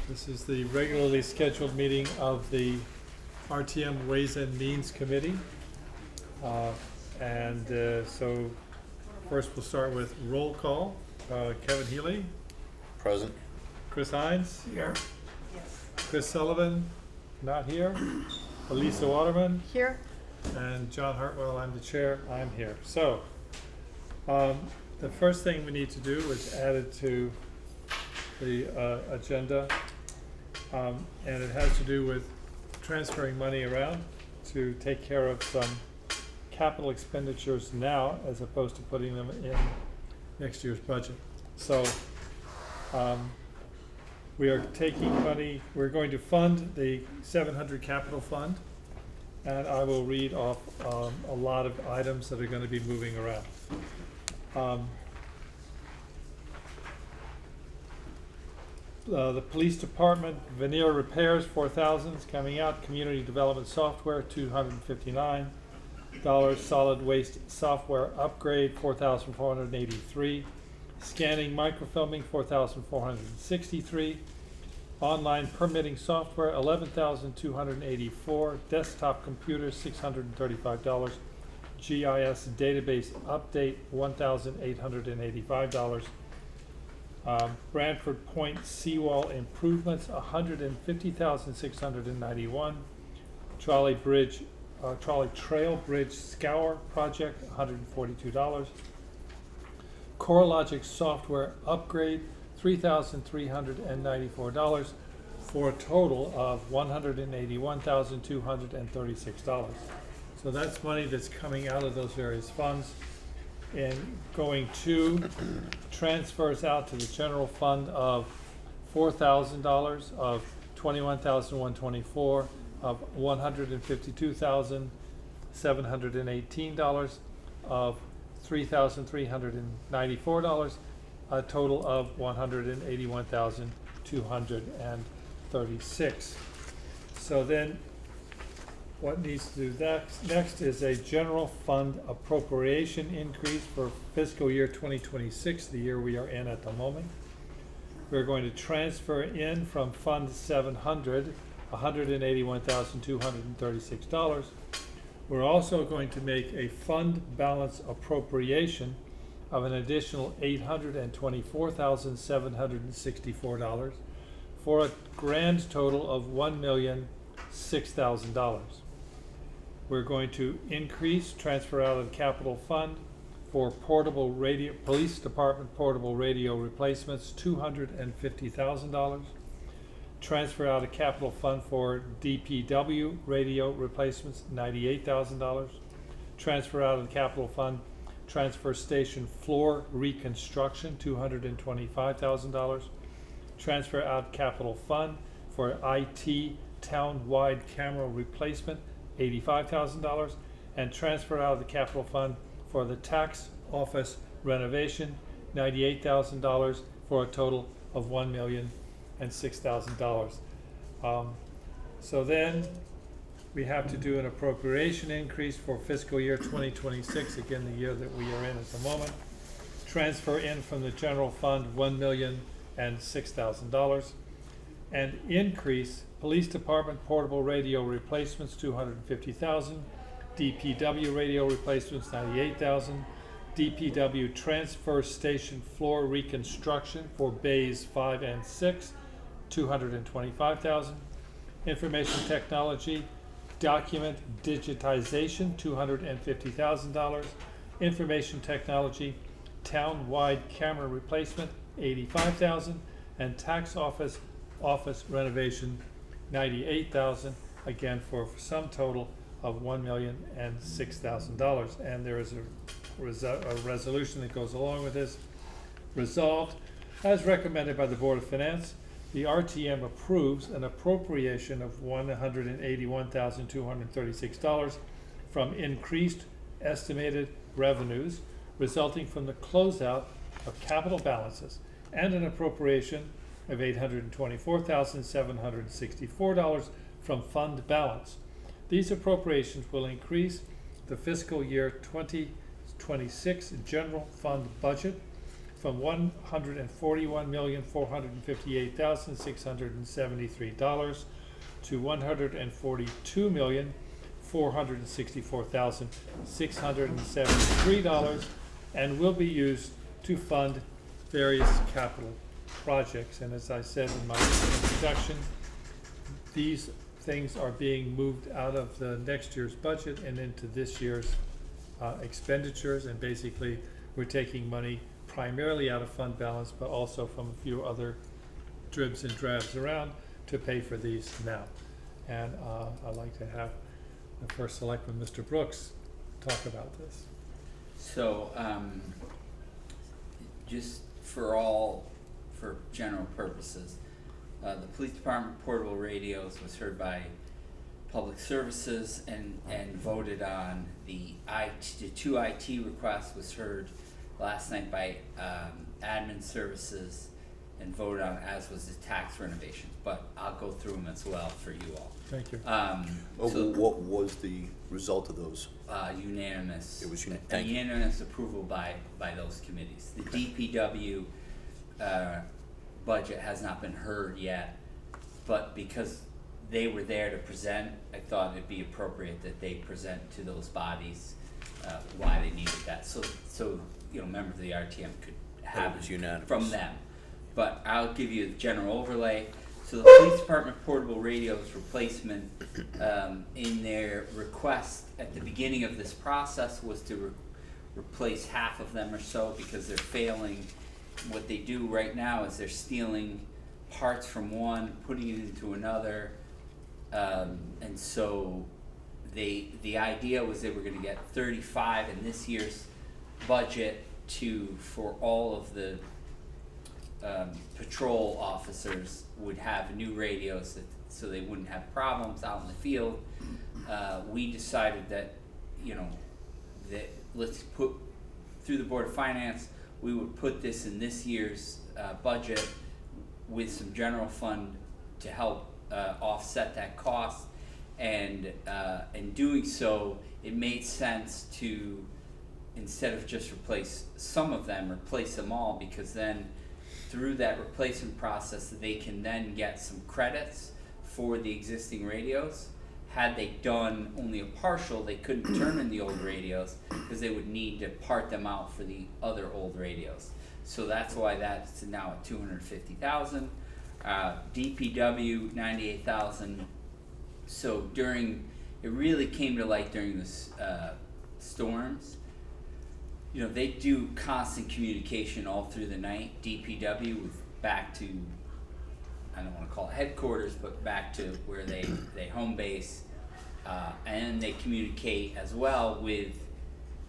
This is the regularly scheduled meeting of the RTM Ways and Means Committee. So first we'll start with roll call. Kevin Healy. Present. Chris Hines. Here. Chris Sullivan, not here. Elisa Waterman. Here. And John Hartwell, I'm the chair, I'm here. So, the first thing we need to do is add it to the agenda. And it has to do with transferring money around to take care of some capital expenditures now as opposed to putting them in next year's budget. So, we are taking money, we're going to fund the 700 capital fund, and I will read off a lot of items that are going to be moving around. The police department, veneer repairs, $4,000 is coming out. Community development software, $259. Solid waste software upgrade, $4,483. Scanning microfilming, $4,463. Online permitting software, $11,284. Desktop computers, $635. GIS database update, $1,885. Brantford Point seawall improvements, $150,691. Trolley Trail Bridge scour project, $142. CoreLogic software upgrade, $3,394, for a total of $181,236. So that's money that's coming out of those various funds and going to transfers out to the general fund of $4,000, of $21,124, of $152,718, of $3,394, a total of $181,236. So then what needs to do next is a general fund appropriation increase for fiscal year 2026, the year we are in at the moment. We're going to transfer in from Fund 700, $181,236. We're also going to make a fund balance appropriation of an additional $824,764 for a grand total of $1,006,000. We're going to transfer out of the capital fund for portable radio, police department portable radio replacements, $250,000. Transfer out of capital fund for DPW radio replacements, $98,000. Transfer out of the capital fund transfer station floor reconstruction, $225,000. Transfer out capital fund for IT town-wide camera replacement, $85,000. And transfer out of the capital fund for the tax office renovation, $98,000, for a total of $1,006,000. So then we have to do an appropriation increase for fiscal year 2026, again the year that we are in at the moment. Transfer in from the general fund $1,006,000, and increase police department portable radio replacements, $250,000. DPW radio replacements, $98,000. DPW transfer station floor reconstruction for bays 5 and 6, $225,000. Information technology document digitization, $250,000. Information technology town-wide camera replacement, $85,000. And tax office renovation, $98,000, again for sum total of $1,006,000. And there is a resolution that goes along with this. Resolved, as recommended by the Board of Finance, the RTM approves an appropriation of $181,236 from increased estimated revenues resulting from the closeout of capital balances, and an appropriation of $824,764 from fund balance. These appropriations will increase the fiscal year 2026 general fund budget from $141,458,673 to $141,464,673, and will be used to fund various capital projects. And as I said in my introduction, these things are being moved out of the next year's budget and into this year's expenditures, and basically we're taking money primarily out of fund balance, but also from a few other dribs and drabs around to pay for these now. And I'd like to have the first selectman, Mr. Brooks, talk about this. So, just for general purposes, the police department portable radios was heard by Public Services and voted on. The two IT requests was heard last night by admin services and voted on, as was the tax renovation. But I'll go through them as well for you all. Thank you. So what was the result of those? Unanimous. It was unanimous approval by those committees. The DPW budget has not been heard yet, but because they were there to present, I thought it'd be appropriate that they present to those bodies why they needed that. So members of the RTM could have it from them. But I'll give you a general overlay. So the police department portable radios replacement, in their request at the beginning of this process, was to replace half of them or so because they're failing. What they do right now is they're stealing parts from one, putting it into another, and so the idea was they were going to get 35 in this year's budget for all of the patrol officers would have new radios so they wouldn't have problems out in the field. We decided that let's put through the Board of Finance, we would put this in this year's budget with some general fund to help offset that cost, and in doing so, it made sense to, instead of just replace some of them, replace them all, because then through that replacement process they can then get some credits for the existing radios. Had they done only a partial, they couldn't turn in the old radios because they would need to part them out for the other old radios. So that's why that's now at $250,000. DPW $98,000. So it really came to light during this storms. They do constant communication all through the night. DPW with back to, I don't want to call it headquarters, but back to where they home base, and they communicate as well with.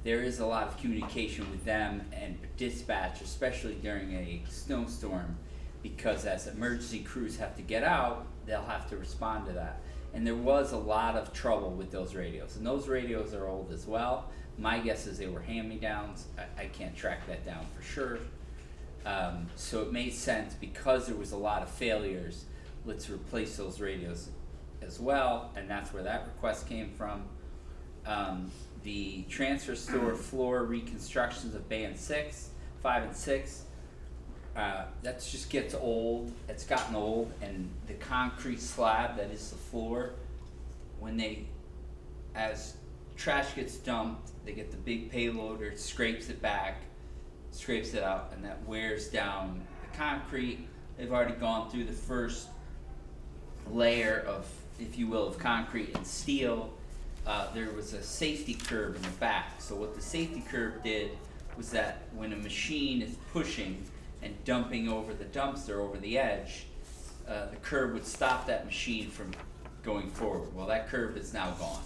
There is a lot of communication with them and dispatch, especially during a snowstorm, because as emergency crews have to get out, they'll have to respond to that. And there was a lot of trouble with those radios, and those radios are old as well. My guess is they were hand-me-downs. I can't track that down for sure. So it made sense, because there was a lot of failures, let's replace those radios as well, and that's where that request came from. The transfer store floor reconstructions of Bay and 5 and 6, that just gets old. It's gotten old, and the concrete slab that is the floor, as trash gets dumped, they get the big payloader, it scrapes it out, and that wears down the concrete. They've already gone through the first layer of, if you will, of concrete and steel. There was a safety curb in the back. So what the safety curb did was that when a machine is pushing and dumping over the dumpster over the edge, the curb would stop that machine from going forward. Well, that curb is now gone.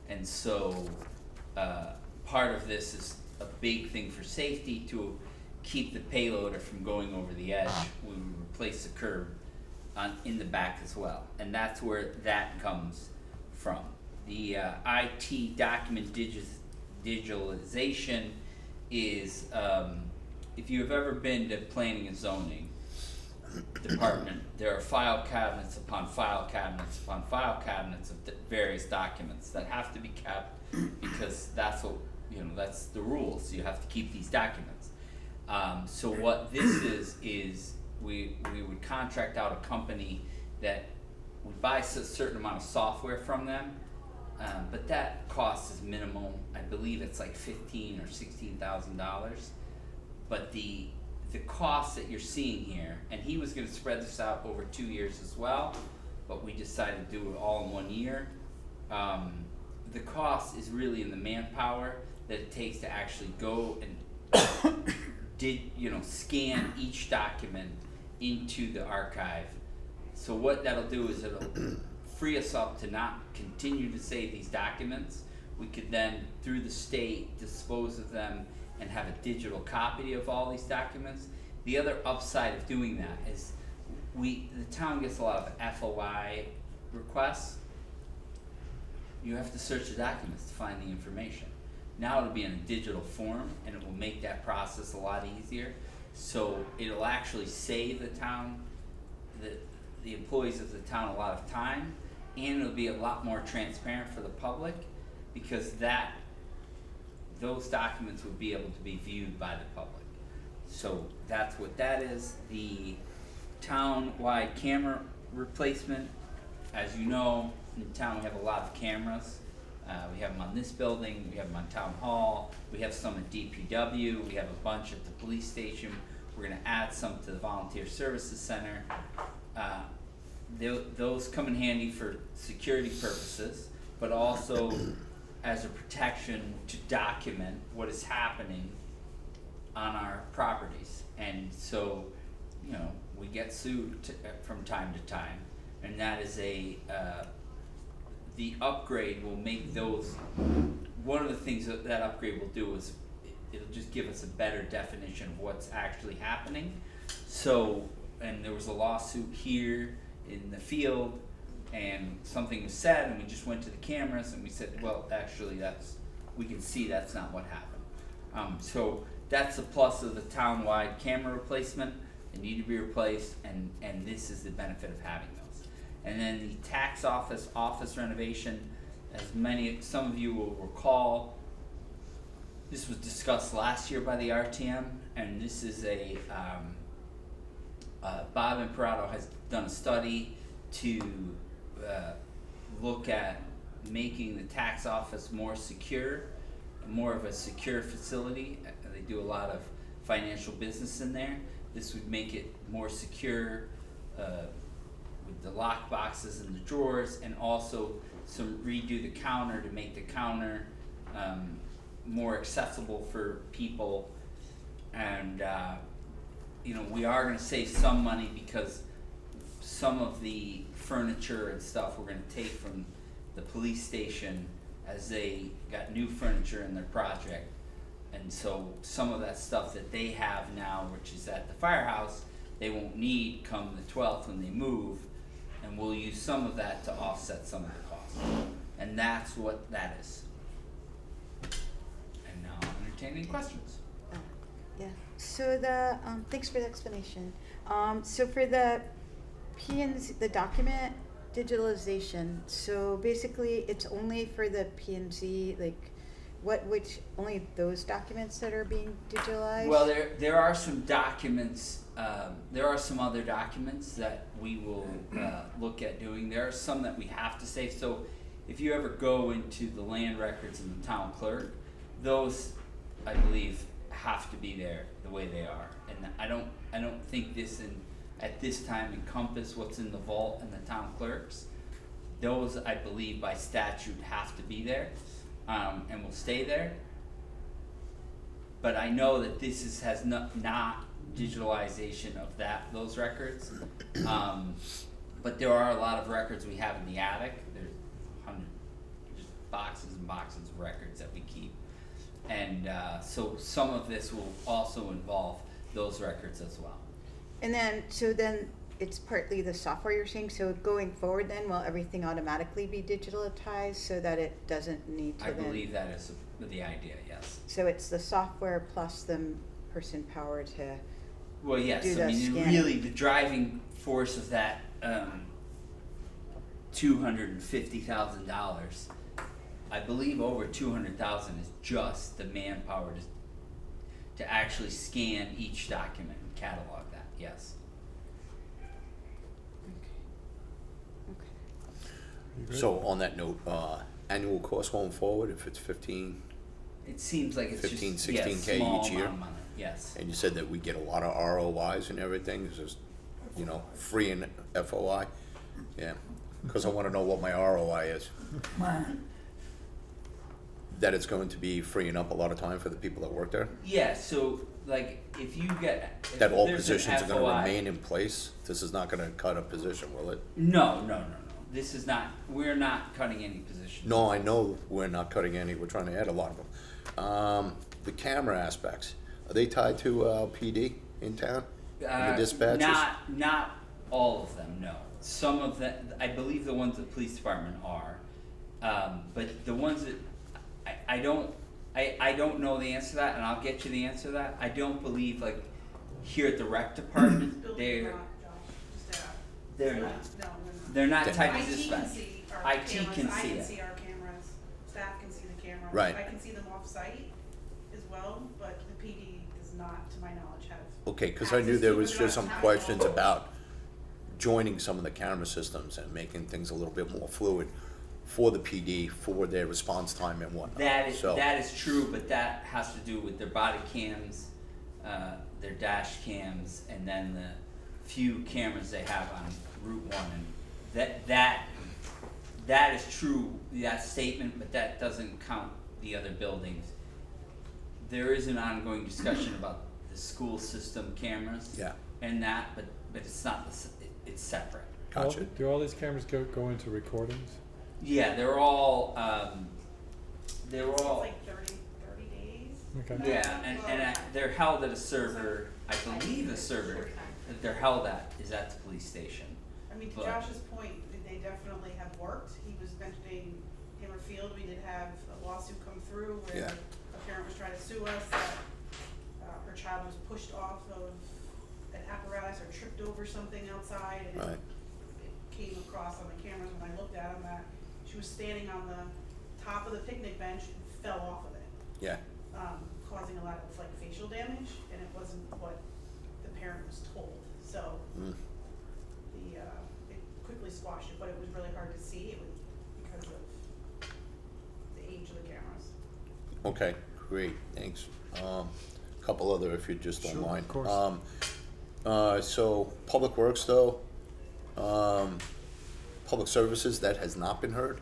And so part of this is a big thing for safety to keep the payloader from going over the edge when we replace the curb in the back as well. And that's where that comes from. The IT document digitalization is, if you have ever been to planning and zoning department, there are file cabinets upon file cabinets upon file cabinets of various documents that have to be kept, because that's what, that's the rules. You have to keep these documents. So what this is we would contract out a company that would buy a certain amount of software from them, but that cost is minimal. I believe it's like $15,000 or $16,000. But the cost that you're seeing here, and he was going to spread this out over 2 years as well, but we decided to do it all in 1 year. The cost is really in the manpower that it takes to actually go and scan each document into the archive. So what that'll do is it'll free us up to not continue to save these documents. We could then, through the state, dispose of them and have a digital copy of all these documents. The other upside of doing that is the town gets a lot of FOI requests. You have to search the documents to find the information. Now it'll be in a digital form, and it will make that process a lot easier. So it'll actually save the town, the employees of the town, a lot of time, and it'll be a lot more transparent for the public, because those documents would be able to be viewed by the public. So that's what that is. The town-wide camera replacement, as you know, in town we have a lot of cameras. We have them on this building, we have them on Town Hall, we have some at DPW, we have a bunch at the police station. We're gonna add some to the Volunteer Services Center. Those come in handy for security purposes, but also as a protection to document what is happening on our properties. And so, we get sued from time to time, and that is the upgrade will make those, one of the things that upgrade will do is it'll just give us a better definition of what's actually happening. So, and there was a lawsuit here in the field, and something was said, and we just went to the cameras and we said, well, actually we can see that's not what happened. So that's the plus of the town-wide camera replacement. They need to be replaced, and this is the benefit of having those. And then the tax office renovation, some of you will recall, this was discussed last year by the RTM, and this is Bob Imparato has done a study to look at making the tax office more secure, more of a secure facility. They do a lot of financial business in there. This would make it more secure with the lock boxes and the drawers, and also redo the counter to make the counter more accessible for people. And we are going to save some money, because some of the furniture and stuff we're going to take from the police station as they got new furniture in their project. And so some of that stuff that they have now, which is at the firehouse, they won't need come the 12th when they move, and we'll use some of that to offset some of the costs. And that's what that is. And now I'm entertaining questions. Yeah, so thanks for the explanation. So for the the document digitalization, so basically it's only for the P&Z, which only those documents that are being digitalized? Well, there are some documents, there are some other documents that we will look at doing. There are some that we have to save. So if you ever go into the land records in the town clerk, those, I believe, have to be there the way they are. And I don't think at this time encompass what's in the vault and the town clerks. Those, I believe, by statute have to be there, and will stay there. But I know that this has not digitalization of those records. But there are a lot of records we have in the attic. There's just boxes and boxes of records that we keep. And so some of this will also involve those records as well. And then it's partly the software you're saying, so going forward then, will everything automatically be digitalized so that it doesn't need to I believe that is the idea, yes. So it's the software plus the person power to Well, yes, do I the mean, scanning. really the driving force of that $250,000, I believe over $200,000 is just the manpower to actually scan each document and catalog that, yes. Okay. You good? So on that note, annual cost going forward, if it's 15, It seems like it's 15, just, 16K small each year? amount of money, yes. and you said that we get a lot of ROIs and everything, is this, free and FOI? Yeah, because I wanna know what my ROI is. That it's going to be freeing up a lot of time for the people that work there? Yeah, so like if you get if That all there's an positions are gonna FOI remain in place? This is not gonna cut a position, will it? No. This is not. We're not cutting any positions. No, I know we're not cutting any, we're trying to add a lot of them. The camera aspects, are they tied to PD in town? And the dispatchers? Not all of them. No. Some of them. I believe the ones at the police department are, but the ones that I don't know the answer to that, and I'll get you the answer to that. I don't believe like here at the rec department they're Josh, just they're no, not. no, They're not They're tied to IT can dispatch. see our IT cameras, can I see can it. see our cameras, staff can see the cameras. Right. I can see them off-site as well, but the PD does not, to my knowledge, have. Okay, cause I knew access there to was it, just but some not questions all. about joining some of the camera systems and making things a little bit more fluid for the PD, for their response time and whatnot. That is So- true, but that has to do with their body cams, their dash cams, and then the few cameras they have on Route 1. And that is true, that statement, but that doesn't count the other buildings. There is an ongoing discussion about the school system cameras. Yeah. And that, but it's not, it's separate. Gotcha. Do all these cameras go into recordings? Yeah, they're all, they're It's all. like 30 days. Okay. Yeah, and they're held at a server, I believe the server that they're held at is at the police station. I mean, to But- Josh's point, they definitely have worked. He was mentioning Hammerfield, we did have a lawsuit come through where Yeah. a parent was trying to sue us that her child was pushed off of an apparatus or tripped over something outside and Right. it came across on the cameras when I looked at them that she was standing on the top of the picnic bench and fell off of it, Yeah, causing a lot of like facial damage, and it wasn't what the parent was told. So it quickly squashed it, but it was really hard to see. It was because of the age of the cameras. okay, great, thanks. Couple other, if you just don't Sure, mind. of course. So, Public Works though, Public Services, that has not been heard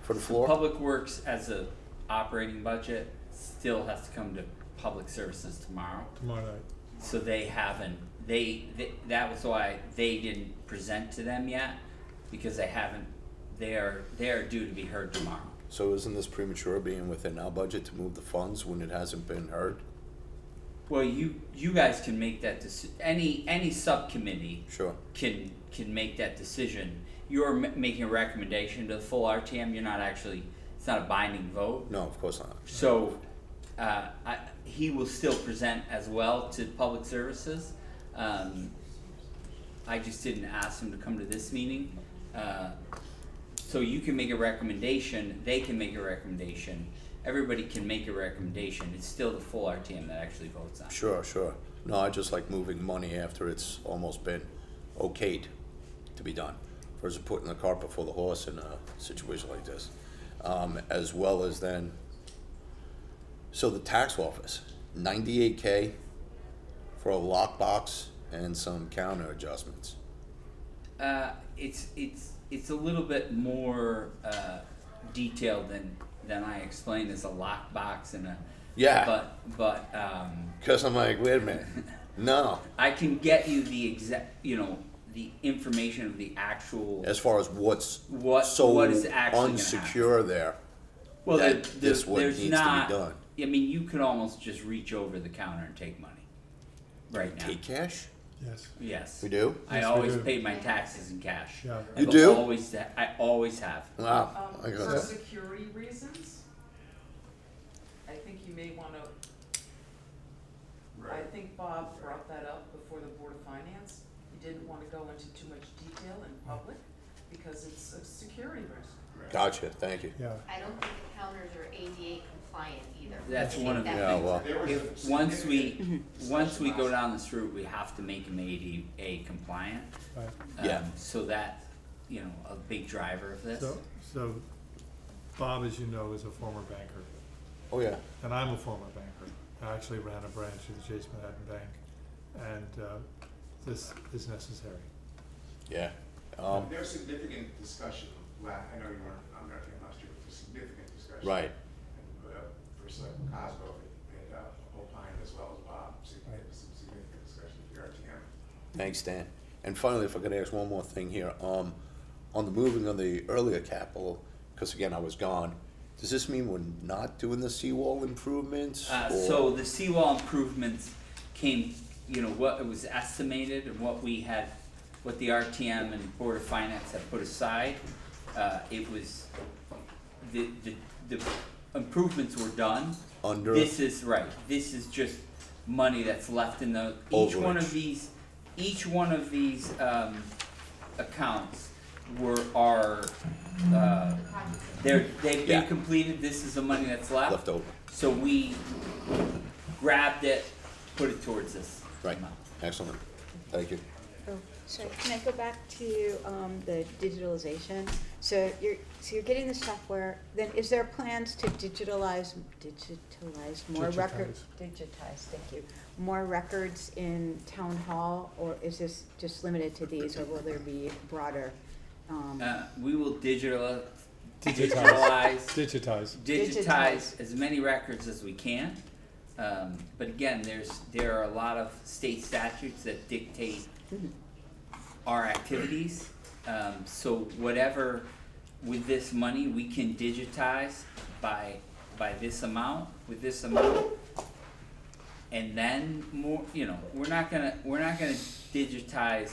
for the floor? Public Works as a operating budget still has to come to Public Services tomorrow. Tomorrow night. So they haven't, that was why they didn't present to them yet, because they haven't, they are due to be heard tomorrow. So isn't this premature being within our budget to move the funds when it hasn't been heard? Well, you guys can make that any subcommittee Sure, can make that decision. You're making a recommendation to the full RTM, you're not actually, it's not a binding vote. no, of course not. So, he will still present as well to Public Services. I just didn't ask him to come to this meeting. So you can make a recommendation, they can make a recommendation, everybody can make a recommendation, it's still the full RTM that actually votes on it. Sure. No, I just like moving money after it's almost been okayed to be done, versus putting the cart before the horse in a situation like this. As well as then, so the tax office, 98K for a lockbox and some counter adjustments. It's a little bit more detailed than I explained. There's a lockbox and a Yeah. but Cause I'm like, wait a minute, no, I can get you the exact the information of the actual as far as what's what so is actually gonna happen. unsecure there, Well, that there- this what there's needs not. to be done. I mean, you could almost just reach over the counter and take money. Right now. Take cash? Yes. Yes. We do? I Yes, we always do. pay my taxes in cash. Yeah. You I've do? I always have. Wow, I got For that. security reasons, I think you may wanna, I think Bob brought that up before the Board of Finance. He didn't wanna go into too much detail in public, because it's a security risk. Gotcha, thank you. Yeah. I don't think it counters are ADA compliant either. That's one of the That- Yeah, well, There was a If, once we, significant once we go discussion down this route, we have to make them ADA compliant. Right. Yeah. So that, you know, a big driver of this. So Bob, as you know, is a former banker, oh, yeah, and I'm a former banker. I actually ran a branch of the Chase Manhattan Bank, and this is necessary. yeah. There was significant discussion, I know you weren't on RTM last year, but there's significant discussion. Right. And, First Selectman Cosgrove had opined as well as Bob, some significant discussion at the RTM. Thanks, Dan. And finally, if I could ask one more thing here, on the moving of the earlier capital, because again, I was gone, does this mean we're not doing the seawall improvements? or- So the seawall improvements came, you know, what it was estimated and what we had, what the RTM and Board of Finance had put aside. It was, the improvements were done. Under, This is right, this is just money that's left in the, each one of Overage. these accounts are, they've Yeah. been completed, this is the money that's left. left over, So we grabbed it, put it towards this right, amount. excellent, thank you. Oh, sorry, can I go back to the digitalization? So you're getting the software, then is there plans to digitalize more records? Digitize, thank you. More records in town hall, or is this just limited to these, or will there be broader? We will digitalize, Digitize. digitize as many records as we can. But again, there are a lot of state statutes that dictate our activities. So whatever, with this money, we can digitize by this amount, with this amount. And then more, you know, we're not gonna digitize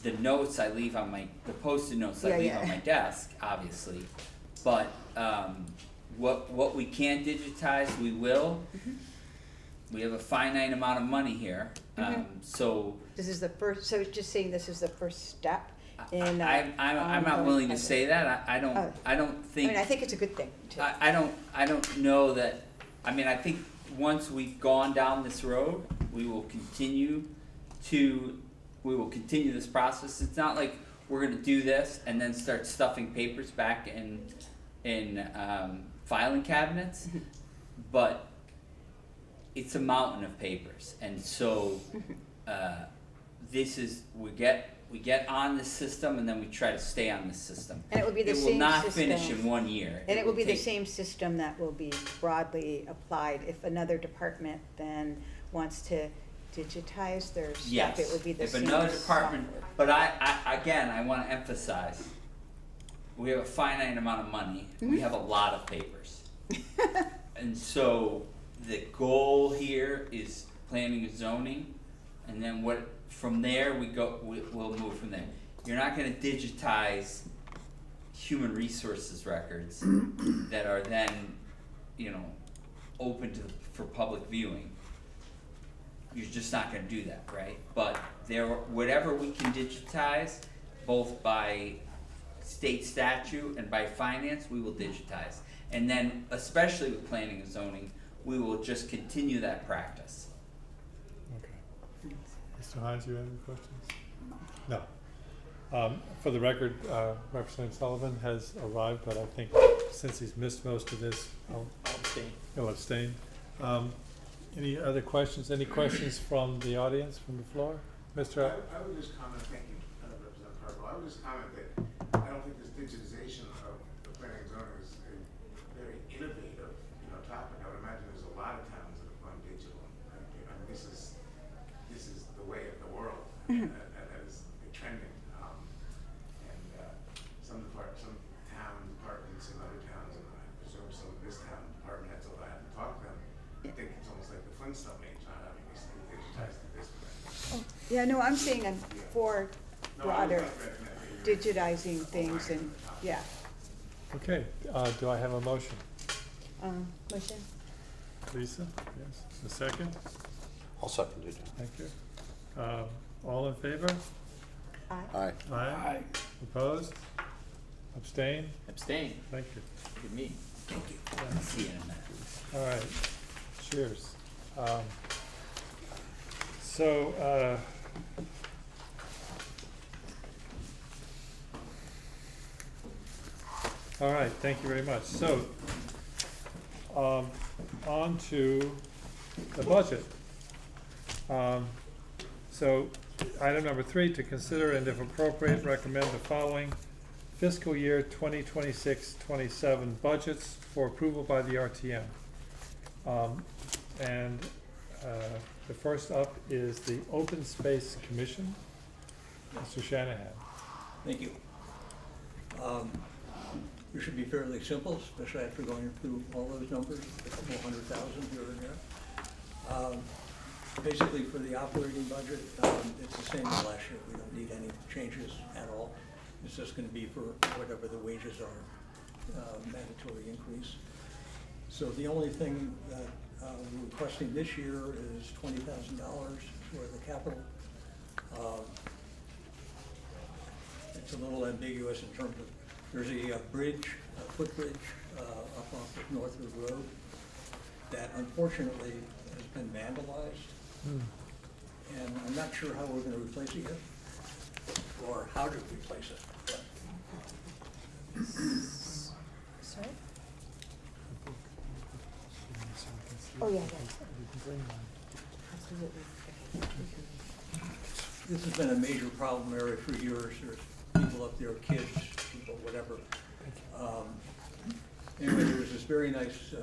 the notes I leave on the Post-it notes I Yeah, leave yeah. on my desk, obviously. But, what we can digitize, we will. We have a finite amount of money here, so This is the first, so just saying this is the first step in. I'm not ongoing willing to effort. say that, I don't Oh. I don't I think. mean, I think it's a good thing, too. I don't know that, I mean, I think once we've gone down this road, we will continue this process. It's not like we're gonna do this and then start stuffing papers back in filing cabinets, but it's a mountain of papers, and so, this is, we get on the system and then we try to stay on the system. And it will be the It same will not system. finish in 1 year. And it will be the take- same system that will be broadly applied. If another department then wants to digitize their stuff, Yes, it would be the if same another department, software. but I wanna emphasize, we have a finite amount of money, we have a lot of papers. And so, the goal here is planning and zoning, and then from there, we'll move from there. You're not gonna digitize human resources records that are then, you know, open for public viewing. You're just not gonna do that, right? But whatever we can digitize, both by state statute and by finance, we will digitize. And then, especially with planning and zoning, we will just continue that practice. Okay. Mr. Hines, you have any questions? No. For the record, Representative Sullivan has arrived, but I think since he's missed most of this, he'll abstain. Any other questions? Any questions from the audience, from the floor? Mr. I would just comment, thank you, Representative Carville, I would just comment that I don't think this digitization of the planning and zoning is a very innovative, topic. I would imagine there's a lot of towns that have gone digital. I mean, this is the way of the world, and that is trending. Some town departments in other towns, and I presume some of this town department heads, although I haven't talked to them, I think it's almost like the Flintstone age, not having these things digitized at this point. Yeah, no, I'm saying I'm for No, I broader would recommend that you- digitizing things and, yeah. Okay, do I have a motion? Motion? Lisa? Yes. A second? I'll second it. Thank you. All in favor? Aye. Aye. Aye. Opposed? Abstain? Abstain. Thank you. Good meet. Thank you. Yeah. See you in a minute. All right, cheers. So, all right, thank you very much. So, on to the budget. So, item number 3, to consider and if appropriate, recommend the following fiscal year 2026-27 budgets for approval by the RTM. And the first up is the Open Space Commission. Mr. Shanahan. Thank you. It should be fairly simple, especially after going through all those numbers, a couple $100,000 here and there. Basically, for the operating budget, it's the same as last year. We don't need any changes at all. It's just going to be for whatever the wages are, mandatory increase. So the only thing that we're requesting this year is $20,000 for the capital. It's a little ambiguous in terms of, there's a bridge, a footbridge, up off of Northwood Road that unfortunately has been vandalized. And I'm not sure how we're gonna replace it yet, or how to replace it. Sorry? Oh, yeah, absolutely. This has been a major problem area for years. There's people up there, kids, people, whatever. Anyway, there was this very nice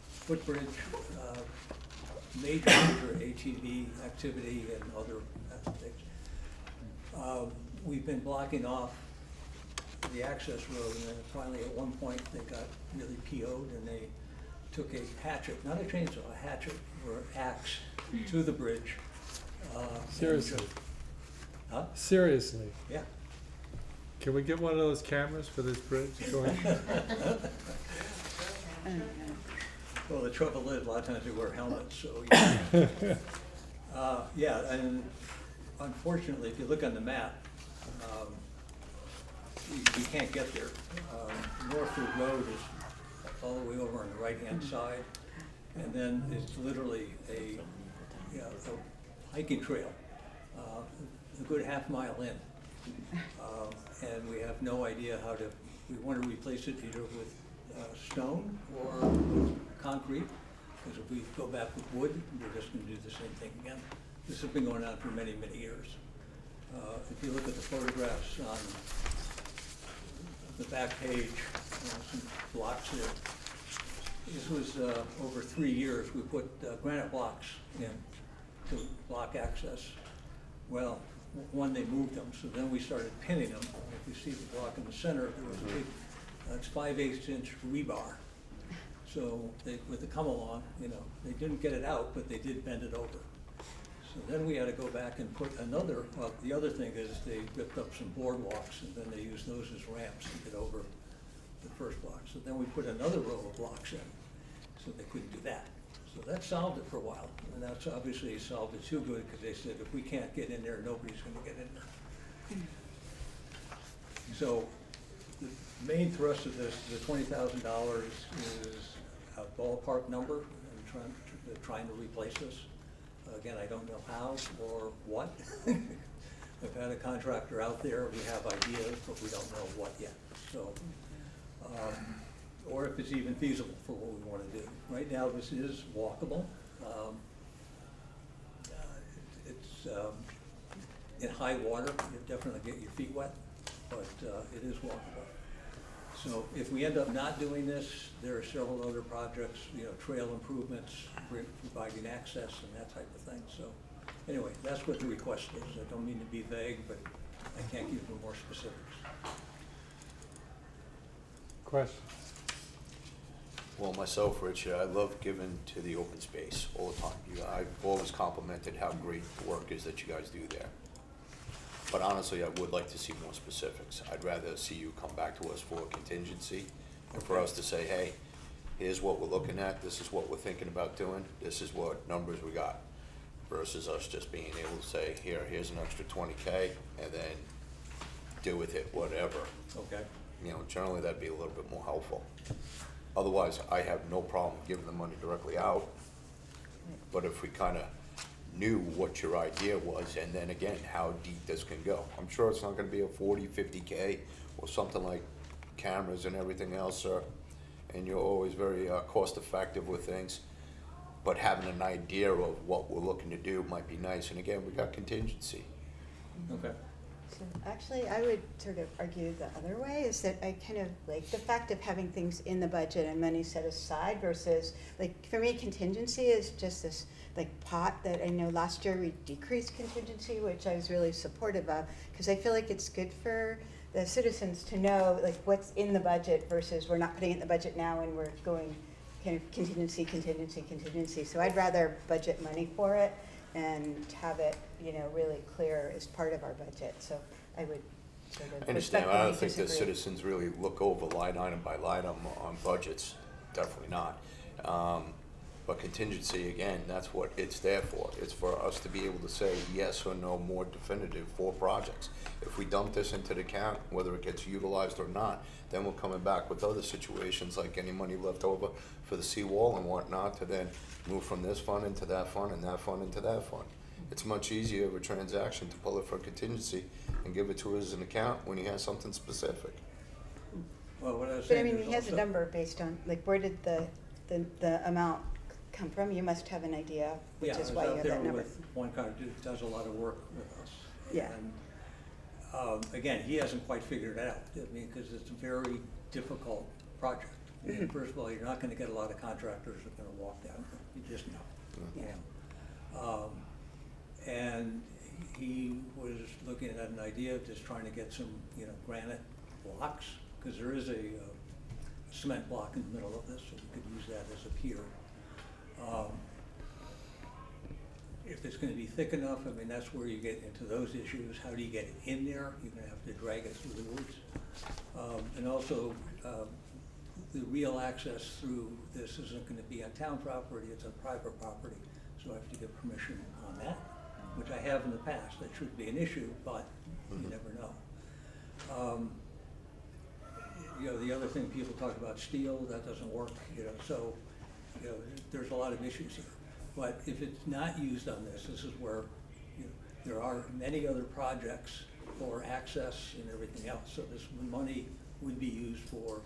footbridge, major ATV activity and other things. We've been blocking off the access road, and then finally at one point they got really PO'd and they took a hatchet, not a chainsaw, a hatchet or an axe to the bridge. Seriously? Huh? Seriously? Yeah. Can we get one of those cameras for this bridge going? Well, the trouble is, a lot of times they wear helmets, so, yeah, and unfortunately, if you look on the map, you can't get there. Northwood Road is all the way over on the right-hand side, and then it's literally a hiking trail, a good half-mile in. And we have no idea how to, we want to replace it either with stone or with concrete, because if we go back with wood, we're just going to do the same thing again. This has been going on for many, many years. If you look at the photographs on the back page, some blocks there. This was over 3 years. We put granite blocks in to block access. Well, one, they moved them, so then we started pinning them. If you see the block in the center, there was a big, it's 5/8 inch rebar. So they, with the come along, they didn't get it out, but they did bend it over. So then we had to go back and put another, well, the other thing is they ripped up some boardwalks and then they used those as ramps to get over the first block. So then we put another row of blocks in, so they couldn't do that. So that solved it for a while, and that's obviously solved it too good, because they said if we can't get in there, nobody's gonna get in there. So the main thrust of this, the $20,000 is a ballpark number, and trying to replace this. Again, I don't know how or what. We've had a contractor out there, we have ideas, but we don't know what yet. So, or if it's even feasible for what we want to do. Right now, this is walkable. It's in high water, you definitely get your feet wet, but it is walkable. So if we end up not doing this, there are several other projects, trail improvements, providing access and that type of thing. So anyway, that's what the request is. I don't mean to be vague, but I can't give you more specifics. Questions? Well, myself, Rich, I love giving to the open space all the time. I've always complimented how great the work is that you guys do there. But honestly, I would like to see more specifics. I'd rather see you come back to us for a contingency and for us to say, hey, here's what we're looking at, this is what we're thinking about doing, this is what numbers we got, versus us just being able to say, here's an extra 20K, and then do with it whatever. Okay. You know, generally that'd be a little bit more helpful. Otherwise, I have no problem giving the money directly out. But if we kind of knew what your idea was, and then again, how deep this can go. I'm sure it's not gonna be a 40, 50K or something like cameras and everything else, sir. And you're always very cost effective with things. But having an idea of what we're looking to do might be nice. And again, we got contingency. Okay. So actually, I would sort of argue the other way, is that I kind of like the fact of having things in the budget and money set aside versus, like, for me, contingency is just this, like, pot that I know last year we decreased contingency, which I was really supportive of, because I feel like it's good for the citizens to know, like, what's in the budget versus we're not putting it in the budget now and we're going kind of contingency, contingency, contingency. So I'd rather budget money for it and have it, you know, really clear as part of our budget. So I would sort of I understand. I don't respectfully think the disagree. citizens really look over line item by line item on budgets. Definitely not. But contingency, again, that's what it's there for. It's for us to be able to say yes or no more definitive for projects. If we dump this into the account, whether it gets utilized or not, then we're coming back with other situations like any money left over for the seawall and whatnot to then move from this fund into that fund and that fund into that fund. It's much easier of a transaction to pull it for contingency and give it to us as an account when he has something specific. Well, what I was But I saying mean, is he has a also- number based on, like, where did the amount come from? You must have an idea, which is why you have that Yeah, I was out there number. with one guy who does a lot of work with us. Yeah. And, again, he hasn't quite figured it out, I mean, because it's a very difficult project. And first of all, you're not gonna get a lot of contractors that are gonna walk down, you just know. Yeah. And he was looking at an idea of just trying to get some, you know, granite blocks, because there is a cement block in the middle of this, so we could use that as a pier. If it's gonna be thick enough, I mean, that's where you get into those issues. How do you get it in there? You're gonna have to drag it through the woods. And also, the real access through this isn't gonna be on town property, it's on private property. So I have to get permission on that, which I have in the past. That should be an issue, but you never know. You know, the other thing, people talk about steel, that doesn't work, you know, so, you know, there's a lot of issues here. But if it's not used on this, this is where, you know, there are many other projects for access and everything else. So this money would be used for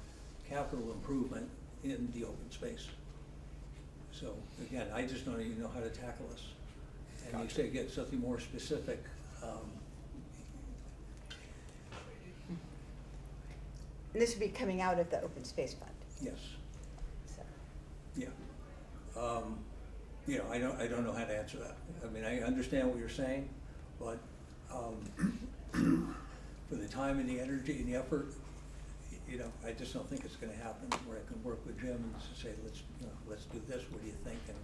capital improvement in the open space. So again, I just don't even know how to tackle this. And you Gotcha. say get something more specific, And this would be coming out of the open space fund, yes, so. yeah. You know, I don't know how to answer that. I mean, I understand what you're saying, but, for the time and the energy and the effort, you know, I just don't think it's gonna happen where I can work with Jim and just say, let's do this, what do you think? And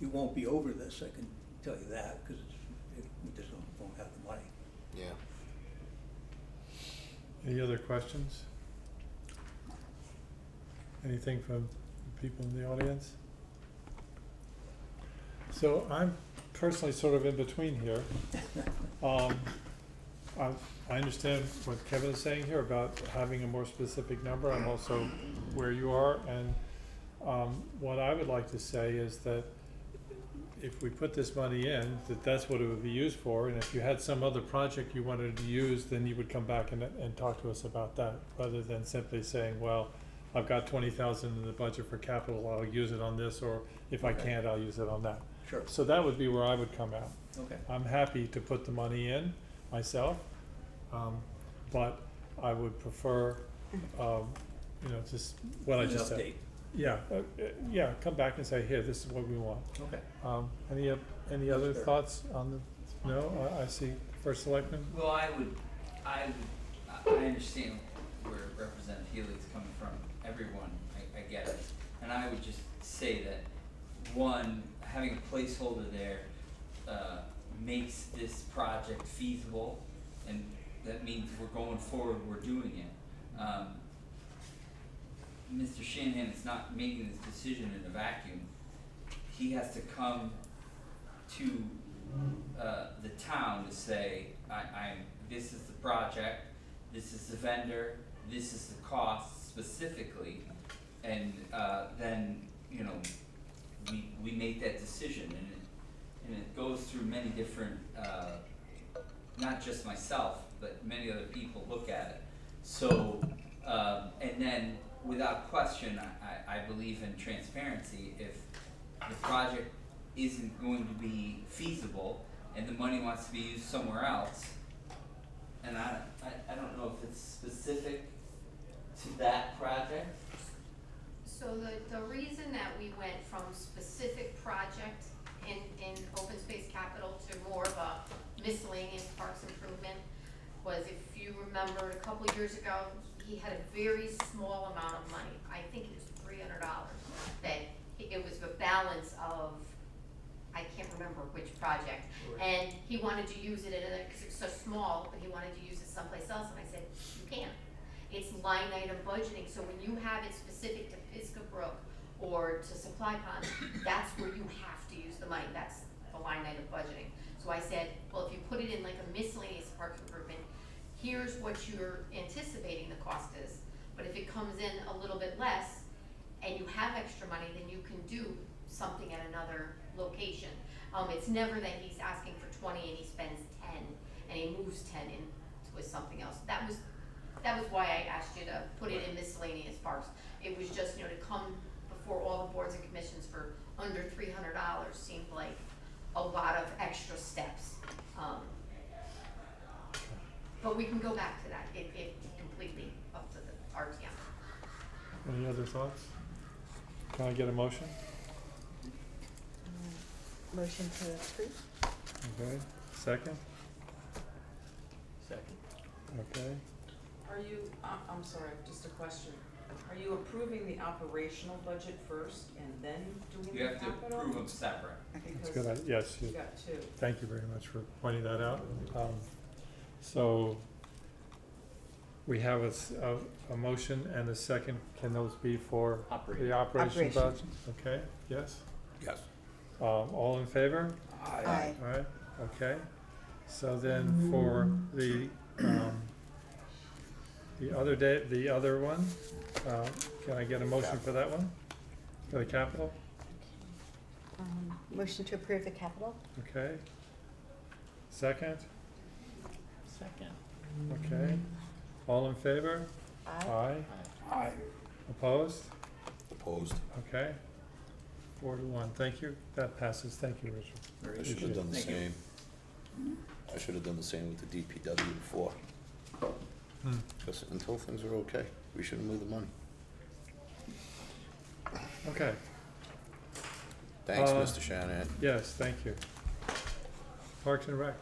it won't be over this, I can tell you that, because we just won't have the money. Yeah. Any other questions? Anything from people in the audience? So I'm personally sort of in between here. I understand what Kevin is saying here about having a more specific number. I'm also where you are, and what I would like to say is that if we put this money in, that's what it would be used for, and if you had some other project you wanted to use, then you would come back and talk to us about that, rather than simply saying, well, I've got 20,000 in the budget for capital, I'll use it on this, or if I Okay. can't, I'll use it on that. Sure. So that would be where I would come out. Okay. I'm happy to put the money in myself, but I would prefer, you know, just what I An just said. update. Yeah, come back and say, here, this is what we want. Okay. Any other fair. thoughts on the, no, I see First Selectman? Well, I understand where Representative Healy's coming from, everyone, I get it. And I would just say that, one, having a placeholder there, makes this project feasible, and that means we're going forward, we're doing it. Mr. Shanahan is not making this decision in a vacuum. He has to come to the town to say, I'm this is the project, this is the vendor, this is the cost specifically, and then, you know, we make that decision, and it goes through many different, not just myself, but many other people look at it. So, and then without question, I believe in transparency. If the project isn't going to be feasible and the money wants to be used somewhere else, and I don't know if it's specific to that project. So the reason that we went from specific project in open space capital to more of a miscellaneous parks improvement was, if you remember, a couple of years ago, he had a very small amount of money. I think it was $300, that it was the balance of, I can't remember which project. And he wanted to use it in another, because it's so small, but he wanted to use it someplace else, and I said, you can't. It's line item budgeting, so when you have it specific to Pisgah Brook or to Supply Pond, that's where you have to use the money, that's the line item budgeting. So I said, well, if you put it in like a miscellaneous park improvement, here's what you're anticipating the cost is, but if it comes in a little bit less and you have extra money, then you can do something at another location. It's never that he's asking for 20 and he spends 10 and he moves 10 into something else. That was why I asked you to put it in miscellaneous parks. It was just, you know, to come before all the boards and commissions for under $300 seemed like a lot of extra steps. But we can go back to that. It completely up to the RTM. Any other thoughts? Can I get a motion? Motion to approve? Okay, second? Second. Okay, Are you, I'm sorry, just a question. Are you approving the operational budget first and then doing You the have to capital? approve them separate. that's good, yes, You got two. thank you very much for pointing that out. So, we have a motion and a second, can those be for the operation Operation. budget? Okay, yes? Yes. All in favor? Aye. Alright, okay. So then for the other one, can I get a motion for that one? For the capital? Motion to approve the capital? Okay. Second? Second. Okay. All in favor? Aye. Aye. Opposed? Opposed. Okay. 4-1. Thank you. That passes. Thank you, Richard. I should have done the Thank you. same. I should have done the same with the DPW before. Hmm. Because until things are okay, we shouldn't move the money. Okay. Thanks, Uh, Mr. Shanahan. Yes, thank you. Parks and Rec.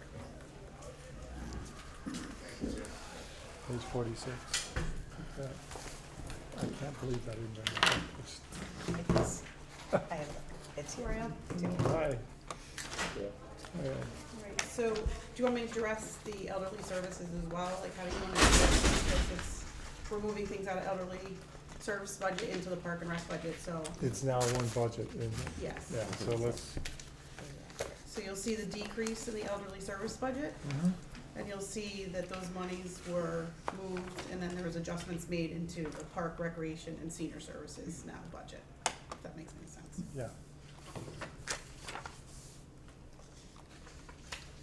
Page 46. Okay. I can't believe I didn't remember. It's- I have it. It's here. Hi. Right, so do you want me to address the elderly services as well? Like, how do you want to do this? Because it's, we're moving things out of elderly service budget into the park and rec budget, so, It's now one budget, isn't it? yes. Yeah, so let's. So you'll see the decrease in the elderly service budget, and you'll see that those monies were moved, and then there was adjustments made into the park, recreation, and senior services now budget, if that makes any sense. Yeah.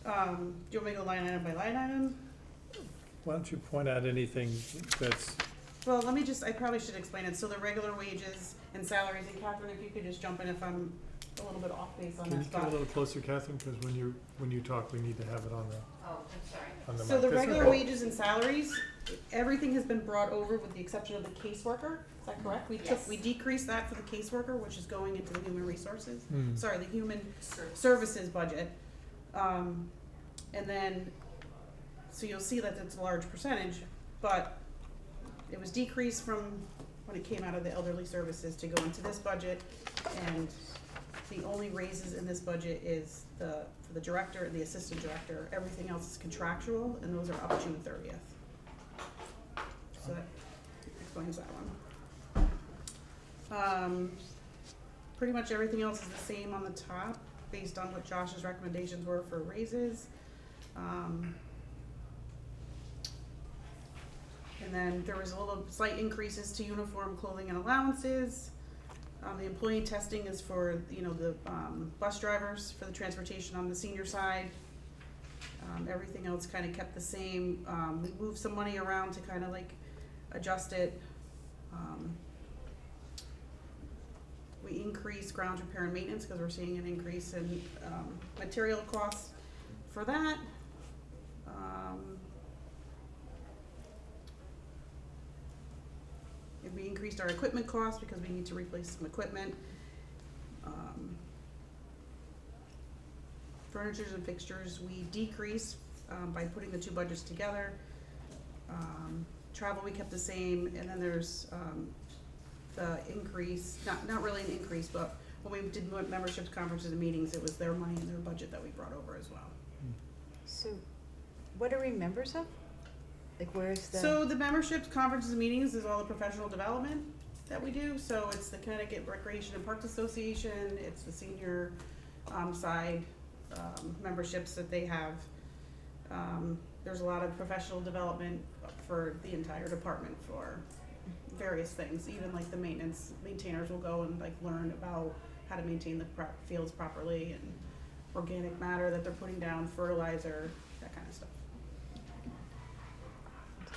Do you want me to go line item by line item? Why don't you point out anything that's, Well, let me just, I probably should explain it. So the regular wages and salaries, and Catherine, if you could just jump in if I'm a little bit off base on can you that come a stuff. little closer, Catherine, because when you talk, we need to have it on Oh, I'm sorry. the mic. So the This is- regular wages and salaries, everything has been brought over with the exception of the caseworker. Is that correct? Yes. We decreased that for the caseworker, which is going into the human resources. Hmm. Sorry, the human Service. services budget. And then, so you'll see that it's a large percentage, but it was decreased from when it came out of the elderly services to go into this budget. And the only raises in this budget is for the director and the assistant director. Everything else is contractual, and those are up June 30th. So that explains that one. Pretty much everything else is the same on the top, based on what Josh's recommendations were for raises. And then there was a little slight increases to uniform, clothing and allowances. The employee testing is for, the bus drivers for the transportation on the senior side. Everything else kind of kept the same. We moved some money around to kind of like adjust it. We increased grounds repair and maintenance because we're seeing an increase in material costs for that. And we increased our equipment costs because we need to replace some equipment. Furnitures and fixtures, we decreased by putting the two budgets together. Travel we kept the same, and then there's the increase, not really an increase, but when we did memberships, conferences, and meetings, it was their money and their budget that we brought over as well. So, what are we members of? Like, where's the? So the memberships, conferences, and meetings is all the professional development that we do. So it's the Connecticut Recreation and Parks Association, it's the senior side memberships that they have. There's a lot of professional development for the entire department for various things, even like the maintainers will go and like learn about how to maintain the fields properly and organic matter that they're putting down, fertilizer, that kind of stuff.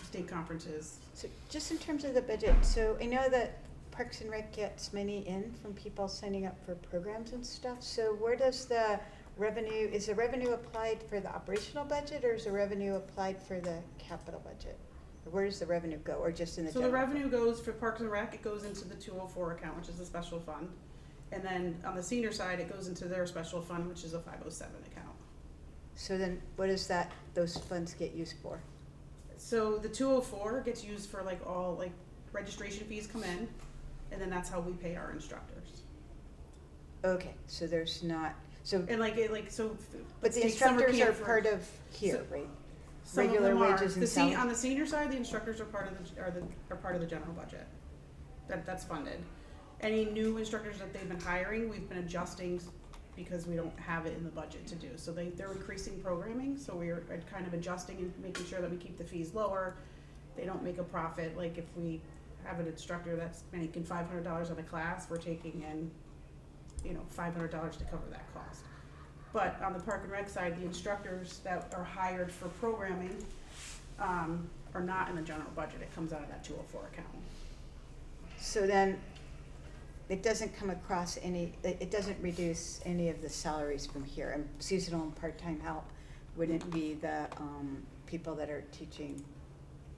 State conferences. So just in terms of the budget, so I know that Parks and Rec gets money in from people signing up for programs and stuff. So where does the revenue, is the revenue applied for the operational budget, or is the revenue applied for the capital budget? Or where does the revenue go, or just in the So general the fund? revenue goes for Parks and Rec, it goes into the 204 account, which is a special fund. And then on the senior side, it goes into their special fund, which is a 507 account. So then what does those funds get used for? So the 204 gets used for like all, like registration fees come in, and then that's how we pay our instructors. Okay, so there's not, so, And so. but the let's take summer instructors are camp for- part of here, so- right? Some of Regular them are. wages and The salary? on the senior side, the instructors are part of the general budget. That's funded. Any new instructors that they've been hiring, we've been adjusting because we don't have it in the budget to do. So they're increasing programming, so we're kind of adjusting and making sure that we keep the fees lower. They don't make a profit. Like if we have an instructor that's making $500 on a class, we're taking in, $500 to cover that cost. But on the Park and Rec side, the instructors that are hired for programming are not in the general budget. It comes out of that 204 account. So then, it doesn't come across it doesn't reduce any of the salaries from here, and seasonal and part-time help wouldn't be the people that are teaching.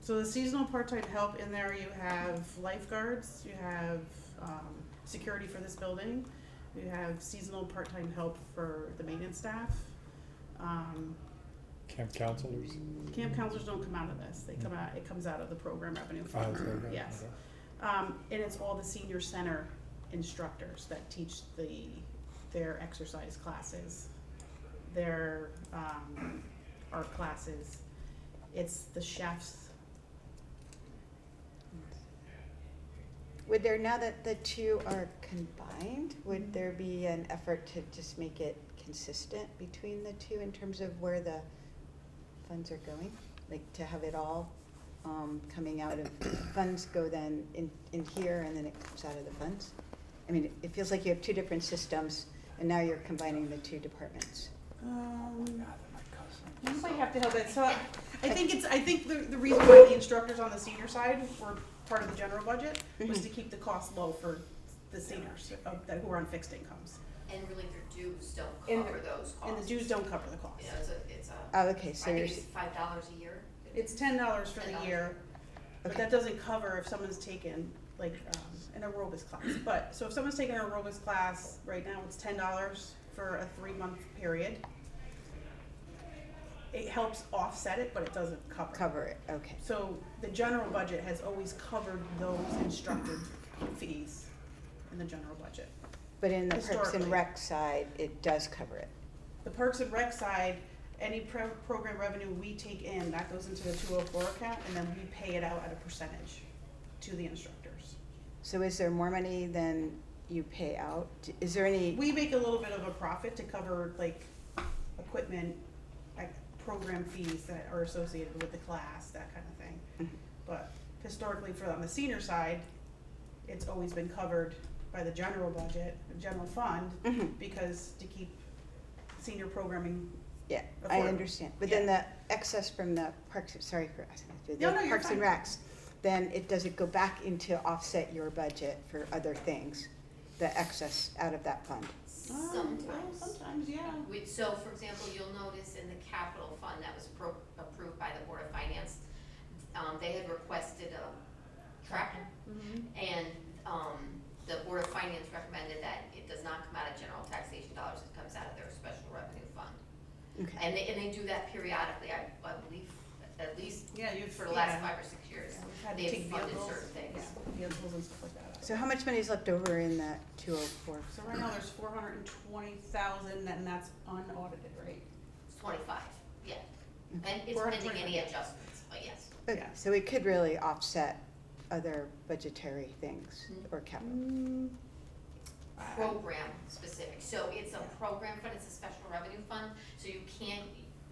So the seasonal part-time help in there, you have lifeguards, you have security for this building, you have seasonal part-time help for the maintenance staff. Camp counselors. Camp counselors don't come out of this. It comes out of the program revenue Oh, fund. okay, okay, Yes. okay. And it's all the senior center instructors that teach their exercise classes, their art classes. It's the chefs. Would there, now that the two are combined, would there be an effort to just make it consistent between the two in terms of where the funds are going? Like to have it all coming out of funds go then in here and then it comes out of the funds? I mean, it feels like you have two different systems and now you're combining the two departments. You might have to help it. So I think the reason why the instructors on the senior side were part of the general budget was to keep the cost low for the seniors who are on fixed incomes. And really their dues don't And cover those costs. And the dues don't cover the cost. Yeah, it's a, Oh, okay, so I you're, think it's $5 a year. It's $10 for the year, but Okay. that doesn't cover if someone's taken like an aerobics class. But so if someone's taking an aerobics class right now, it's $10 for a 3-month period. It helps offset it, but it doesn't cover it, okay. So the general budget has always covered those instructor fees in the general budget. But in the Parks and Historically. Rec side, it does cover it. The Parks and Rec side, any program revenue we take in, that goes into the 204 account, and then we pay it out at a percentage to the instructors. So is there more money than you pay out? Is there any? We make a little bit of a profit to cover like equipment, like program fees that are associated with the class, that kind of thing. Mhm. But historically for on the senior side, it's always been covered by the general budget, the general fund, Mhm. because to keep senior programming. Yeah, I affordable. understand, but then the excess from the parks, sorry for asking, the No, you're parks and fine. recs, then it, does it go back into offset your budget for other things? The excess out of that fund? Sometimes. Sometimes, yeah. So for example, you'll notice in the capital fund that was approved by the Board of Finance, they had requested a tractor. And, the Board of Finance recommended that it does not come out of general taxation dollars, it comes out of their special revenue fund. Okay, And they do that periodically, I believe, at least Yeah, you've. for the last yeah. 5 or 6 years. Yeah, we've had to They've take funded vehicles, certain things. yeah, vehicles and stuff like that. out. so how much money is left over in that 204? So right now there's 420,000 and that's unaudited, right? It's 25, yeah. And it's We're at pending any 25. adjustments, but yes. Okay, Yeah. so it could really offset other budgetary things Mhm. or capital. Program specific, so it's a program fund, it's a special revenue fund, so you can't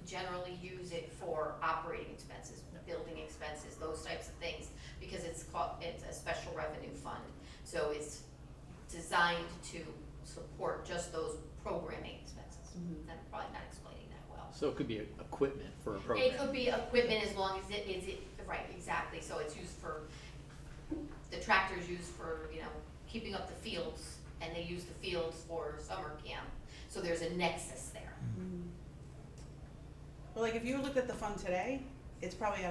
generally use it for operating expenses, building expenses, those types of things, because it's a special revenue fund. So it's designed to support just those programming expenses. Mhm. I'm probably not explaining that well. So it could be equipment for a program. It could be equipment as long as it is, right, exactly, so it's used for, the tractor's used for, keeping up the fields, and they use the fields for summer camp, so there's a nexus there. Well, like if you looked at the fund today, it's probably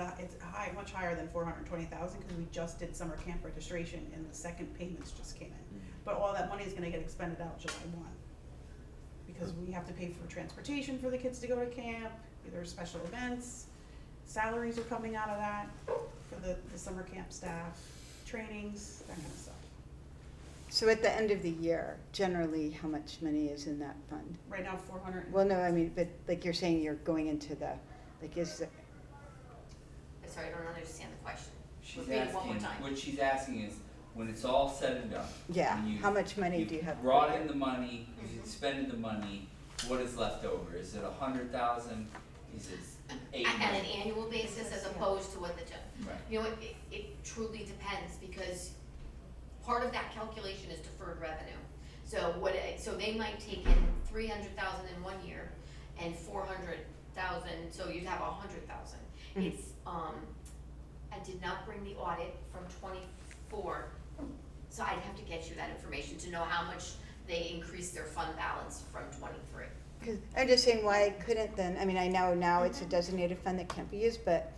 much higher than 420,000 because we just did summer camp registration and the second payments just came in. But all that money is gonna get expended out July 1. Because we have to pay for transportation for the kids to go to camp, there's special events, salaries are coming out of that for the summer camp staff, trainings, that kind of stuff. So at the end of the year, generally, how much money is in that fund? Right now, 400. Well, no, I mean, but like you're saying, you're going into the, like, is the, Sorry, I don't understand the question. She's Repeat it one more asking, time. what she's asking is, when it's all said and done. yeah, when you- how much money do you have? Brought in the money, you've expended the money, what is left over? Is it 100,000? Is it 8 At an million? annual basis as opposed to what the, Right. you know, it truly depends, because part of that calculation is deferred revenue. So so they might take in 300,000 in 1 year and 400,000, so you'd have 100,000. Mhm. It's, I did not bring the audit from 24, so I'd have to get you that information to know how much they increased their fund balance from 23. Because I'm just saying, why couldn't then, I mean, I know now it's a designated fund that can't be used, but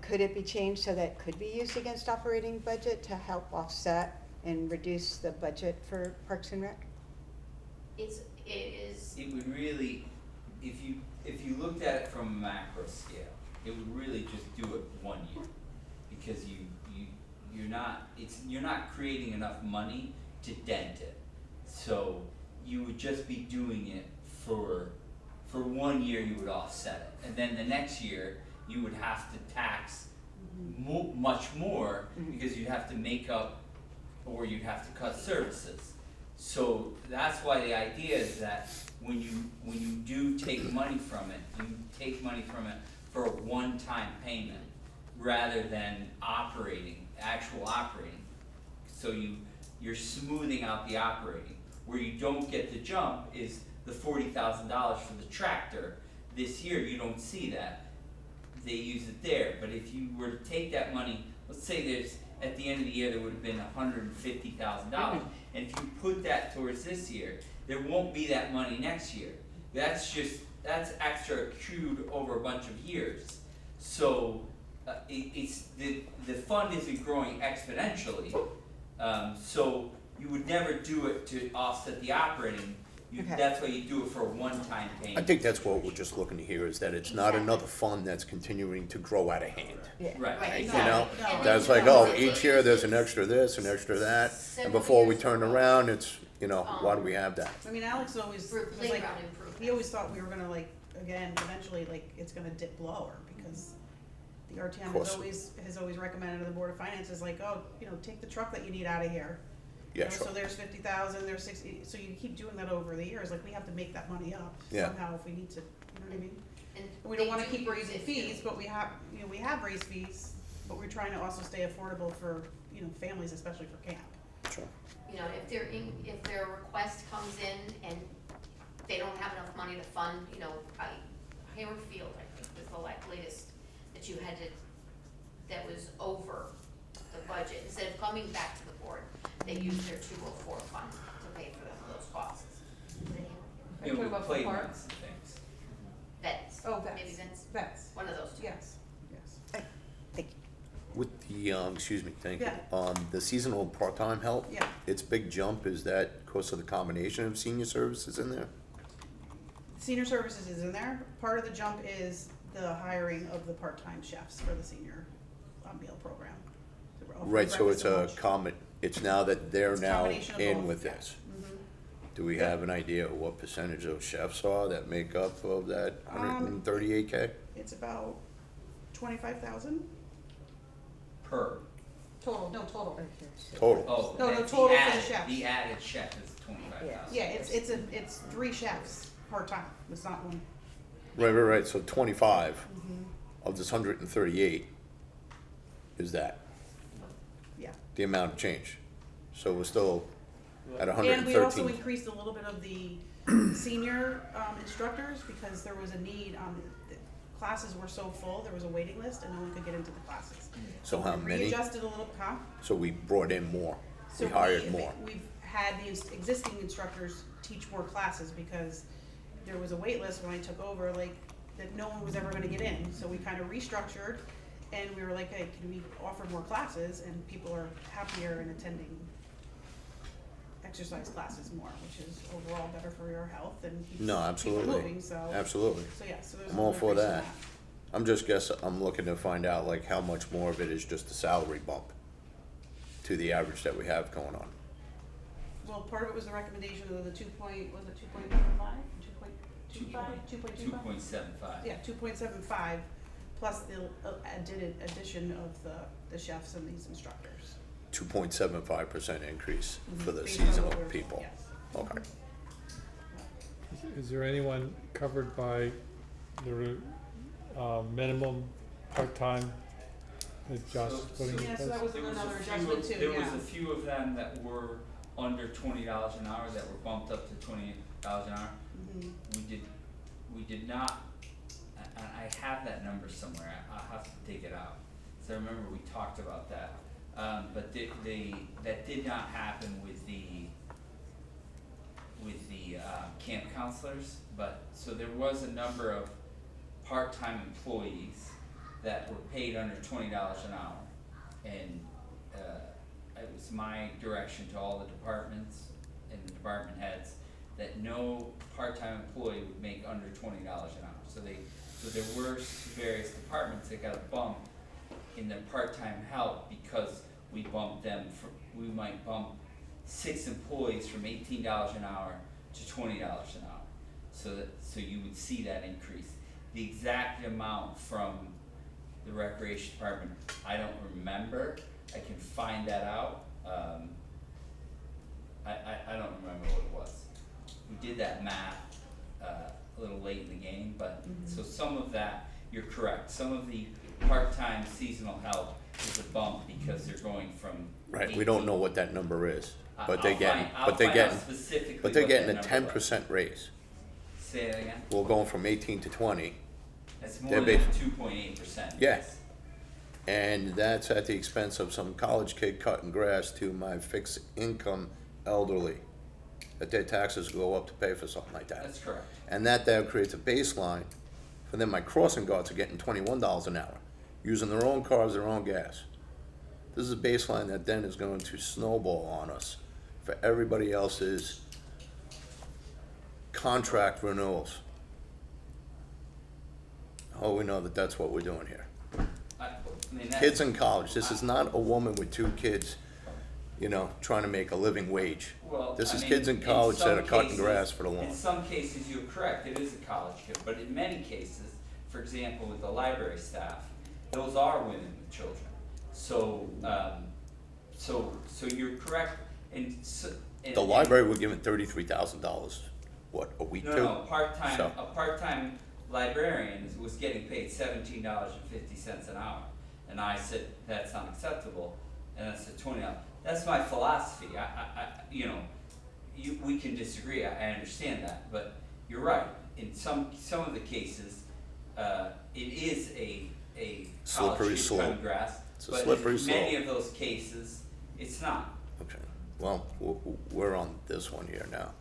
could it be changed so that it could be used against operating budget to help offset and reduce the budget for Parks and Rec? It is, It would really, if you looked at it from a macro scale, it would really just do it 1 year. Because you're not creating enough money to dent it. So you would just be doing it for 1 year, you would offset it. And then the next year, you would have to tax much more, because you'd have to make up, or you'd have to cut services. So that's why the idea is that when you do take money from it, you take money from it for a one-time payment rather than actual operating. So you're smoothing out the operating. Where you don't get the jump is the $40,000 for the tractor. This year, you don't see that. They use it there. But if you were to take that money, let's say at the end of the year, there would have been $150,000. And if you put that towards this year, there won't be that money next year. That's extra accrued over a bunch of years. So the fund isn't growing exponentially. So you would never do it to offset the operating. Okay. That's why you do it for a one-time payment. I think that's what we're just looking to hear, is that it's not another fund that's continuing to grow out of hand. Yeah. Right. Right, You exactly. know, And that's then- like, oh, each year there's an extra this, an extra that, and before we turn around, it's, why do we have that? I mean, Alex always For was like, playground improvements. he always thought we were gonna again, eventually, it's gonna dip lower because the RTM Of course. has always recommended to the Board of Finance is like, oh, take the truck that you need out of here. Yeah, So sure. there's 50,000, there's 60, so you keep doing that over the years, like we have to make that money up Yeah. somehow if we need to, you know what I mean? And We don't they wanna do keep use raising it fees, too. but we have raised fees but we're trying to also stay affordable for, you know, families, especially for camp. Sure. You know, if their request comes in and they don't have enough money to fund, you know, Hayward-Field, I think, was the latest that you had to, that was over the budget. Instead of coming back to the board, they used their 204 fund to pay for those costs. Are you talking about for parks? and things. Vets, Oh, vets. maybe vets, Vets, one of those two. yes, yes, Thank you. With the, excuse me, thank you. Yeah. The seasonal part-time help, yeah. its big jump, is that because of the combination of senior services in there? Senior services is in there. Part of the jump is the hiring of the part-time chefs for the senior meal program. So we're offering Right, so it's breakfast a and lunch. it's now that they're It's a now combination of in both, with yeah. this. Mhm. Do we have an idea of what percentage of chefs are that make up of that 138K? It's about 25,000 Per. total, no, total. Total? Oh, No, that's total for the added- chefs. The added chef is 25,000. Yeah, it's 3 chefs part-time. It's not one. Right, so 25 Mhm. of this 138 is that, Yeah. the amount of change. So we're still at And we also 113. increased a little bit of the senior instructors because there was a need, the classes were so full, there was a waiting list and no one could get into the classes. So how we many? readjusted a little, huh? So we brought in more, So we hired more. We've had the existing instructors teach more classes because there was a wait list when I took over, like, that no one was ever gonna get in. So we kind of restructured and we were like, hey, can we offer more classes? And people are happier and attending exercise classes more, which is overall better for your health and keeps No, people absolutely. moving, so. Absolutely. So yeah, so there's I'm a all little for increase in that. I'm looking to find out like how much more of it is just a salary bump to the average that we have going on. Well, part of it was the recommendation of the 2.75? 2.75. Yeah, 2.75 plus the addition of the chefs and these instructors. 2.75% increase for the Based on seasonal what we're- people. yes. Okay. Is there anyone covered by the minimum part-time that Josh is putting in Yeah, so place? that was There was another a few adjustment of- too, There was yeah. a few of them that were under $20 an hour that were bumped up to $28 an hour. Mhm. We did not, and I have that number somewhere, I'll have to dig it out. So I remember we talked about that. But that did not happen with the camp counselors, but, so there was a number of part-time employees that were paid under $20 an hour. And, it was my direction to all the departments and the department heads that no part-time employee would make under $20 an hour. So there were various departments that got a bump in their part-time help because we bumped them we might bump 6 employees from $18 an hour to $20 an hour. So you would see that increase. The exact amount from the recreation department, I don't remember. I can find that out. I don't remember what it was. We did that math a little late in the game, but so some of that, you're correct. Some of the part-time seasonal help is a bump because they're going from Right, we don't know what that number is, but I'll they're getting, find- I'll but they're find out getting, specifically but they're what that getting a number was. 10% raise. Say it again. We're going from 18 to 20, That's more They're than bas- 2.8%. Yes. and that's at the expense of some college kid cutting grass to my fixed income elderly, that their taxes go up to pay for something like that. That's correct. And that creates a baseline for them. My crossing guards are getting $21 an hour, using their own cars, their own gas. This is a baseline that then is going to snowball on us for everybody else's contract renewals. Oh, we know that that's what we're doing here. I mean, that's, Kids in college, this is not a woman with 2 kids, trying to make a living wage. well, This I is mean, kids in college that some are cutting cases- grass for the In lawn. some cases, you're correct, it is a college kid, but in many cases, for example, with the library staff, those are women with children. So, so you're correct, and so. and- The library, we're giving $33,000, what, a week No, to? no, part-time, So- a part-time librarian was getting paid $17.50 an hour. and I said, that's unacceptable, and I said $20. That's my philosophy, you know, we can disagree, I understand that, but you're right, in some of the cases, it is a Slippery College Street slope. kind of grass, It's a but slippery in many slope. of those cases, it's not. Okay, well, we're on this one here now.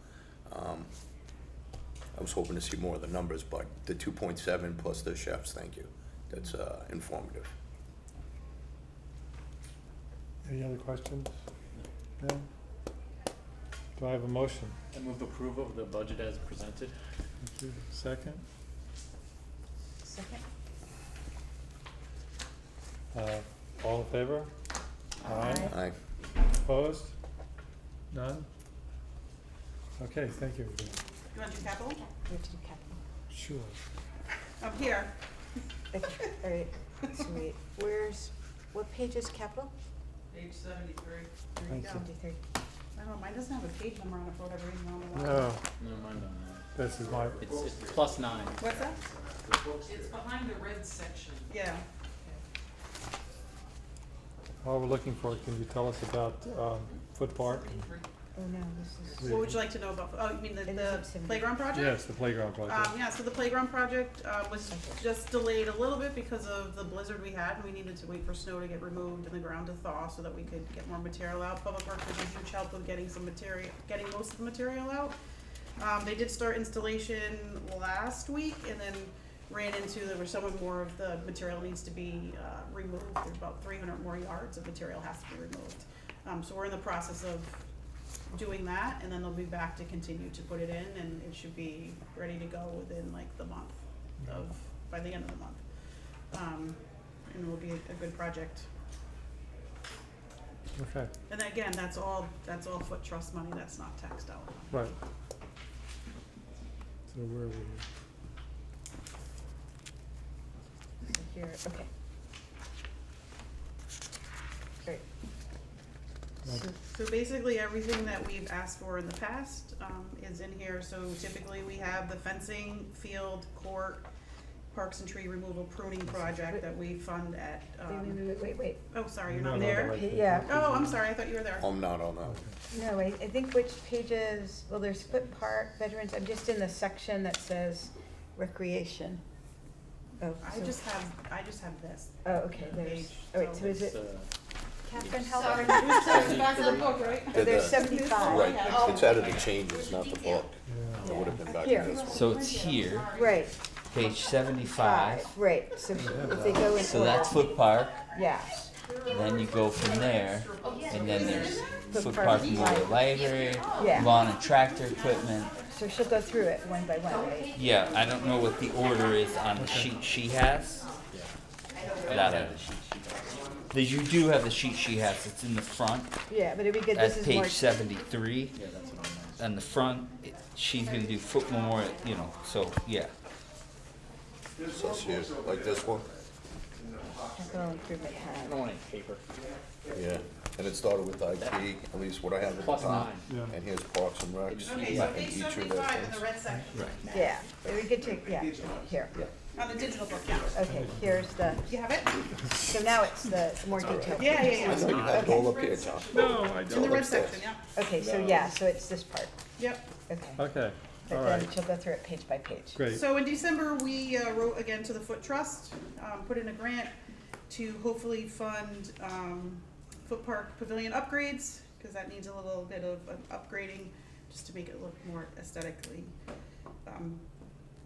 I was hoping to see more of the numbers, but the 2.7 plus the chefs, thank you. That's informative. Any other questions? No? Do I have a motion? I move approval of the budget as presented. Thank you. Second? Second? All in favor? Aye. Aye. Opposed? None? Okay, thank you. You want to do capital? We have to do capital. Sure. Up here. Okay, all right, sweet. What page is capital? Page 73. There you Thank go. you. 73. I don't know, mine doesn't have a page number on it for whatever reason, I don't know why. No, No, mine don't have this is my, it. It's +9. What's that? It's behind the red section. Yeah. while we're looking for it, can you tell us about Foot Park? 73. Oh, no, this is. What would you like to know about, oh, you mean It the is 73. playground project? Yes, the playground project. Yeah, so the playground project, was just delayed a little bit because of the blizzard we had, and we needed to wait for snow to get removed and the ground to thaw so that we could get more material out. Public Works was a huge help with getting most of the material out. They did start installation last week and then ran into, there was some more of the material needs to be, removed. There's about 300 more yards of material has to be removed. So we're in the process of doing that, and then they'll be back to continue to put it in, and it should be ready to go within like the month by the end of the month. And it will be a good project. Okay, And again, that's all foot trust money, that's not taxed out. right. So where are we? So here, okay. Great. Okay. So basically, everything that we've asked for in the past, is in here. So typically, we have the fencing, field, court, parks and tree removal pruning project that we fund at, Wait. oh, sorry, you're No, not no, there? right Yeah. Oh, I'm sorry, I thought you were there. I'm not on that. Okay. No, I think which pages, well, there's Foot Park, veterans, I'm just in the section that says recreation. Oh, I just have this. Oh, okay, there's, page, oh, wait, so is It's, it Catherine, help Sorry. her? It's back in the book, right? Oh, there's The- 75. Right, Oh. it's out of the changes, not the book. Yeah. It would have been back Here. in this one. So it's here, Right, page 75. right, so if they go in So that's order, Foot Park, yeah, then you go from there, and then there's Foot Foot Park Park Memorial Library. Library, Yeah. lawn and tractor equipment. so she'll go through it one by one, right? Yeah, I don't know what the order is on the sheet she has. That I- You do have the sheet she has, it's in the front, Yeah, but it'd be good, that's this is more. page 73. yeah, that's what I'm On the front, she's gonna do Foot Memorial, you know, so, yeah. So it's here, like this one? Capital improvement I plan. don't want any paper. Yeah, and it started with IT, at least what I have at the +9. top. Yeah. And here's Parks and Recs. Okay, so and page each of their 75 in things. the red section. Yeah, it'd be good to, yeah, here, On the digital book, yeah. okay, here's the, You have it? so now it's the more detailed. Yeah, yeah, I yeah. thought you had it all up here, John. No, I It's in the don't. red section, yeah. Okay, so yeah, so it's this part, Yep. okay. Okay, But all then right, she'll go through it page by page. great. So in December, we wrote again to the Foot Trust, put in a grant to hopefully fund Foot Park Pavilion upgrades, because that needs a little bit of upgrading, just to make it look more aesthetically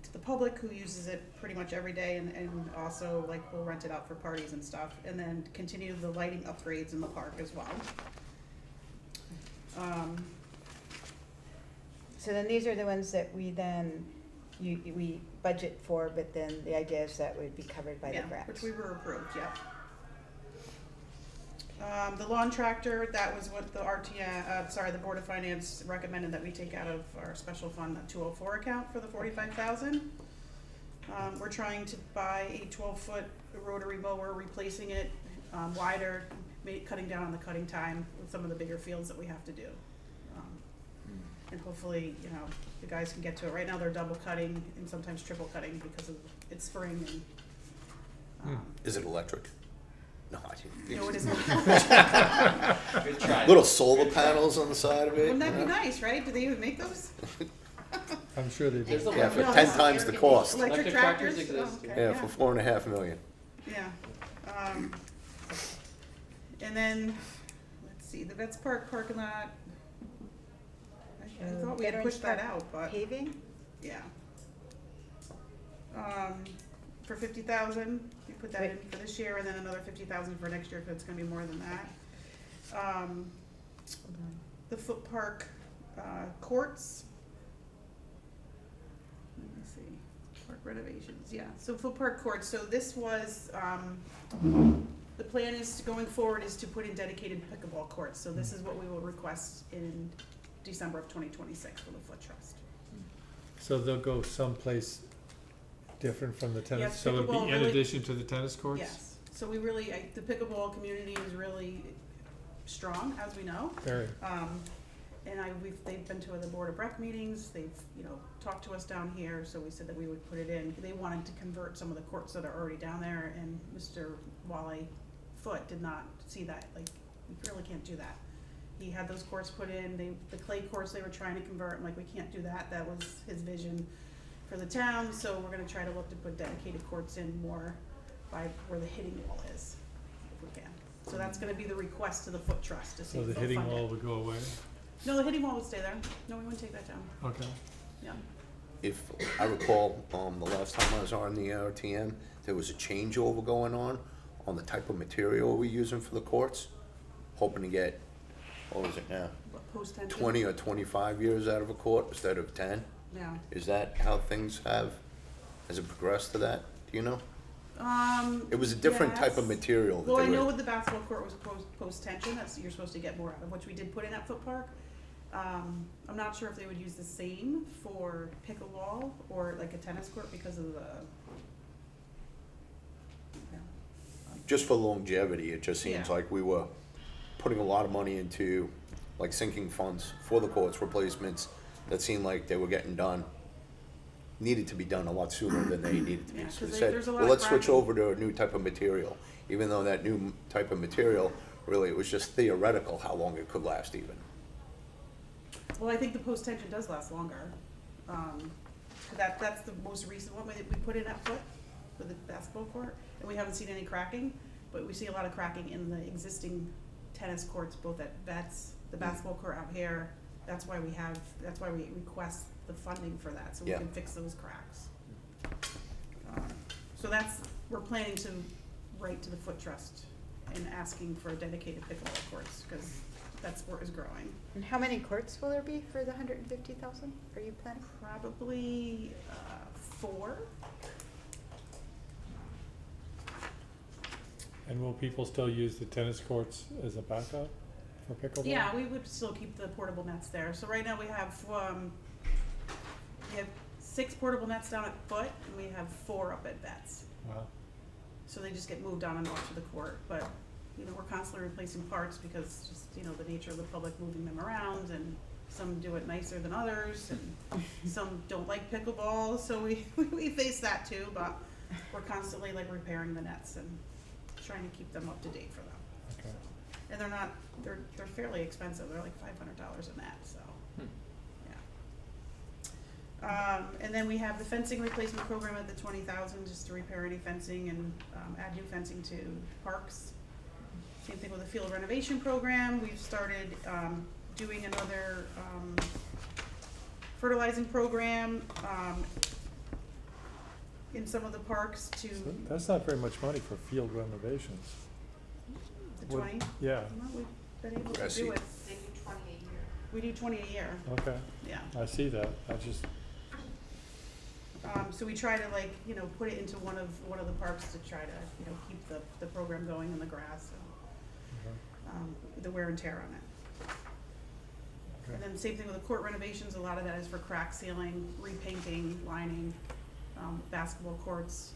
to the public who uses it pretty much every day, and also like we'll rent it out for parties and stuff, and then continue the lighting upgrades in the park as well. So then these are the ones that we then, we budget for, but then the idea is that would be covered by the Yeah, grant. which we were approved, yeah. The lawn tractor, that was what the the Board of Finance recommended that we take out of our special fund, the 204 account for the 45,000. We're trying to buy a 12-foot rotary mower, replacing it, wider, cutting down on the cutting time with some of the bigger fields that we have to do. And hopefully, the guys can get to it. Right now, they're double cutting and sometimes triple cutting because of it's spring and, Is it electric? No, No, it isn't. Good try. Little solar panels on the side of it. Wouldn't that you be know? nice, right? Do they even make those? I'm sure they There's do. a Yeah, for No, 10 it's times the air cost. Electric Electric tractors tractors? exist, Oh, okay, Yeah, for $4.5 million. Yeah. And then, let's see, the Vets Park parking lot. I thought we had Veterans pushed that Park out, but, Paving? yeah. For 50,000, we put that in for this year, and then another 50,000 for next year, because it's gonna be more than that. The Foot Park, courts. Let me see, park renovations, yeah, so Foot Park courts, so this was, the plan is, going forward, is to put in dedicated pickleball courts, so this is what we will request in December of 2026 for the Foot Trust. So they'll go someplace different from the tennis, Yes, so it'd be pickleball in really- addition to the tennis courts? Yes, so we really, the pickleball community is really strong, as we know. Very. And they've been to the Board of Rec meetings, they've, talked to us down here, so we said that we would put it in. They wanted to convert some of the courts that are already down there, and Mr. Wally Foote did not see that, like, we really can't do that. He had those courts put in, the clay courts they were trying to convert, I'm like, we can't do that, that was his vision for the town, so we're gonna try to look to put dedicated courts in more by where the hitting wall is, if we can. So that's gonna be the request to the Foot Trust, to see So if the they'll hitting fund it. wall would go away? No, the hitting wall would stay there. No, we wouldn't take that down. Okay. Yeah. If I recall, the last time I was on the RTM, there was a changeover going on the type of material we're using for the courts, hoping to get, what was it now, What, post-tension? 20 or 25 years out of a court instead of 10? Yeah. Is that how things has it progressed to that? Do you know? It was a different type of yes. material. that Well, they I know were- with the basketball court was post-tension, that's, you're supposed to get more out of, which we did put in at Foot Park. I'm not sure if they would use the same for pickleball or like a tennis court because of the, yeah. Just for longevity, it just seems Yeah. like we were putting a lot of money into like sinking funds for the courts replacements that seemed like they were getting done, needed to be done a lot sooner than they needed to be. Yeah, So 'cause we there's said, a lot well, of let's switch cracking. over to a new type of material, even though that new type of material, really, it was just theoretical how long it could last even. Well, I think the post-tension does last longer. That's the most recent one that we put in at Foot for the basketball court, and we haven't seen any cracking, but we see a lot of cracking in the existing tennis courts, both at Vets, the basketball court out here. That's why we request the funding for that, so we Yeah. can fix those cracks. So we're planning to write to the Foot Trust and asking for dedicated pickleball courts, because that sport is growing. And how many courts will there be for the 150,000? Are you planning? Probably 4. And will people still use the tennis courts as a backup for pickleball? Yeah, we would still keep the portable nets there. So right now we have 6 portable nets down at Foot, and we have 4 up at Vets. Wow. So they just get moved on and off to the court, but, we're constantly replacing parts because just, the nature of the public moving them around, and some do it nicer than others, and some don't like pickleball, so we face that too, but we're constantly like repairing the nets and trying to keep them up to date for them. Okay. And they're fairly expensive, they're like $500 a net, so, yeah. And then we have the fencing replacement program at the 20,000, just to repair any fencing and, add new fencing to parks. Same thing with the field renovation program, we've started, doing another, fertilizing program, in some of the parks to, So that's not very much money for field renovations. the What- 20. Yeah, Well, we've been able I to see. do it, They do 20 a year. we do 20 a year, okay, yeah. I see that, I just, So we try to put it into one of the parks to try to, keep the program going in the grass and, the wear and tear on it. okay. And then same thing with the court renovations, a lot of that is for crack sealing, repainting, lining, basketball courts,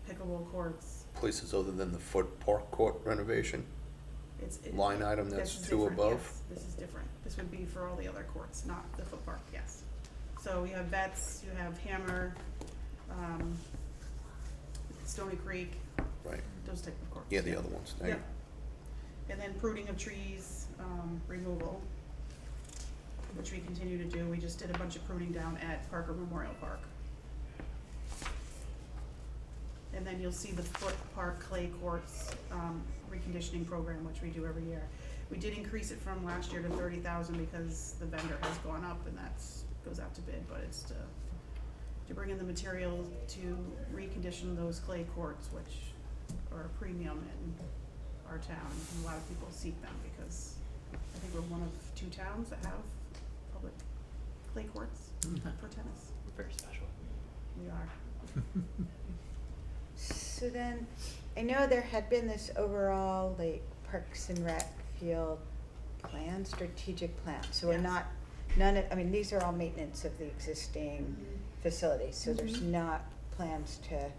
pickleball courts. Places other than the Foot Park court renovation, line item that's this is 2 different, above? yes. This is different. This would be for all the other courts, not the Foot Park, yes. So you have Vets, you have Hammer, Stony Creek, Right. those type of courts. Yeah, the other ones, thank you. Yep. And then pruning of trees, removal, which we continue to do. We just did a bunch of pruning down at Parker Memorial Park. And then you'll see the Foot Park Clay Courts, reconditioning program, which we do every year. We did increase it from last year to 30,000 because the vendor has gone up and goes out to bid, but it's to bring in the material to recondition those clay courts, which are a premium in our town. And a lot of people seek them because I think we're one of 2 towns that have public clay courts for tennis. Very special. We are. So then, I know there had been this overall, like, Parks and Rec field plan, strategic plan, so we're Yes. not, I mean, these are all maintenance of the existing facilities, so there's not plans to,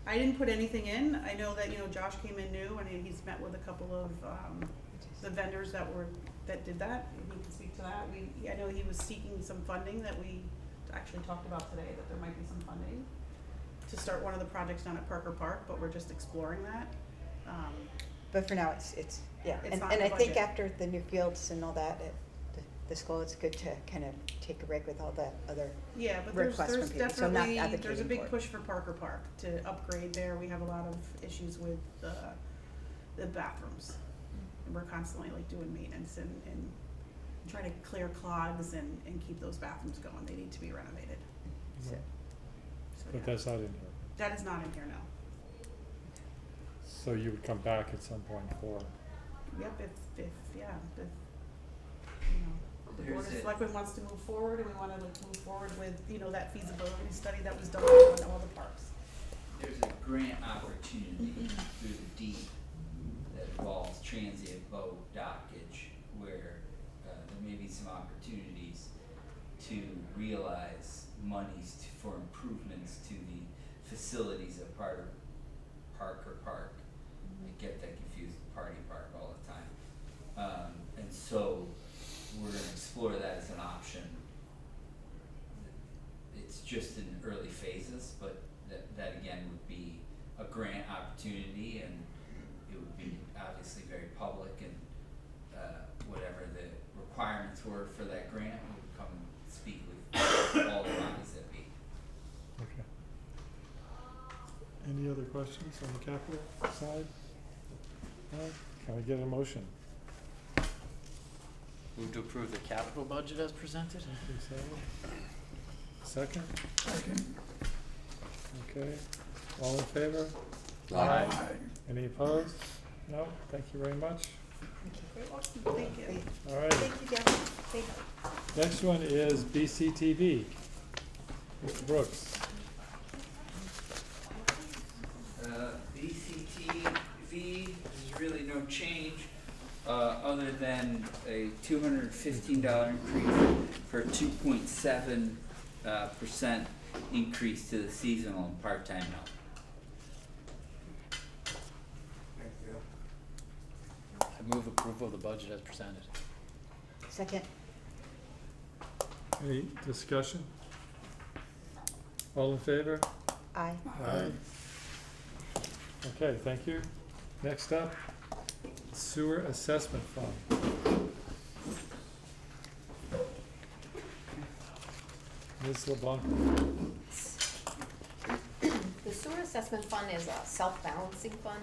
I didn't put anything in. I know that, Josh came in new and he's met with a couple of, the vendors that did that. And he can speak to that. I know he was seeking some funding that we actually talked about today, that there might be some funding to start one of the projects down at Parker Park, but we're just exploring that. but for now, it's, yeah. It's And not and in I the think budget. after the new fields and all that, the school, it's good to kind of take a break with all the other, Yeah, but requests there's from people, so not definitely, there's a advocating big for it. push for Parker Park to upgrade there. We have a lot of issues with the bathrooms. And we're constantly like doing maintenance and trying to clear clogs and keep those bathrooms going. They need to be renovated. so, So, But yeah. that's not in here. That is not in here now. So you would come back at some point for, Yep, if the Board There's of a- Selectmen wants to move forward and we wanna move forward with, that feasibility study that was done on all the parks. There's a grant opportunity through the deed that involves transient boat dockage where there may be some opportunities to realize monies for improvements to the facilities at Parker Park. I get that confused with Party Park all the time. And so we're gonna explore that as an option. It's just in early phases, but that again would be a grant opportunity and it would be obviously very public and whatever the requirements were for that grant would come speak with all the bodies that be. okay. Any other questions on the capital side? No? Can I get a motion? Move to approve the capital budget as presented? Second? Okay, all in favor? Aye. Any opposed? No, thank you very much. Thank you. All right, thank you, Gavin. Thank you. next one is BCTV. Mr. Brooks. BCTV, there's really no change, other than a $215 increase for a 2.7% increase to the seasonal and part-time help. Thank you. I move approval of the budget as presented. Second, Any discussion? All in favor? aye. Aye. Okay, thank you. Next up, sewer assessment fund. Ms. LeBlanc. The sewer assessment fund is a self-balancing fund,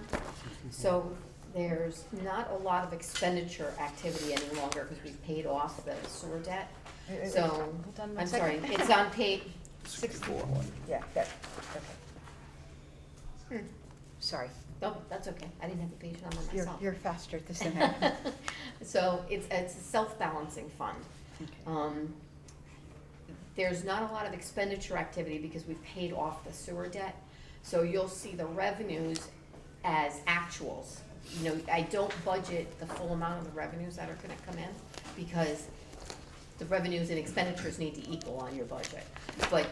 so there's not a lot of expenditure activity any longer because we've paid off the sewer debt. So, Hold on one I'm sorry, second. it's on page, 64. Yeah, that, okay. Sorry, oh, that's okay, I didn't have the page number you're, myself. you're faster this than I. So it's a self-balancing fund. Okay. There's not a lot of expenditure activity because we've paid off the sewer debt. So you'll see the revenues as actuals. You know, I don't budget the full amount of the revenues that are gonna come in because the revenues and expenditures need to equal on your budget. But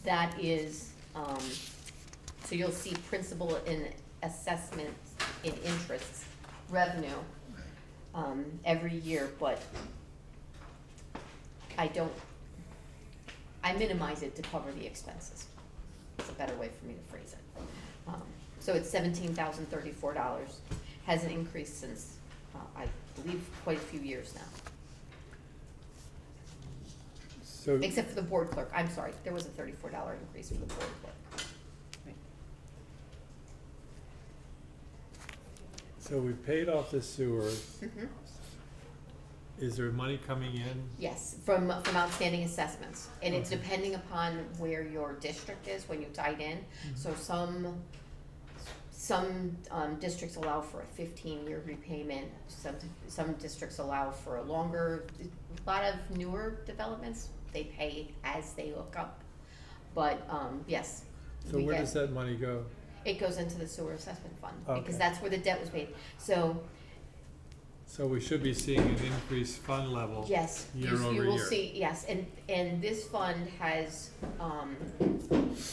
that is, so you'll see principal in assessments in interest revenue every year, but I minimize it to cover the expenses. It's a better way for me to phrase it. So it's $17,034. Hasn't increased since, I believe, quite a few years now. So, Except for the board clerk, I'm sorry, there was a $34 increase for the board clerk. so we paid off the sewer. Mhm. Is there money coming in? Yes, from outstanding assessments, and it's depending upon where your district is when you tied in. So some districts allow for a 15-year repayment, some districts allow for a longer, a lot of newer developments, they pay as they hook up. But, yes. So where does that money go? It goes into the sewer assessment fund, Okay. because that's where the debt was paid. So, So we should be seeing an increased fund level. yes, Year you over will year. see, yes, and this fund has,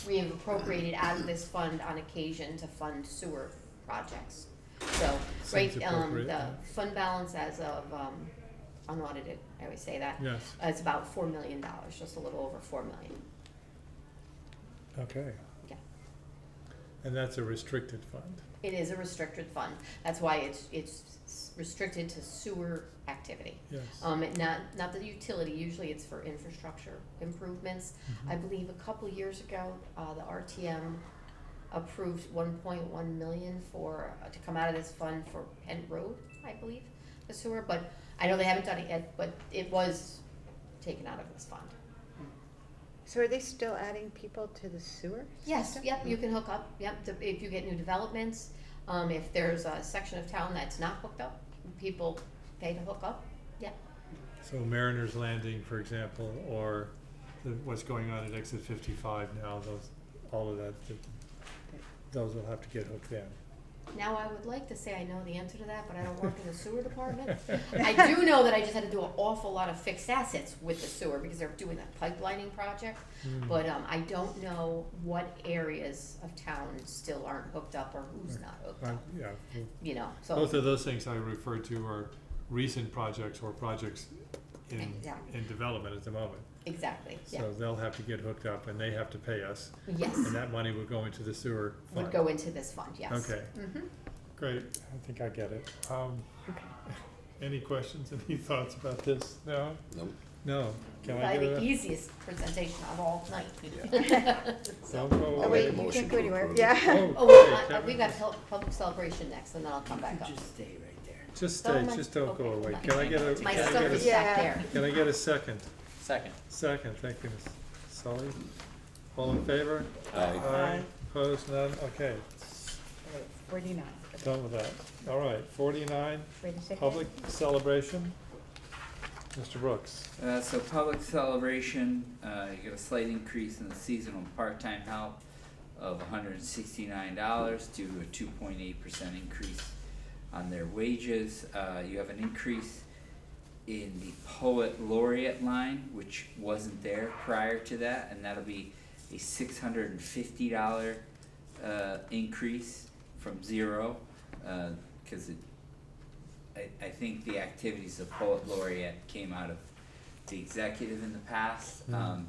we have appropriated out of this fund on occasion to fund sewer projects. So, right, Seems appropriate, the yeah. fund balance as of, unaudited, I always say that, Yes, it's about $4 million, just a little over $4 million, okay. yeah. And that's a restricted fund. It is a restricted fund, that's why it's restricted to sewer activity. Yes. Not the utility, usually it's for infrastructure improvements. I believe a couple years ago, the RTM approved 1.1 million for, to come out of this fund for Penn Road, I believe, the sewer, but I know they haven't done it yet, but it was taken out of this fund. So are they still adding people to the sewer? Yes, system? yep, you can hook up, yep, if you get new developments, if there's a section of town that's not hooked up, people pay to hook up, yep. So Mariners Landing, for example, or what's going on at exit 55 now, all of that, those will have to get hooked in. Now, I would like to say I know the answer to that, but I don't work in the sewer department. I do know that I just had to do an awful lot of fixed assets with the sewer because they're doing that pipelining project. But I don't know what areas of town still aren't hooked up or who's not hooked up, Yeah, well, you know, so. both of those things I refer to are recent projects or projects in Exactly. development at the moment. Exactly, yeah, So they'll have to get hooked up and they have to pay us, yes, and that money would go into the sewer fund. would go into this fund, yes. Okay. Mhm. Great, I think I get it. Any questions, any thoughts about this? No? Nope. No. Can I Probably get the a, easiest presentation of all night. don't go Oh, away. wait, Make a you motion can't go to anywhere, approve. yeah. Oh, Okay, well, we Kevin, got public celebration next, and then I'll come back up. Just stay right there. just Oh, stay, my- just don't go okay, away. my- Can I get a, My can I stuff get is a, back Yeah. there. can I get a second? Second. Second, thank you, Ms. Sully. All in favor? Aye. Opposed, none? Okay, 49. done with that. All right, 49, Wait a second. public celebration. Mr. Brooks. So public celebration, you get a slight increase in the seasonal part-time help of $169 due to a 2.8% increase on their wages. You have an increase in the poet laureate line, which wasn't there prior to that, and that'll be a $650 increase from zero, because I think the activities of poet laureate came out of the executive in the past, and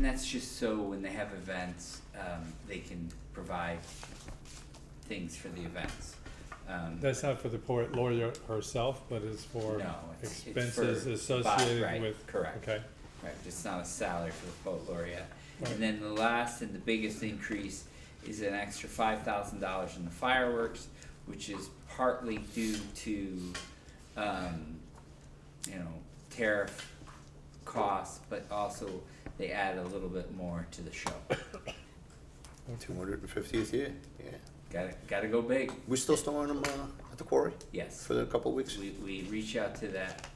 that's just so when they have events, they can provide things for the events. That's not for the poet laureate herself, but is for No, it's expenses for associated right, with. correct. Okay, Right, it's not a salary for the poet laureate. Right. And then the last and the biggest increase is an extra $5,000 in the fireworks, which is partly due to, tariff costs, but also they add a little bit more to the show. 250th year, yeah. Gotta go big, We still storing them at the quarry yes. for a couple of weeks? We reached out to that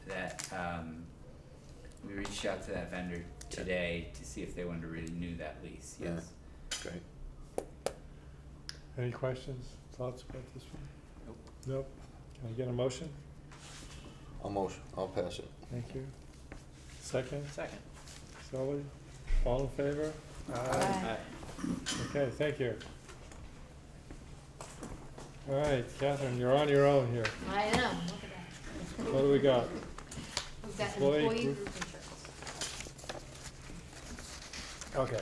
vendor today to see if they wanted to renew that lease, Yeah. yes. Great. any questions, thoughts about this one? Nope. Nope. Can I get a motion? I'll pass it. Thank you. Second, Second. Sully, all in favor? Aye. Okay, thank you. All right, Catherine, you're on your own here. I know, look at that. What do we got? We've got Employee employee group. group insurance. Okay.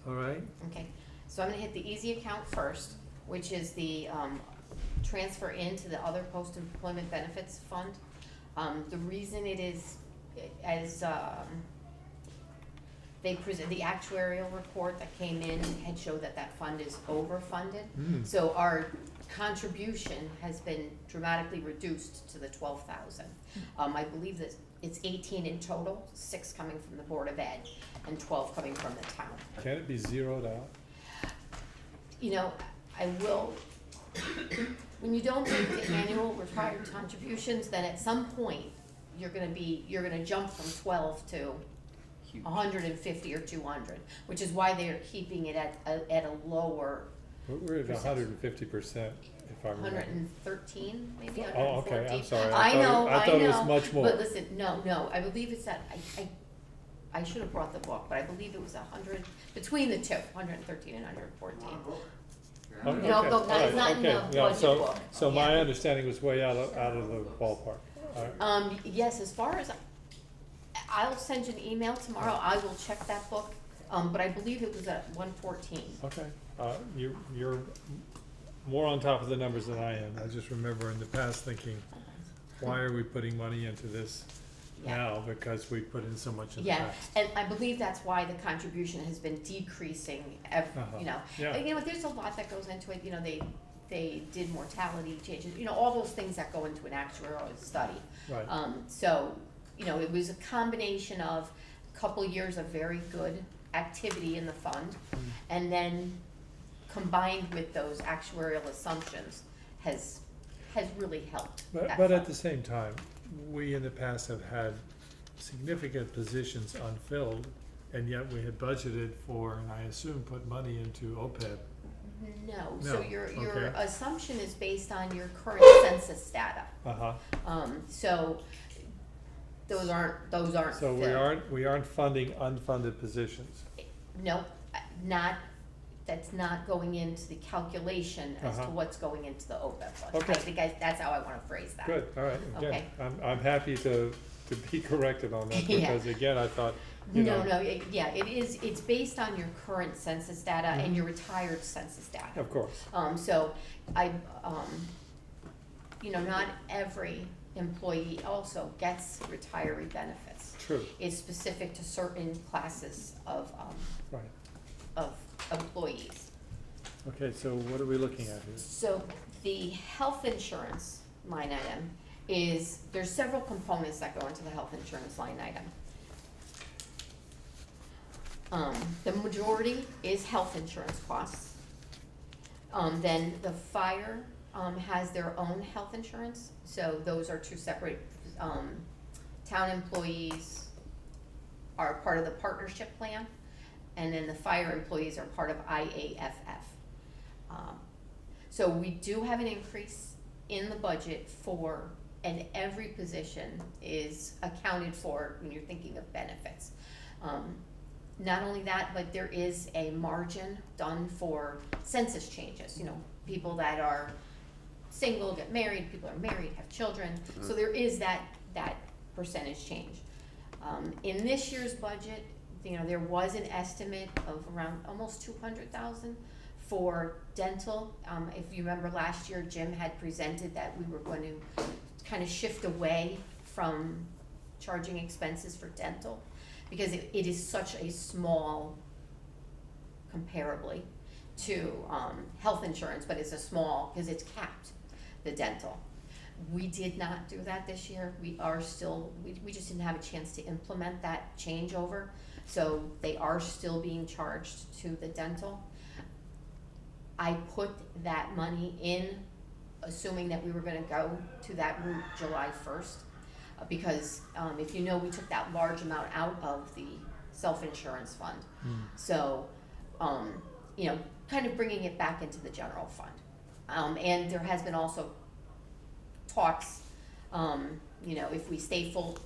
All right, Okay, so I'm gonna hit the easy account first, which is the, transfer into the other post-employment benefits fund. The reason it is, as, they present, the actuarial report that came in had showed that that fund is overfunded. Mm. So our contribution has been dramatically reduced to the 12,000. I believe that it's 18 in total, 6 coming from the Board of Ed and 12 coming from the town. can it be zeroed out? You know, I will, when you don't make the annual required contributions, then at some point, you're gonna jump from 12 to Huge. 150 or 200, which is why they're keeping it at a lower, We're at Percent. 150%, if I remember. 113, maybe Oh, 114. okay, I'm sorry. I know, I thought it was much more. But listen, no, I believe it's that, I should have brought the book, but I believe it was 100, between the two, 113 and 114. Oh, No, okay, no, all right, it's not in the okay, yeah, budget so- book. So my Yeah. understanding was way out of the ballpark. All right. Yes, as far as, I'll send you an email tomorrow, I will check that book, but I believe it was at 114. Okay, you're more on top of the numbers than I am. I just remember in the past thinking, why are we putting money into this Yeah. now? Because we put in so much in the Yeah, past. and I believe that's why the contribution has been decreasing you know. Yeah. You know, there's a lot that goes into it, you know, they did mortality changes, you know, all those things that go into an actuarial study. Right, So, you know, it was a combination of a couple years of very good activity in the fund, and then combined with those actuarial assumptions has really helped but that at fund. the same time, we in the past have had significant positions unfilled, and yet we had budgeted for, and I assume put money into OPEB. No, No, so your okay. assumption is based on your current census data. Uh-huh, So those aren't so filled. we aren't funding unfunded positions. Nope, that's not going into the calculation as to Uh-huh. what's going into the OPEB fund. Okay. I think that's how I wanna phrase that. Good, all right, again, Okay. I'm happy to be corrected on that, Yeah. because again, I thought, you know. Yeah, it's based on your current census data Mhm. and your retired census data. Of course, So you know, not every employee also gets retiree benefits. true, It's specific to certain classes of right. employees. Okay, so what are we looking at here? So the health insurance line item is, there's several components that go into the health insurance line item. The majority is health insurance costs. Then the fire, has their own health insurance, so those are two separate, town employees are part of the partnership plan, and then the fire employees are part of IAFF. So we do have an increase in the budget for, and every position is accounted for when you're thinking of benefits. Not only that, but there is a margin done for census changes, you know, people that are single, get married, people are married, have children, so there is that percentage change. In this year's budget, you know, there was an estimate of around almost 200,000 for dental. If you remember last year, Jim had presented that we were going to kind of shift away from charging expenses for dental, because it is such a small, comparably to health insurance, but it's a small, because it's capped, the dental. We did not do that this year. We are still, we just didn't have a chance to implement that changeover, so they are still being charged to the dental. I put that money in, assuming that we were gonna go to that route July 1st, because if you know, we took that large amount out of the self-insurance fund. So, you know, kind of bringing it back into the general fund. And there has been also talks, you know, if we stay full,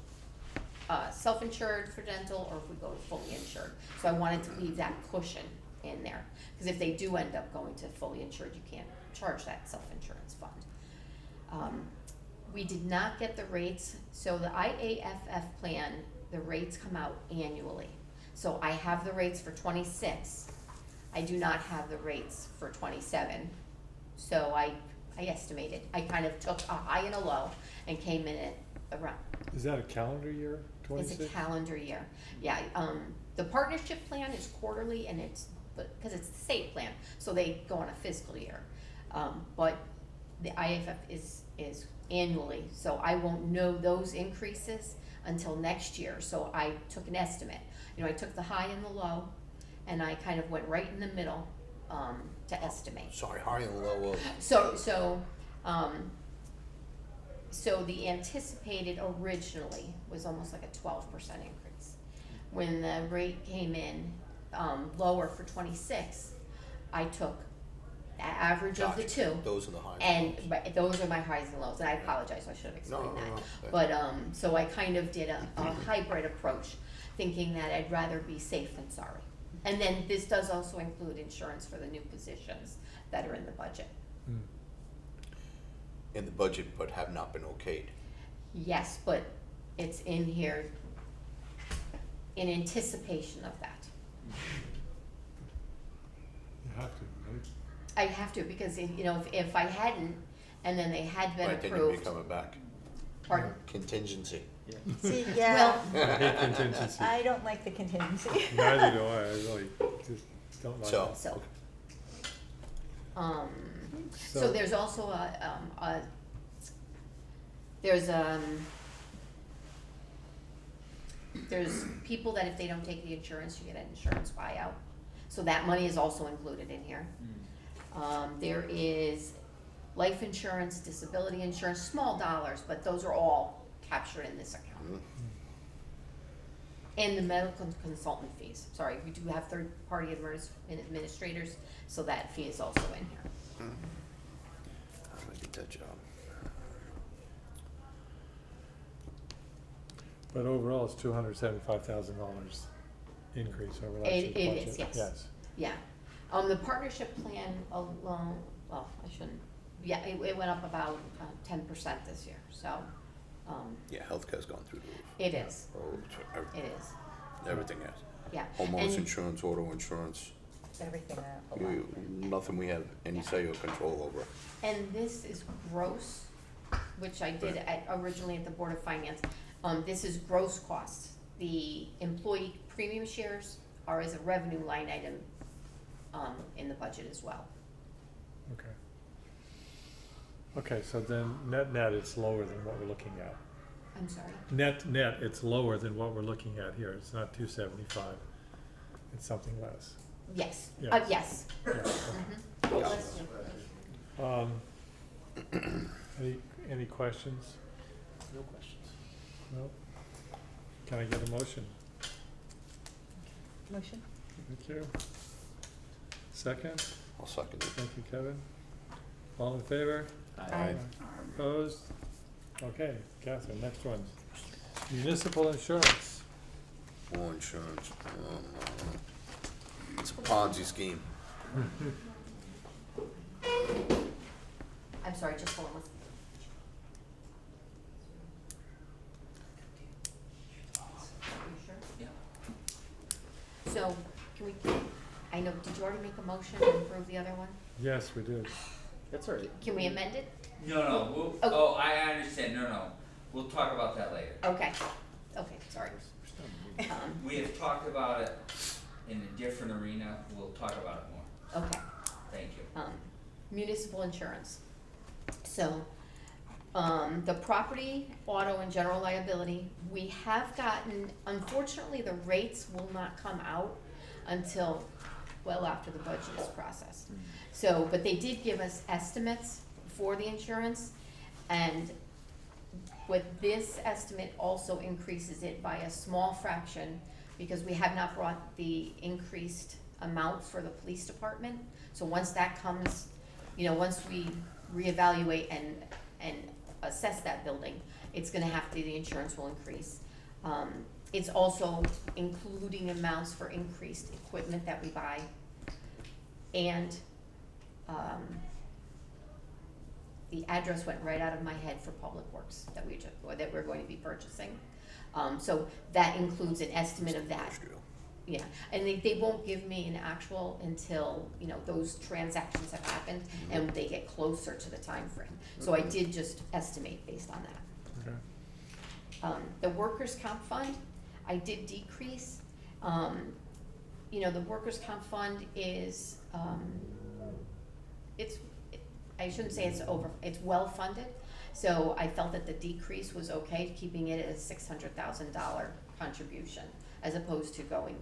self-insured for dental, or if we go to fully insured. So I wanted to leave that cushion in there, because if they do end up going to fully insured, you can't charge that self-insurance fund. We did not get the rates, so the IAFF plan, the rates come out annually. So I have the rates for 26, I do not have the rates for 27, so I estimated. I kind of took a high and a low and came in at around, Is that a calendar year, it's 26? a calendar year. Yeah, the partnership plan is quarterly and it's, because it's the state plan, so they go on a fiscal year. But the IFF is annually, so I won't know those increases until next year, so I took an estimate. You know, I took the high and the low, and I kind of went right in the middle, to estimate. Sorry, high and low of, So the anticipated originally was almost like a 12% increase. When the rate came in, lower for 26, I took the average of the Gotcha. two. Those are the highs And, and lows. but those are my highs and lows, and I apologize, I should have explained No, that. no. But, so I kind of did a hybrid approach, thinking that I'd rather be safe than sorry. And then this does also include insurance for the new positions that are in the budget. Hmm. In the budget, but have not been okayed. Yes, but it's in here in anticipation of that. You have to, right? I have to, because if I hadn't, and then they had been Right, then you'd approved, be coming back. pardon? Contingency. See, yeah, I hate contingency. I don't like the contingency. Neither do I really just don't like So, it. So, okay. so there's also there's people that if they don't take the insurance, you get an insurance buyout. So that money is also included in here. There is life insurance, disability insurance, small dollars, but those are all captured in this account. Mhm. And the medical consultant fees. Sorry, we do have third-party administrators, so that fee is also in here. How do I get that job? But overall, it's $275,000 increase over last year's It budget. is, yes. Yes. Yeah. The partnership plan alone, well, I shouldn't, yeah, it went up about 10% this year, so, Yeah, healthcare's gone through the roof. it is, Roads, it is, everything else. yeah. Homeowners And insurance, auto insurance, Everything nothing we have any say or control over. And this is gross, which I did originally at the Board of Finance. This is gross costs. The employee premium shares are as a revenue line item, in the budget as well. Okay. Okay, so then net, it's lower than what we're looking at. I'm sorry. Net, it's lower than what we're looking at here. It's not 275. It's something less. Yes, Yes. yes. Yeah, okay. Any questions? No questions. No? Can I get a motion? Motion? Thank you. Second? I'll second it. Thank you, Kevin. All in favor? Aye. Opposed? Okay, Catherine, next one. Municipal insurance. War insurance, it's a Ponzi scheme. I'm sorry, just hold on. Are you sure? Yeah. So, can we, I know, did you already make a motion to approve the other one? Yes, we did. That's all right. Can we amend it? No, Oh. oh, I understand, no, we'll talk about that later. Okay, sorry. We have talked about it in a different arena, we'll talk about it more, Okay. thank you. Municipal insurance. So, the property, auto, and general liability, we have gotten, unfortunately, the rates will not come out until well after the budget is processed. So, but they did give us estimates for the insurance, and with this estimate also increases it by a small fraction, because we have not brought the increased amount for the police department. So once that comes, once we reevaluate and assess that building, it's gonna have to, the insurance will increase. It's also including amounts for increased equipment that we buy, and, the address went right out of my head for Public Works that we're going to be purchasing. So that includes an estimate of that. Industrial. Yeah, and they won't give me an actual until, you know, those transactions have happened and they get closer to the time frame. So I did just estimate based on that. Okay. The workers' comp fund, I did decrease. You know, the workers' comp fund is, I shouldn't say it's well-funded. So I felt that the decrease was okay, keeping it at a $600,000 contribution as opposed to going,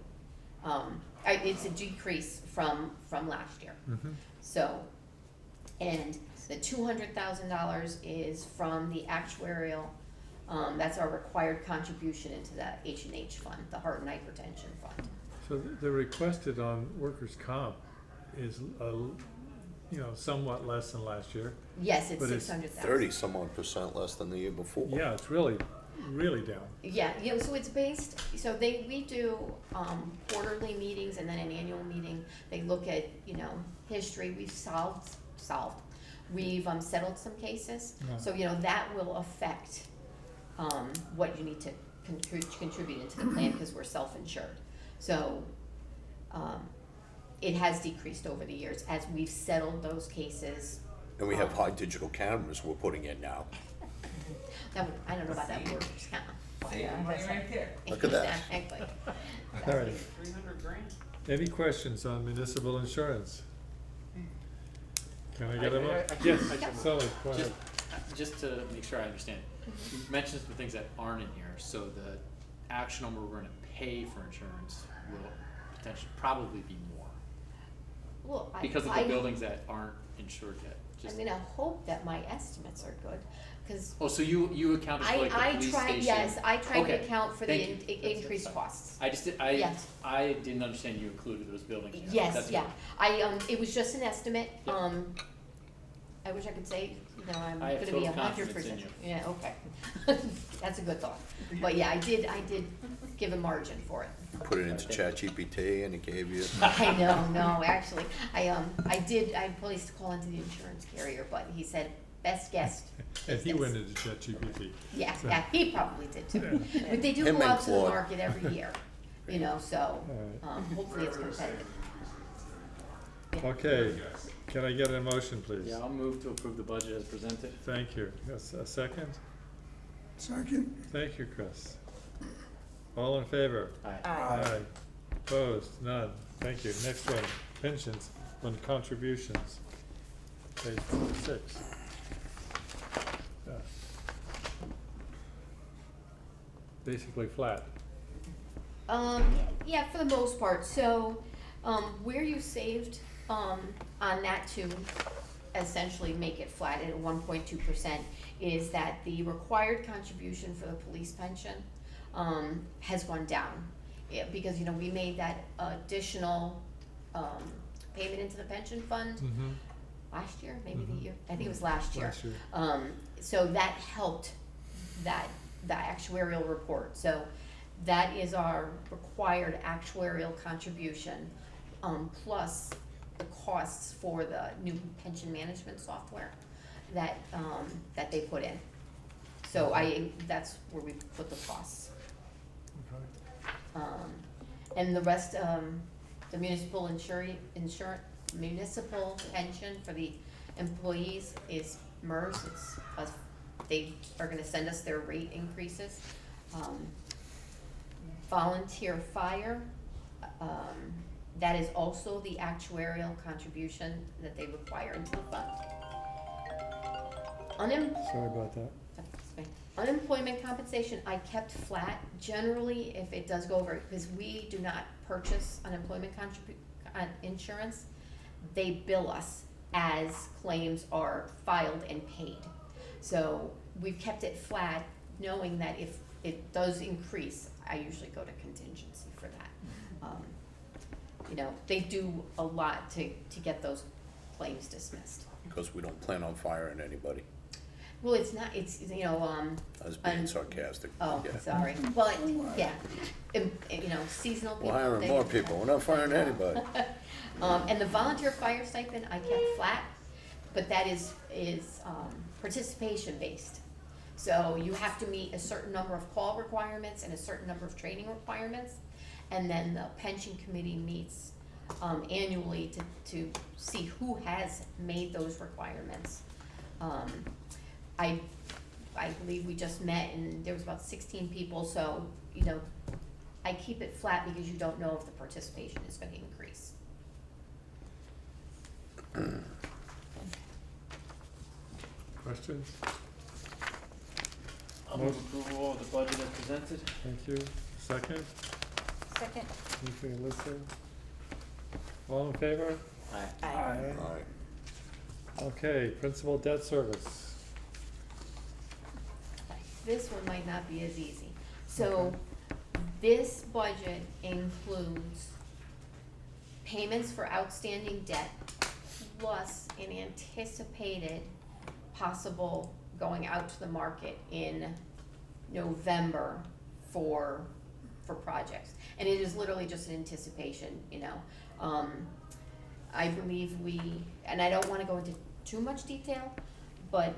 it's a decrease from last year. Mm-hmm. So, and the $200,000 is from the actuarial, that's our required contribution into the H&H fund, the heart and hypertension fund. So the requested on workers' comp is, you know, somewhat less than last year. Yes, it's But it's 600,000. 30-some-odd% less than the year before. Yeah, it's really, really down. Yeah, you know, so it's based, so we do, quarterly meetings and then an annual meeting. They look at, you know, history, we've solved, we've, settled some cases. Yeah. So, you know, that will affect, what you need to contribute into the plan, because we're self-insured. So, it has decreased over the years as we've settled those cases. And we have high digital cameras we're putting in now. I don't know about that workers' comp. Saving money right there. Look at that. Exactly. All right. 300 grand. Any questions on municipal insurance? Can I get I- a mo- I- I- Yes, I can- Sully, go ahead. Just to make sure I understand, you mentioned some things that aren't in here, so the actual number we're gonna pay for insurance will potentially, probably be more. Well, Because of the buildings that aren't insured yet. I Just- mean, I hope that my estimates are good, because Oh, so you accounted for like the I police tried, station? yes, I tried to Okay. account for the Thank you. That's increased fine. costs. I just, Yes. I didn't understand you included those buildings. in there. Yes, That's yeah, good. it was just an estimate, Yep. I wish I could say, you know, I'm I have gonna be total 100%. confidence in you. Yeah, okay, that's a good thought, but yeah, I did give a margin for it. Put it into ChatGPT and it gave you, I know, no, actually, I placed a call into the insurance carrier, but he said, best guess. And is he this." went into ChatGPT. Yeah, So- yeah, he probably did too. But they do Him go and out to the Claude. market every year, you know, so, Alright. hopefully it's competitive. Yeah. Okay, can I get a motion, please? Yeah, I'll move to approve the budget as presented. Thank you. Yes, a second? Second. Thank you, Chris. All in favor? Aye. Aye. Opposed? None. Thank you. Next one, pensions and contributions. Page 6. Yeah. Basically flat. Yeah, for the most part, so, where you saved, on that to essentially make it flat at 1.2% is that the required contribution for the police pension, has gone down. Yeah, because, you know, we made that additional, payment into the pension fund Mm-hmm. last year, maybe the Mhm. year, I think it was last year. Last year. So that helped the actuarial report, so that is our required actuarial contribution, plus the costs for the new pension management software that they put in. So that's where we put the costs. Okay. And the rest, the municipal municipal pension for the employees is MERS, it's us, they are gonna send us their rate increases. Volunteer fire, that is also the actuarial contribution that they require into the fund. Sorry about that. Unemployment compensation, I kept flat. Generally, if it does go over, because we do not purchase unemployment insurance, they bill us as claims are filed and paid. So we've kept it flat, knowing that if it does increase, I usually go to contingency for that. You know, they do a lot to get those claims dismissed. because we don't plan on firing anybody. Well, it's not, it's, you know, I was being Um, sarcastic. oh, Yeah. sorry. Well, yeah, you know, seasonal people. We're hiring they- more people, we're not firing anybody. And the volunteer fire stipend, I kept flat, but that is participation based. So you have to meet a certain number of call requirements and a certain number of training requirements. And then the pension committee meets annually to see who has made those requirements. I believe we just met and there was about 16 people, so, you know, I keep it flat because you don't know if the participation is gonna increase. Questions? I'll move approval of the budget as presented. Thank you. Second? Second. Thank you, Alyssa. All in favor? Aye. Aye. All right. Okay, principal debt service. This one might not be as easy. So, this budget includes payments for outstanding debt, plus an anticipated possible going out to the market in November for projects. And it is literally just an anticipation, you know. I believe and I don't wanna go into too much detail, but,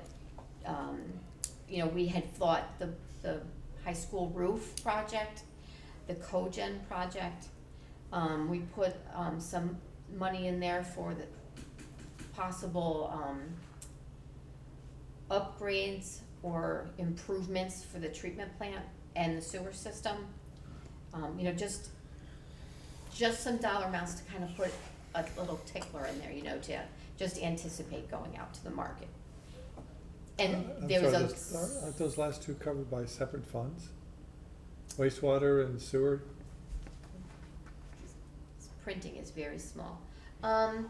you know, we had thought the high school roof project, the cogen project, we put, some money in there for the possible, upgrades or improvements for the treatment plant and the sewer system. You know, just some dollar amounts to kind of put a little tickler in there, you know, to just anticipate going out to the market. And I'm there was sorry, aren't those last two covered by separate funds? Wastewater and sewer? printing is very small. I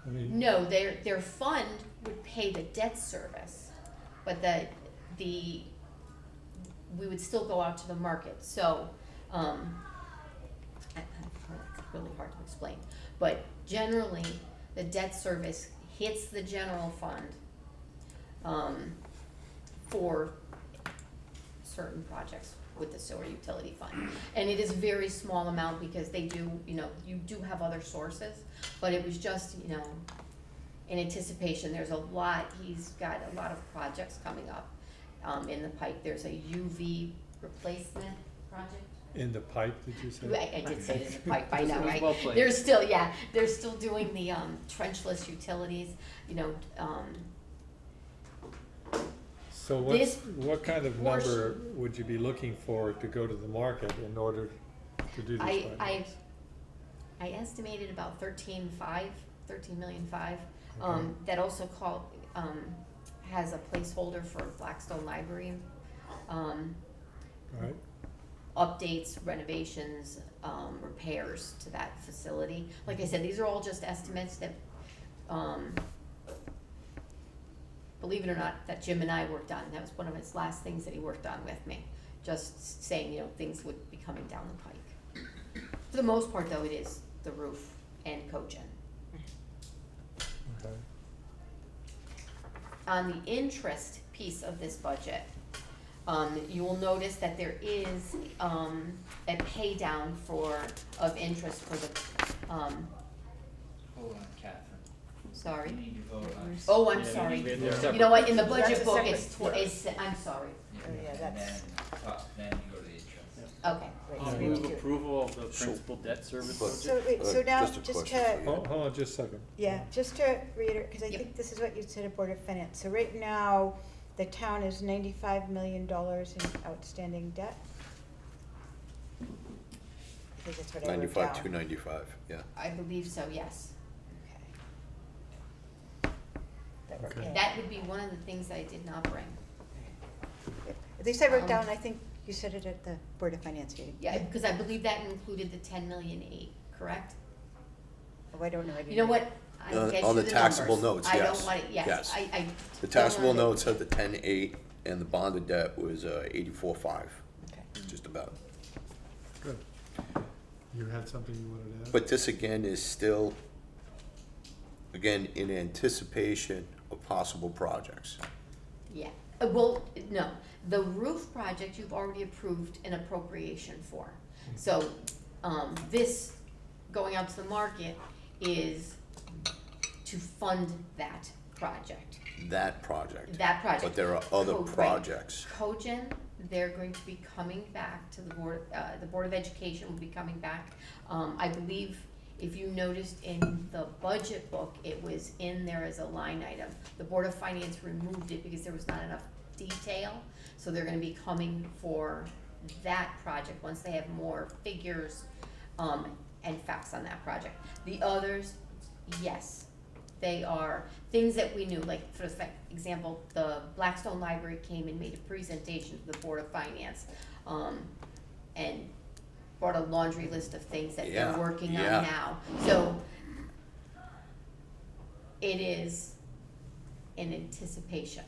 mean, No, their fund would pay the debt service, but we would still go out to the market, so, it's really hard to explain. But generally, the debt service hits the general fund, for certain projects with the sewer utility fund. And it is a very small amount because they do, you know, you do have other sources, but it was just, you know, in anticipation, there's a lot, he's got a lot of projects coming up, in the pipe. There's a UV replacement project. in the pipe, did you say? I did say it in the pipe, I know, It was right? well played. They're still, yeah, they're still doing the, trenchless utilities, you know, So This what kind of portion- number would you be looking for to go to the market in order to do this finance? I estimated about 13.5 Okay. that also has a placeholder for Blackstone Library, All right, updates, renovations, repairs to that facility. Like I said, these are all just estimates that, believe it or not, that Jim and I worked on. That was one of his last things that he worked on with me, just saying, you know, things would be coming down the pike. For the most part, though, it is the roof and cogen. okay. On the interest piece of this budget, you will notice that there is, a pay down of interest for the, Hold on, Catherine. sorry. You need to vote on. Oh, I'm Yeah, sorry. they're Yeah. separate. You know what, in the That's budget a book, separate it's, I'm sorry. Oh, yeah, And that's- then you go to the interest. Okay. Right, I'll so move we do- approval of the principal debt service But- budget. So, wait, so now, just a just question to, for you. Hold on just a second. yeah, just to reiterate, because I Yep. think this is what you said at Board of Finance. So right now, the town is $95 million in outstanding debt. I think that's what I wrote down. 95,295, yeah. I believe so, yes. Okay. That we're Okay. paying. That would be one of the things I did not bring. At least I wrote Um, down, I think you said it at the Board of Finance meeting. Yeah, because I believe that included the 10,000,008, correct? Oh, I don't know. I didn't You know read what? I'll On get the you the taxable numbers. notes, I yes. don't want it, yes, Yes. I. The don't taxable want it- notes had the 10.8 and the bonded debt was 84.5, Okay. just about. Good. You had something you wanted to add? But this again is still, again, in anticipation of possible projects. Yeah, well, no, the roof project you've already approved an appropriation for. So, this going out to the market is to fund that project. That project. That project. But there are other Right. projects. Cogen they're going to be coming back to the Board of Education will be coming back. I believe if you noticed in the budget book, it was in there as a line item. The Board of Finance removed it because there was not enough detail, so they're gonna be coming for that project once they have more figures, and facts on that project. The others, yes, they are things that we knew, like for example, the Blackstone Library came and made a presentation to the Board of Finance, and brought a laundry list of things that Yeah, they're working yeah. on now. So it is in anticipation.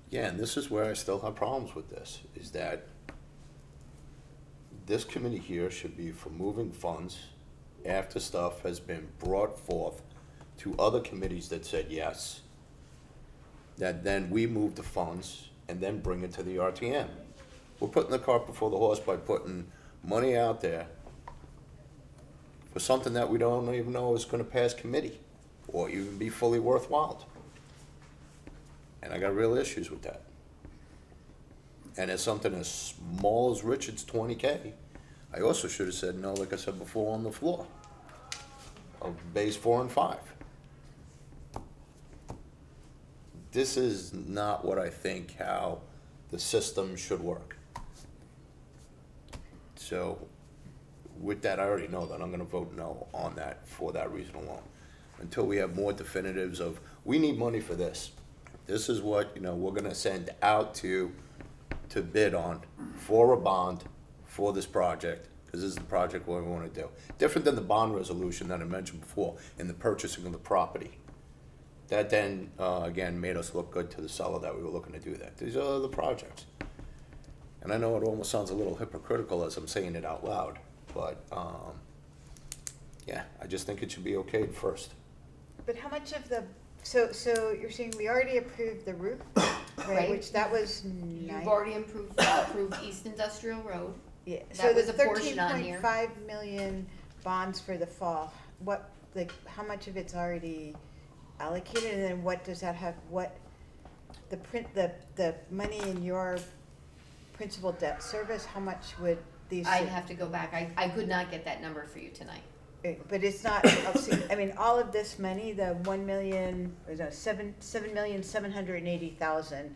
Yeah, and this is where I still have problems with this, is that this committee here should be for moving funds after stuff has been brought forth to other committees that said yes, that then we move the funds and then bring it to the RTM. We're putting the cart before the horse by putting money out there for something that we don't even know is gonna pass committee or even be fully worthwhile. And I got real issues with that. And it's something as small as Richard's 20K. I also should have said no, like I said before, on the floor of base 4 and 5. This is not what I think how the system should work. So with that, I already know that I'm gonna vote no on that for that reason alone. Until we have more definitives of, we need money for this. This is what, we're gonna send out to bid on for a bond for this project, because this is the project what we wanna do. Different than the bond resolution that I mentioned before in the purchasing of the property. That then, again, made us look good to the seller that we were looking to do that. These are the projects. And I know it almost sounds a little hypocritical as I'm saying it out loud, but, yeah, I just think it should be okayed first. But how much of the, so you're saying we already approved the roof, right, Right. which that was You've already approved East Industrial Road. yeah, that so was the a portion on here. 13.5 million bonds for the fall, what, like, how much of it's already allocated, and then what does that have, what, the money in your principal debt service, how much would these? I'd have to go back. I could not get that number for you tonight. But it's not, I mean, all of this money, the 1 million, or no, 7,780,000,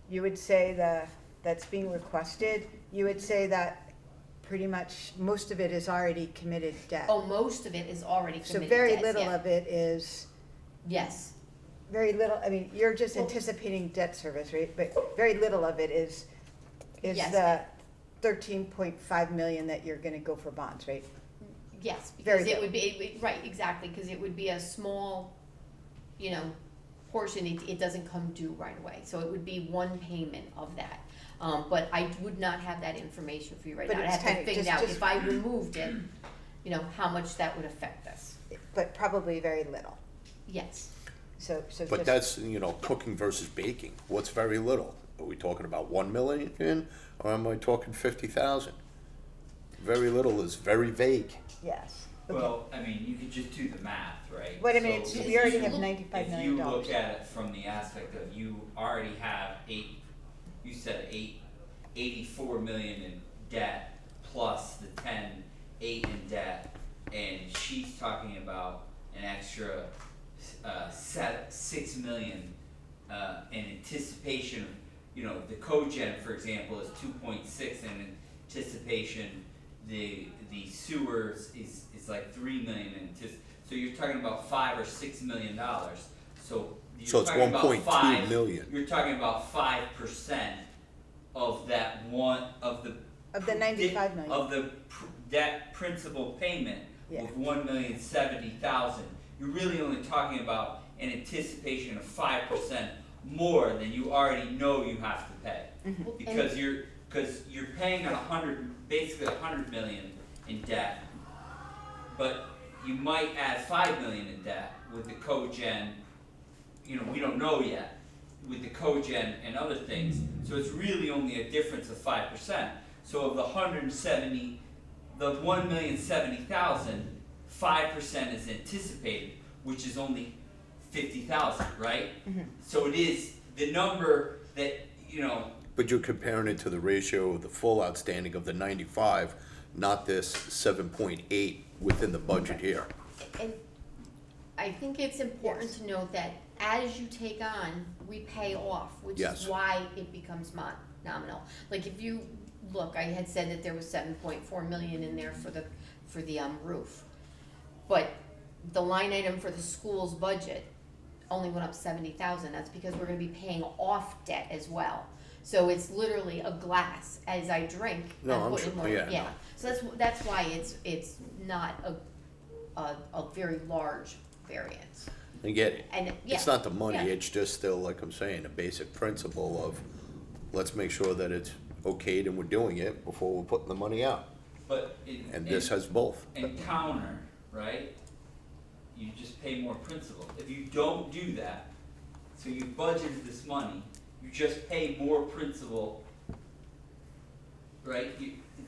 you would say that's being requested, you would say that pretty much, most of it is already committed debt. Oh, most of it is already So committed. very yes, little yeah. of it is, Yes. very little, I mean, you're just Well- anticipating debt service, right? But very little of it is Yes. the 13.5 million that you're gonna go for bonds, right? Yes, Very because it good. would be, right, exactly, because it would be a small, portion, it doesn't come due right away, so it would be one payment of that. But I would not have that information for you right But now, I'd it's have to tiny, figure just- out just- if I removed it, how much that would affect us, But probably very little, yes. so But just- that's, cooking versus baking. What's very little? Are we talking about 1 million or am I talking 50,000? Very little is very vague. Yes. Okay. Well, I mean, you could just do the math, right? But I mean, So it's, if we already you- have $95 million. If you look at it from the aspect of you already have you said 84 million in debt plus the 8 in debt, and she's talking about an extra 6 million in anticipation of, the cogen, for example, is 2.6 in anticipation. The sewers is like 3 million in so you're talking about $5 or $6 million. So you're So it's talking about 1.2 million. You're talking about 5% of that of the 95 million. of the debt principal payment Yeah. of 1,070,000. You're really only talking about an anticipation of 5% more than you already know you have to pay. Well, Because you're paying basically 100 million in debt, but you might add 5 million in debt with the cogen. We don't know yet with the cogen and other things. So it's really only a difference of 5%. So of the 1,070,000, 5% is anticipated, which is only 50,000, right? Mhm. So it is the number that But you're comparing it to the ratio of the full outstanding of the 95, not this 7.8 within the budget here. And I think it's important to note that as you take on, we pay off, which Yes. is why it becomes nominal. Like if you look, I had said that there was 7.4 million in there for the roof. But the line item for the school's budget only went up 70,000. That's because we're gonna be paying off debt as well. So it's literally a glass. As I drink, No, I'm I'm putting sure- more, yeah, yeah. no. So that's why it's not a very large variance. I get it. And, yeah. It's not the money, Yeah. it's just still, like I'm saying, a basic principle of, let's make sure that it's okayed and we're doing it before we're putting the money out. But And this has both. and counter, right? You just pay more principal. If you don't do that, so you budgeted this money, you just pay more principal, right?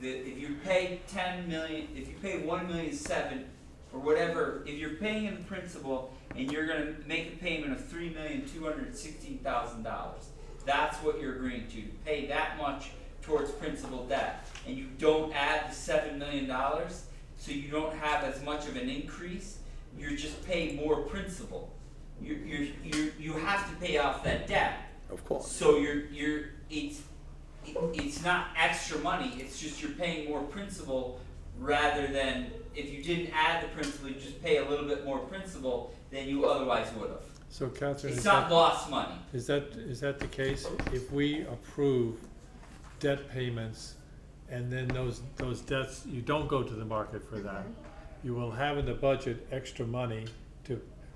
If you pay 10 million, if you pay 1,000,007 or whatever, if you're paying in principal and you're gonna make a payment of $3,216,000, that's what you're agreeing to pay that much towards principal debt, and you don't add the $7 million, so you don't have as much of an increase. You're just paying more principal. You have to pay off that debt. Of course. So it's not extra money. It's just you're paying more principal rather than if you didn't add the principal, you just pay a little bit more principal than you otherwise would have. So Catherine, It's is not that, lost money. is that the case? If we approve debt payments and then those debts, you don't go to the market for that, you will have in the budget extra money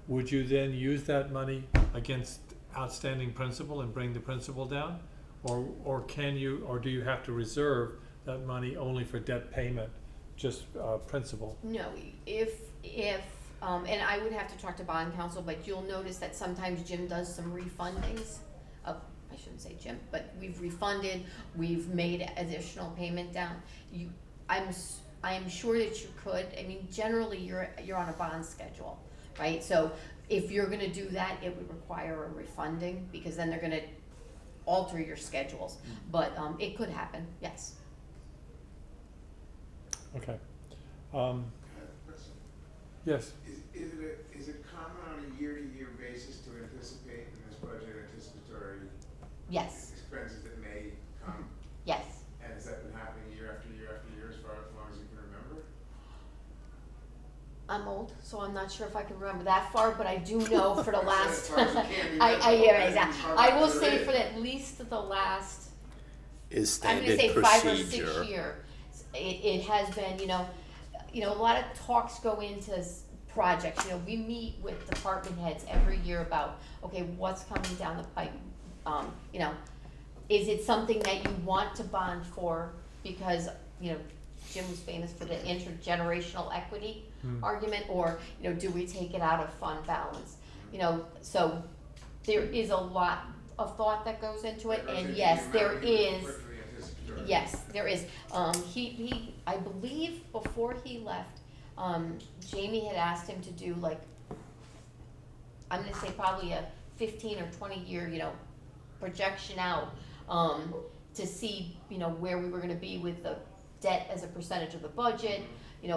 would you then use that money against outstanding principal and bring the principal down? Or can you, or do you have to reserve that money only for debt payment, just principal? No, if and I would have to talk to bond counsel, but you'll notice that sometimes Jim does some refundings. I shouldn't say Jim, but we've refunded, we've made additional payment down. I am sure that you could. I mean, generally you're on a bond schedule, right? So if you're gonna do that, it would require a refunding because then they're gonna alter your schedules. But it could happen, yes. Okay. Question. Yes, Is it common on a year-to-year basis to anticipate in this budget anticipatory Yes, expenses that may come? yes. And has that been happening year after year after year as long as you can remember? I'm old, so I'm not sure if I can remember that far, but I do know for the last. As far as you can remember, yeah, exactly. as far I back will as say there for is. at least the last, Is I'm gonna standard say 5 or 6 procedure. years. It has been, a lot of talks go into projects. We meet with department heads every year about, okay, what's coming down the pipe? Is it something that you want to bond for? Because, Jim was famous for the intergenerational equity argument, or, do we take it out of fund balance? So there is a lot of thought that goes into it, Like I and said, yes, the there amount you is. put for the anticipatory. Yes, there is. He, I believe before he left, Jamie had asked him to do like, I'm gonna say probably a 15 or 20 year, projection out, to see, where we were gonna be with the debt as a percentage of the budget, It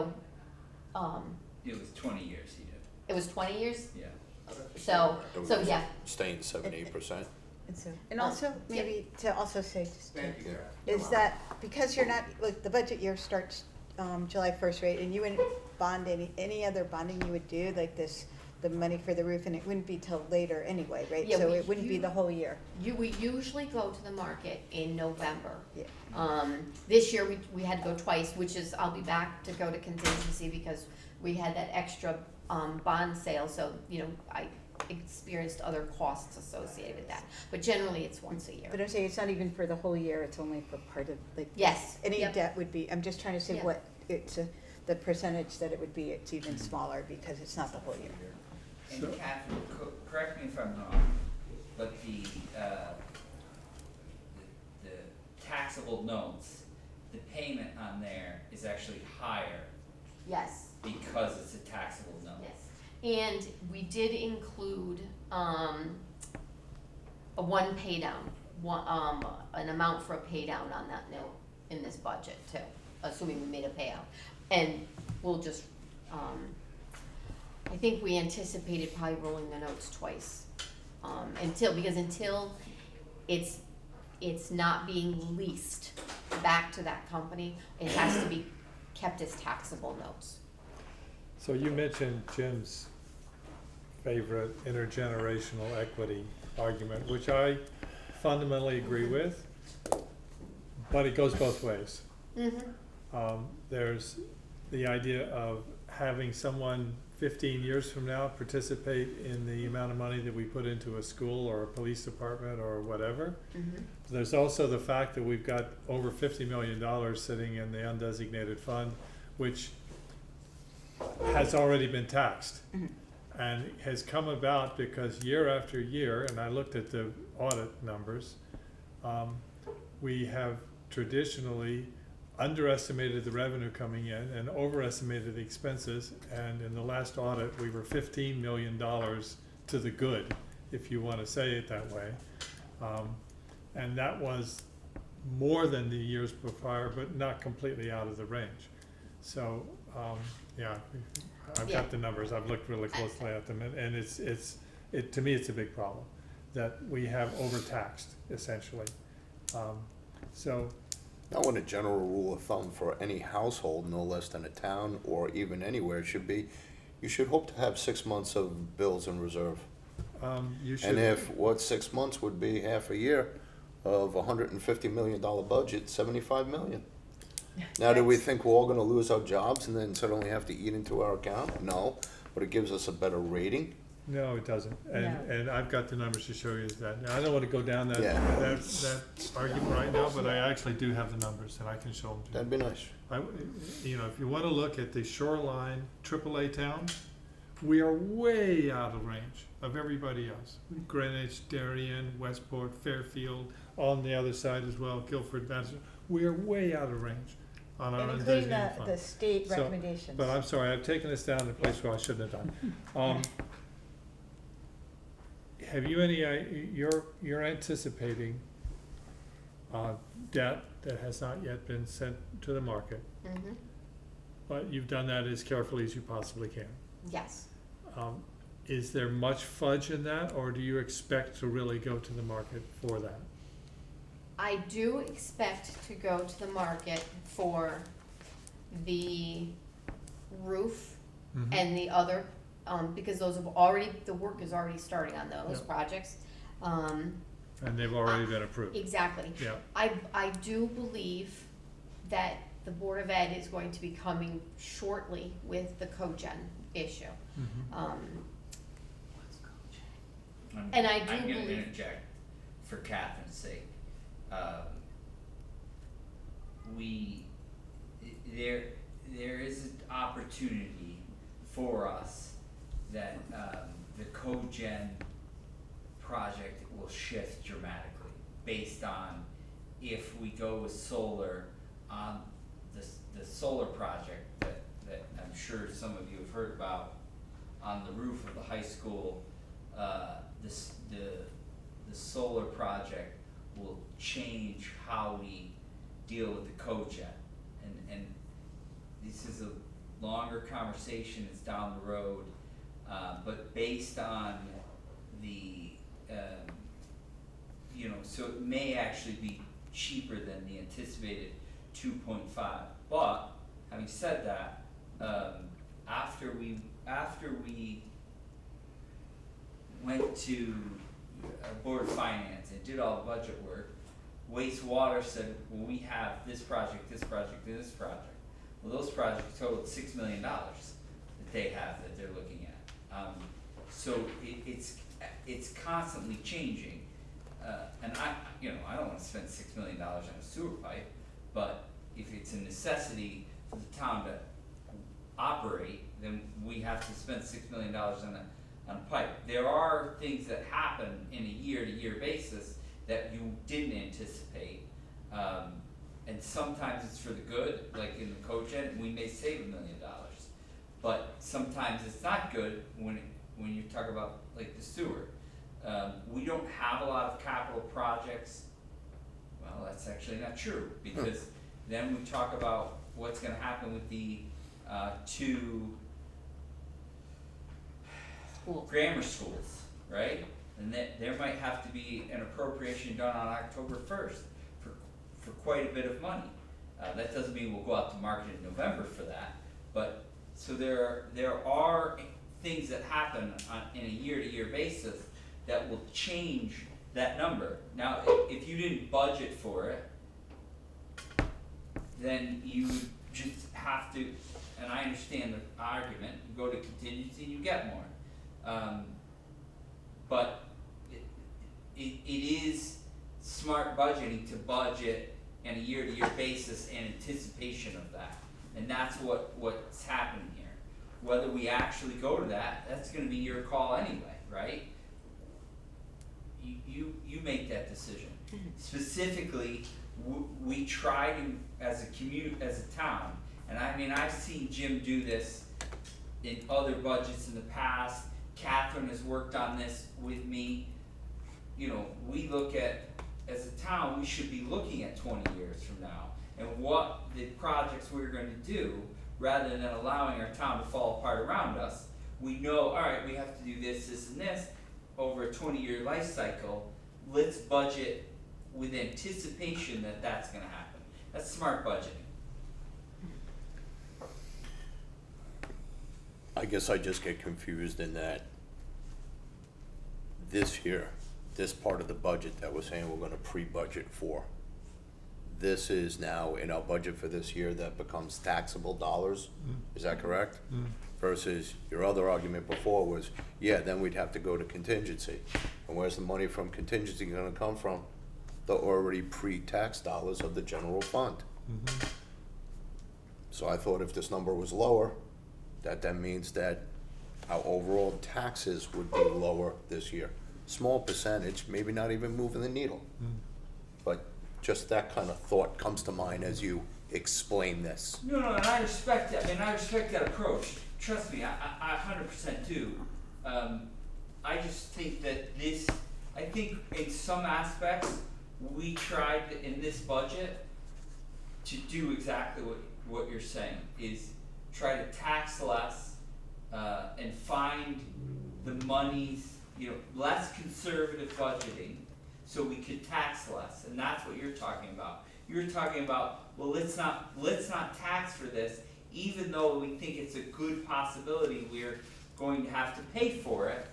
was 20 years he did. it was 20 years, Yeah. so yeah. Staying 7-8%. And also, maybe to also say, just to- Thank you, Karen. is that because you're not, like, the budget year starts July 1st, right? And you wouldn't bond any other bonding you would do, like this, the money for the roof, and it wouldn't be till later anyway, right? Yeah, So we- it wouldn't be the whole year. We usually go to the market in November. Yeah. This year we had to go twice, which is, I'll be back to go to contingency because we had that extra, bond sale, so, I experienced other costs associated with that. But generally, it's once a year. But I'm saying it's not even for the whole year, it's only for part of, like. Yes, Any yep. debt would be, I'm just trying to say Yeah. what it's, the percentage that it would be, it's even smaller because it's not the whole year. And So- Catherine, correct me if I'm wrong, but the taxable notes, the payment on there is actually higher Yes, because it's a taxable note. yes. And we did include, a one pay down an amount for a pay down on that note in this budget too, assuming we made a payout. And we'll just, I think we anticipated probably rolling the notes twice. Until it's not being leased back to that company, it has to be kept as taxable notes. So you mentioned Jim's favorite intergenerational equity argument, which I fundamentally agree with, but it goes both ways. There's the idea of having someone 15 years from now participate in the amount of money that we put into a school or a police department or whatever. There's also the fact that we've got over $50 million sitting in the undesignated fund, which has already been taxed and has come about because year after year, and I looked at the audit numbers, we have traditionally underestimated the revenue coming in and overestimated the expenses, and in the last audit we were $15 million to the good, if you want to say it that way, and that was more than the years before, but not completely out of the range. So yeah, I've got the numbers, I've looked really closely at them, and it to me it's a big problem that we have overtaxed essentially. So Now, when a general rule of thumb for any household, no less than a town or even anywhere, should be, you should hope to have 6 months of bills in reserve. you should. And if what 6 months would be half a year of $150 million budget, 75 million. Now, do we think we're all gonna lose our jobs and then suddenly have to eat into our account? No, but it gives us a better rating. No, it doesn't, No. and I've got the numbers to show you that. Now, I don't want to go down that Yeah. argument right now, but I actually do have the numbers and I can show them to you. That'd be nice. If you want to look at the shoreline AAA towns, we are way out of range of everybody else. Greenwich, Darien, Westport, Fairfield, on the other side as well, Guilford, Madison. We are way out of range on our And including undesignated fund. the state So, recommendations. But I'm sorry, I've taken this down to a place where I shouldn't have done. Have you you're anticipating debt that has not yet been sent to the market, but you've done that as carefully as you possibly can. Yes. Is there much fudge in that, or do you expect to really go to the market for that? I do expect to go to the market for the roof and the other, because those have already, the work is already starting on those Yeah. projects. And they've already been approved. Exactly. Yeah. I do believe that the Board of Ed is going to be coming shortly with the cogen issue. And I do I'm gonna believe- interject for Catherine's sake. There is an opportunity for us that the cogen project will shift dramatically based on if we go with solar on the solar project that I'm sure some of you have heard about on the roof of the high school. The solar project will change how we deal with the cogen, and this is a longer conversation, it's down the road, but based on the, so it may actually be cheaper than the anticipated 2.5, but having said that, after we went to Board of Finance and did all the budget work, wastewater said, well, we have this project, this project, and this project. Well, those projects totaled $6 million that they have that they're looking at. So it's constantly changing, and I don't want to spend $6 million on a sewer pipe, but if it's a necessity for the town to operate, then we have to spend $6 million on a pipe. There are things that happen in a year-to-year basis that you didn't anticipate, and sometimes it's for the good, like in the cogen, we may save $1 million, but sometimes it's not good when you talk about like the sewer. We don't have a lot of capital projects. Well, that's actually not true, because then we talk about what's gonna happen with the, two grammar schools, right? And that there might have to be an appropriation done on October 1st for quite a bit of money. That doesn't mean we'll go out to market in November for that, but, so there are things that happen in a year-to-year basis that will change that number. Now, if you didn't budget for it, then you just have to, and I understand the argument, you go to contingency and you get more. But it is smart budgeting to budget on a year-to-year basis in anticipation of that. And that's what's happening here. Whether we actually go to that, that's gonna be your call anyway, right? You make that decision. Specifically, we try to, as a town, and I mean, I've seen Jim do this in other budgets in the past. Catherine has worked on this with me. You know, we look at, as a town, we should be looking at 20 years from now and what the projects we're gonna do, rather than allowing our town to fall apart around us. We know, all right, we have to do this, this, and this over a 20-year life cycle. Let's budget with anticipation that that's gonna happen. That's smart budgeting. I guess I just get confused in that this year, this part of the budget that we're saying we're gonna pre-budget for, this is now in our budget for this year that becomes taxable dollars, is that correct? Versus your other argument before was, yeah, then we'd have to go to contingency. And where's the money from contingency gonna come from? The already pre-tax dollars of the general fund. So I thought if this number was lower, that then means that our overall taxes would be lower this year. Small percentage, maybe not even moving the needle. But just that kind of thought comes to mind as you explain this. No, and I respect that. I mean, I respect that approach. Trust me, I 100% do. I just think that I think in some aspects, we tried in this budget to do exactly what you're saying, is try to tax less, and find the monies, less conservative budgeting, so we could tax less, and that's what you're talking about. You're talking about, well, let's not tax for this, even though we think it's a good possibility we're going to have to pay for it.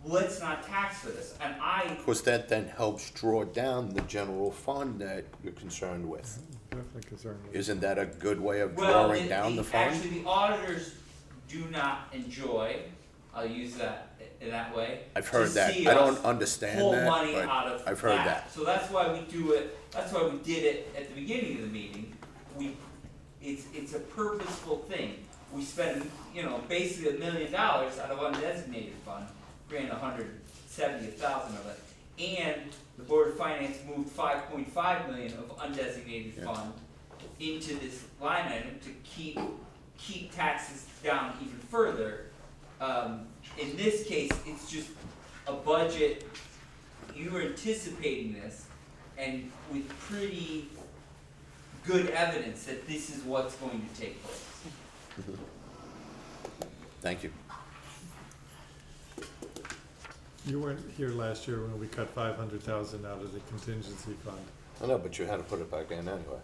Let's not tax for this, and Because that then helps draw down the general fund that you're concerned with. Definitely concerned with. Isn't that a good way of well, drawing down the fund? actually, the auditors do not enjoy, I'll use that in that way. I've heard to that. see I us don't understand pull that, money but out of I've heard that. So that's why we do it, that's why we did it at the beginning of the meeting. It's a purposeful thing. We spend, basically $1 million out of undesignated fund, ran 170,000 of it. And the Board of Finance moved $5.5 million of undesignated Yeah. fund into this line item to keep taxes down even further. In this case, it's just a budget, you were anticipating this, and with pretty good evidence that this is what's going to take place. Thank you. You weren't here last year when we cut 500,000 out of the contingency fund. I know, but you had to put it back in anyway.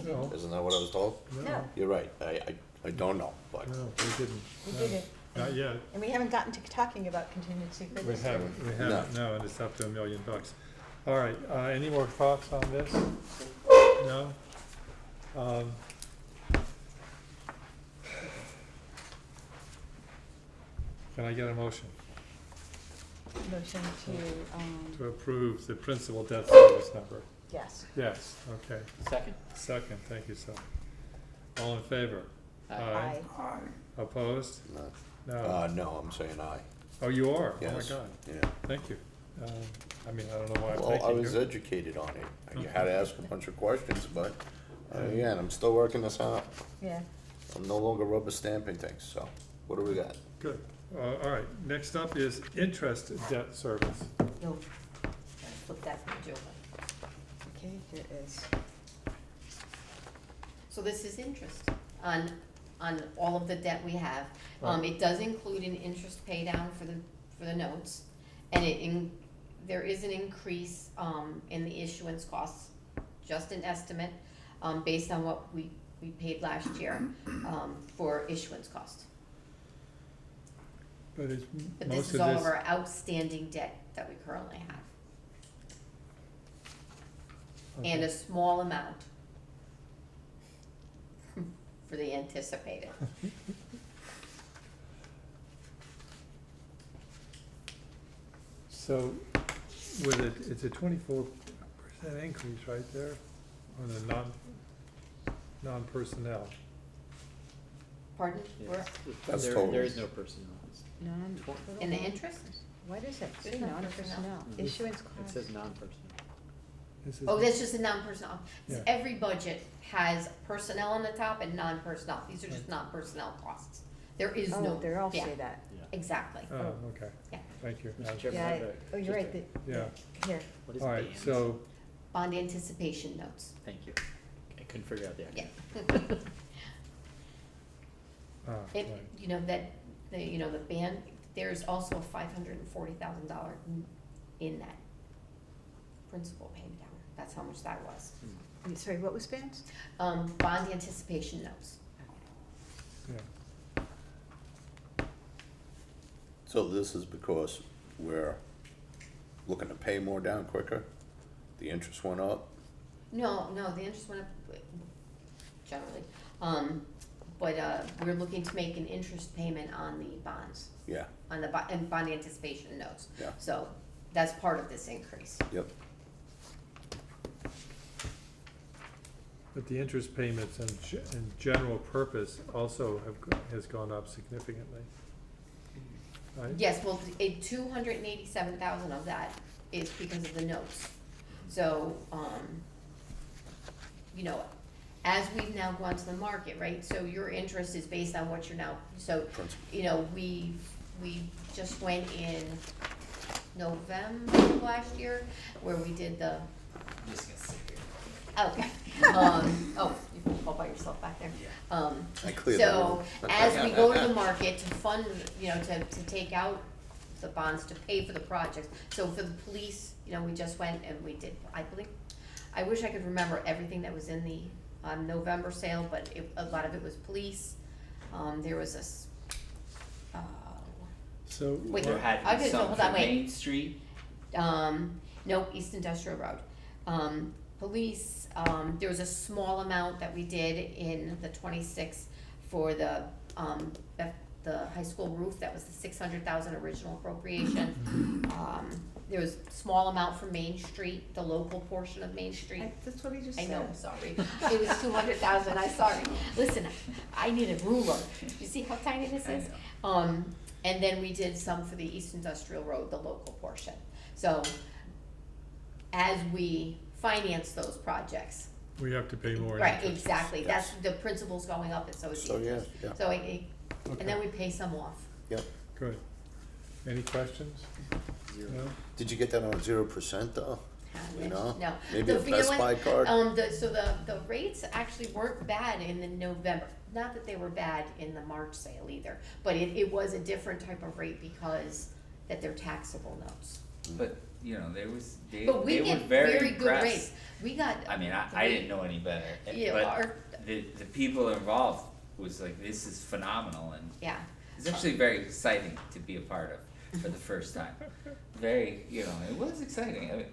No, Isn't that what I was told? No. You're right. I don't know, but no, we didn't. We No, didn't. Not yet. And we haven't gotten to talking about contingency for We this year. haven't, no, and it's up to $1 million. All right, any more thoughts on this? No? Can I get a motion Motion to, to approve the principal debt service number? yes. Yes, okay. Second? Second, thank you, Sal. All in favor? Aye. Opposed? no. No. No, I'm saying aye. Oh, you are? Oh, my Yes. God. Yeah. Thank you. I mean, I don't know why I'm Well, thanking I you. was educated on it. You had to ask a bunch of questions, but again, I'm still working this out. Yeah. I'm no longer rubber stamping things, so what do we got? Good. All right, next up is interest debt service. No, flip that page over. Okay, here is. So this is interest on all of the debt we have. Right. It does include an interest pay down for the notes. And there is an increase, in the issuance costs, just an estimate, based on what we paid last year, for issuance cost. But it's, But this most is of all this, of our outstanding debt that we currently have. And a small amount for the anticipated. so with it, it's a 24% increase right there on the non-personnel. Pardon? Where? That's There total. is no personnel. In the interest? What is it? There's Say no non-personnel, Mhm. issuance It costs. says non-personnel. This is- Oh, that's just a non-personnel. Yeah. Every budget has personnel on the top and non-personnel. These are just Right. non-personnel costs. There is no. Oh, they're all yeah, say that. Exactly. Oh, okay, Yeah. thank you. Mr. Chairman, I Yeah, have a- oh, you're just right, a- Yeah, here. What is all right, bands? so, Bond anticipation notes. Thank you. I couldn't figure out the Yeah. acronym. It, right. you know, the band, there's also a $540,000 in that principal payment down. That's how much that was. Sorry, what was bands? Bond anticipation notes. Yeah, So this is because we're looking to pay more down quicker? The interest went up? No, the interest went up generally. But we're looking to make an interest payment on the bonds, Yeah, on the and bond anticipation notes. yeah, So that's part of this increase. yep. but the interest payments and general purpose also has gone up significantly. Right? Yes, well, $287,000 of that is because of the notes. So, you know, as we've now gone to the market, right, so your interest is based on what you're now, so, Principal. you know, we just went in November of last year, where we did the, I'm just gonna sit here. okay, you can all by yourself back there. I cleared the So, room. as we go to the market to fund, you know, to take out the bonds to pay for the projects, so for the police, you know, we just went and we did, I wish I could remember everything that was in the, November sale, but a lot of it was police, there was So, Wait, There had to Okay, be so something hold on, for wait. Main Street. no, East Industrial Road. Police, there was a small amount that we did in the 26 for the high school roof, that was the 600,000 original appropriation. There was a small amount for Main Street, the local portion of Main Street. That's what he just I said. know, I'm sorry. It was 200,000, I'm sorry. Listen, I need a ruler. You see how tiny this is? And then we did some for the East Industrial Road, the local portion. So, as we finance those projects. we have to pay more Right, interest. exactly. Yes. That's, the principal's going up, and so is the So, yeah, interest. yeah, So, Okay. and then we pay some off. yep. Good. Any questions? Zero. No? Did you get that on 0% though? You know? No. Maybe a The- you know Best what? Buy card? So the rates actually weren't bad in the November, not that they were bad in the March sale either, but it was a different type of rate because that they're taxable notes. But, you know, they But we were get very very good impressed. rates. We got. I mean, I didn't know any better, Yeah, but the people involved was like, this is phenomenal, and Yeah, it's actually very exciting to be a part of for the first time. Very, you know, it was exciting. I mean,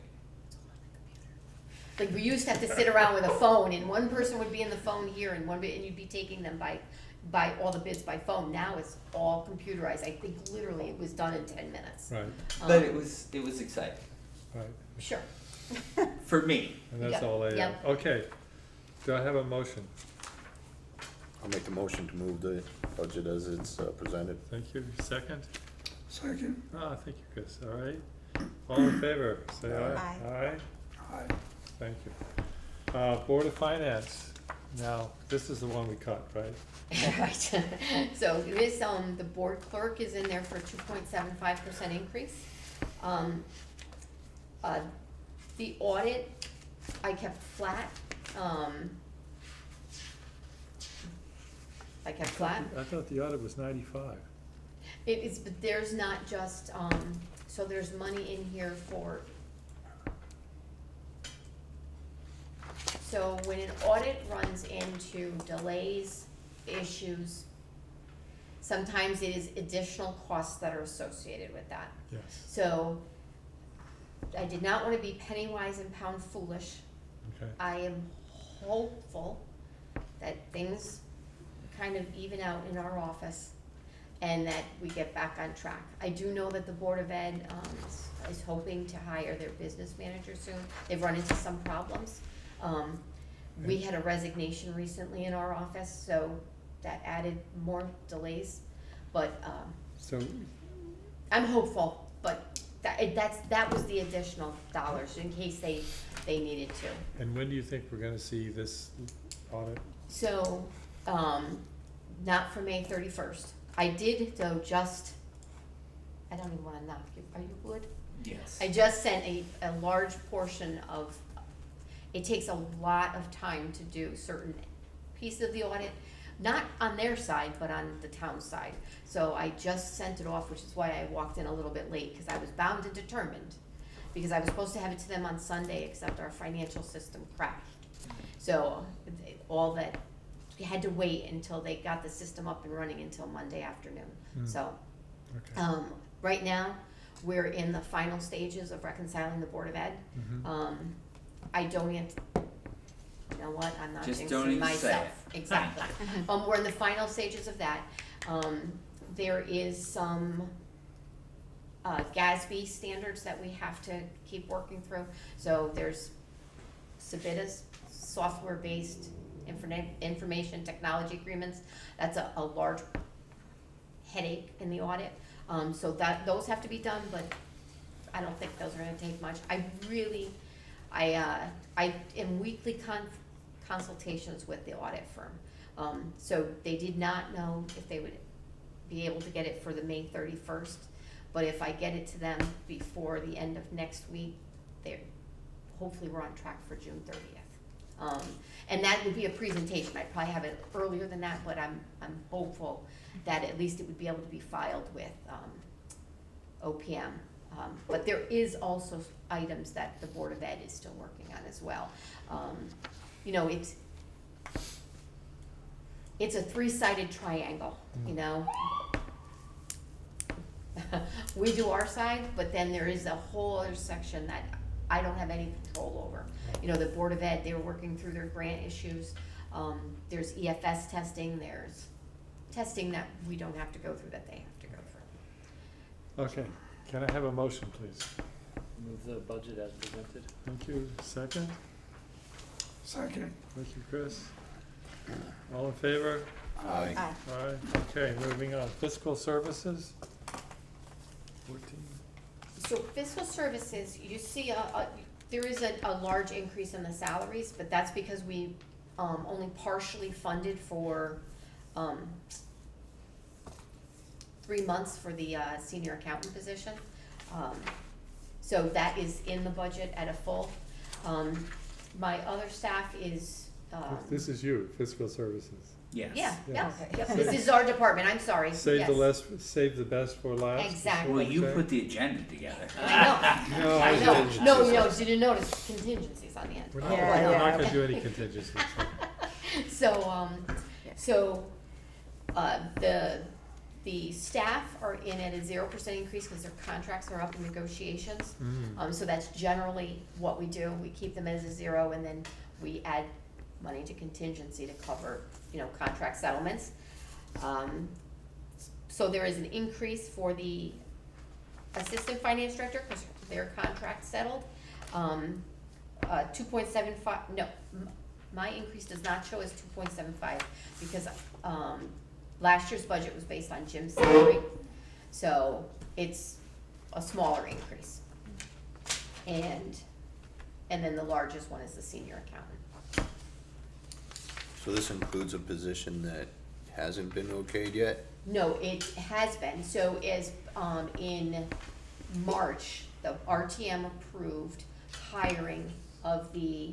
like we used to have to sit around with a phone and one person would be in the phone here and and you'd be taking them by all the bids by phone. Now it's all computerized. I think literally it was done in 10 minutes. Right, but Um, it was exciting right. Sure. for me. And that's Yep, all they have. yep. Okay. Do I have a motion? I'll make the motion to move the budget as it's presented. Thank you. Second? Second. Ah, thank you, Chris. All right. All in favor, say aye. Aye. Aye? Aye. Thank you. Board of Finance, Now, this is the one we cut, right? Right. So this, the board clerk is in there for 2.75% increase. The audit, I kept flat. I kept flat. I thought the audit was 95. It is, but there's not just, so there's money in here for. So when an audit runs into delays, issues, sometimes it is additional costs that are associated with that. Yes. So I did not wanna be penny wise and pound foolish. Okay. I am hopeful that things kind of even out in our office and that we get back on track. I do know that the Board of Ed is hoping to hire their business manager soon. They've run into some problems. We had a resignation recently in our office, so that added more delays. But So, I'm hopeful, but that was the additional dollars in case they needed to. and when do you think we're gonna see this audit? So, not for May 31st. I did though I don't even wanna knock you, are you good? Yes. I just sent a large portion of, it takes a lot of time to do certain pieces of the audit, not on their side, but on the town side. So I just sent it off, which is why I walked in a little bit late, because I was bound and determined. Because I was supposed to have it to them on Sunday, except our financial system crashed. So all that, we had to wait until they got the system up and running until Monday afternoon. So, Okay. right now, we're in the final stages of reconciling the Board of Ed. Mhm. I don't, you know what, I'm not Just don't jinxing even say myself. Exactly. We're in the final stages of that. There is some, GASB standards that we have to keep working through. So there's SBITA's software-based information technology agreements. That's a large headache in the audit. So those have to be done, but I don't think those are gonna take much. I am weekly consultations with the audit firm. So they did not know if they would be able to get it for the May 31st, but if I get it to them before the end of next week, hopefully we're on track for June 30th. And that would be a presentation. I'd probably have it earlier than that, but I'm hopeful that at least it would be able to be filed with OPM. But there is also items that the Board of Ed is still working on as well. You know, it's a three-sided triangle, you know? We do our side, but then there is a whole other section that I don't have any control over. You know, the Board of Ed, they're working through their grant issues. There's EFS testing, there's testing that we don't have to go through that they have to go through. Okay, can I have a motion, please? Move the budget as presented. Thank you. Second? Second. Thank you, Chris. All in favor? Aye. Aye. Okay, moving on. Fiscal services? 14. So fiscal services, you see there is a large increase in the salaries, but that's because we only partially funded for 3 months for the senior accountant position. So that is in the budget at a full. My other staff is. This is you, fiscal services. Yes. Yeah, Yeah. yeah. This is our department, I'm sorry. Save the Yes. save the best for last. Exactly. Well, you Okay. put the agenda together. I know. No, I I know. didn't. No, did you notice contingencies on the end? We're not, Yeah, we're yeah. not gonna do any contingencies. So, the staff are in at a 0% increase because their contracts are up in negotiations. So that's generally what we do. We keep them as a 0 and then we add money to contingency to cover, you know, contract settlements. So there is an increase for the assistant finance director because their contract settled. 2.75, no, my increase does not show as 2.75 because last year's budget was based on Jim's salary. So it's a smaller increase. And then the largest one is the senior accountant. So this includes a position that hasn't been okayed yet? No, it has been, so as, in March, the RTM approved hiring of the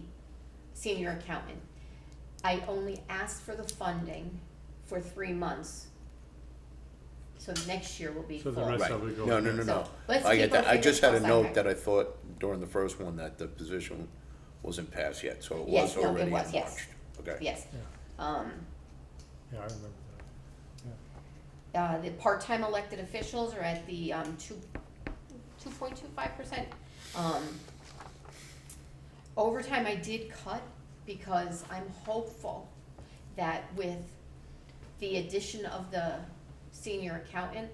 senior accountant. I only asked for the funding for 3 months, so next year will be So full. the rest Right. of it goes. No, no, no, So, no. let's I keep get that. our I just had a fingers note crossed. that I thought during the first one that the position wasn't passed yet, so it Yes, was no, it already in was, March. yes. Okay. Yes. Yeah, yeah, I remember that. The part-time elected officials are at the, 2.25%. Overtime I did cut because I'm hopeful that with the addition of the senior accountant,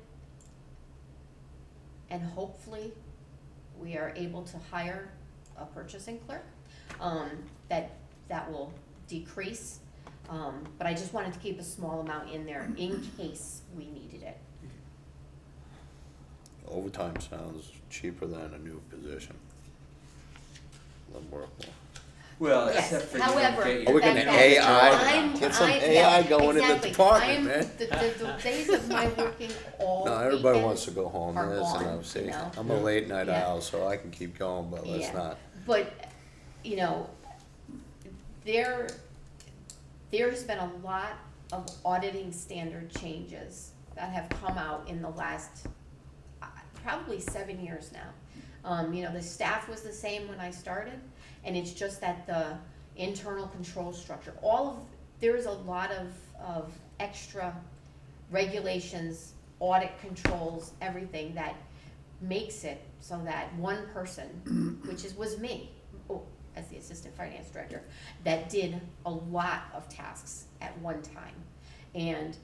and hopefully we are able to hire a purchasing clerk, that will decrease. But I just wanted to keep a small amount in there in case we needed it. Overtime sounds cheaper than a new position. A little more. Well, Yes, except for you however, don't get Are your we that- gonna that- AI? I'm- Get some I'm- AI yeah, going in the exactly. department, I'm- man. The days of my working all No, everybody wants weekends to go home. are Listen, gone, see, you know? I'm a late night Yeah. owl, so I can keep going, but let's Yeah. not. But, you know, there's been a lot of auditing standard changes that have come out in the last, probably 7 years now. You know, the staff was the same when I started, and it's just that the internal control structure, there's a lot of extra regulations, audit controls, everything that makes it so that one person, which was me, as the assistant finance director, that did a lot of tasks at one time. And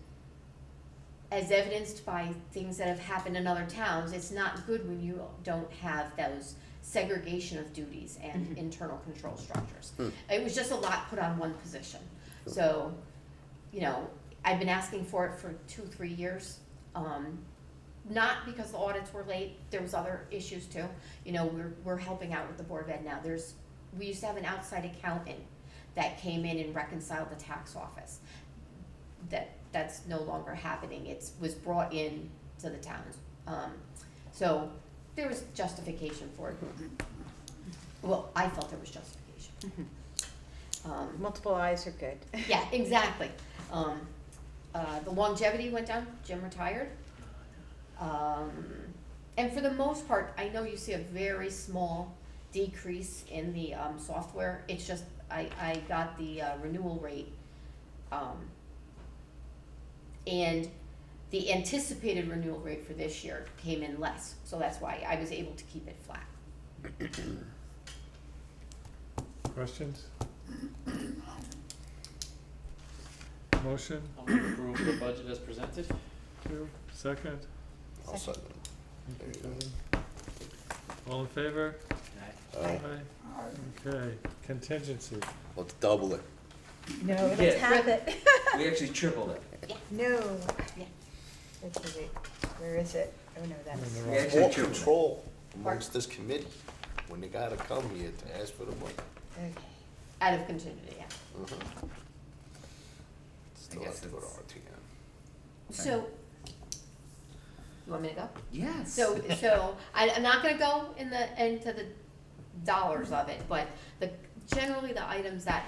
as evidenced by things that have happened in other towns, it's not good when you don't have those segregation of duties and internal control structures. It was just a lot put on one position. So, you know, I've been asking for it for 2-3 years. Not because the audits were late, there was other issues too. You know, we're helping out with the Board of Ed now. We used to have an outside accountant that came in and reconciled the tax office. That's no longer happening. Was brought in to the towns. So there was justification for it. Well, I felt there was justification. Multiple eyes are good. Yeah, exactly. The longevity went down, Jim retired. And for the most part, I know you see a very small decrease in the software. It's just, I got the renewal rate. And the anticipated renewal rate for this year came in less, so that's why I was able to keep it flat. Questions? Motion, I'll approve the budget as presented. 2, second. I'll second. Thank you, Kevin. All in favor? Aye. Okay, contingency. Let's double it. No, Yeah. let's have it. We actually tripled it. No. Yeah. Okay, wait, where is it? Oh, no, that's. In the We wrong- actually More tripled it. control amongst this committee when they gotta come here to ask for the money. Okay. Out of contingency, yeah. Still guess have to go to it's- RTM. So, you want me to go? Yes. So I'm not gonna go into the dollars of it, but generally the items that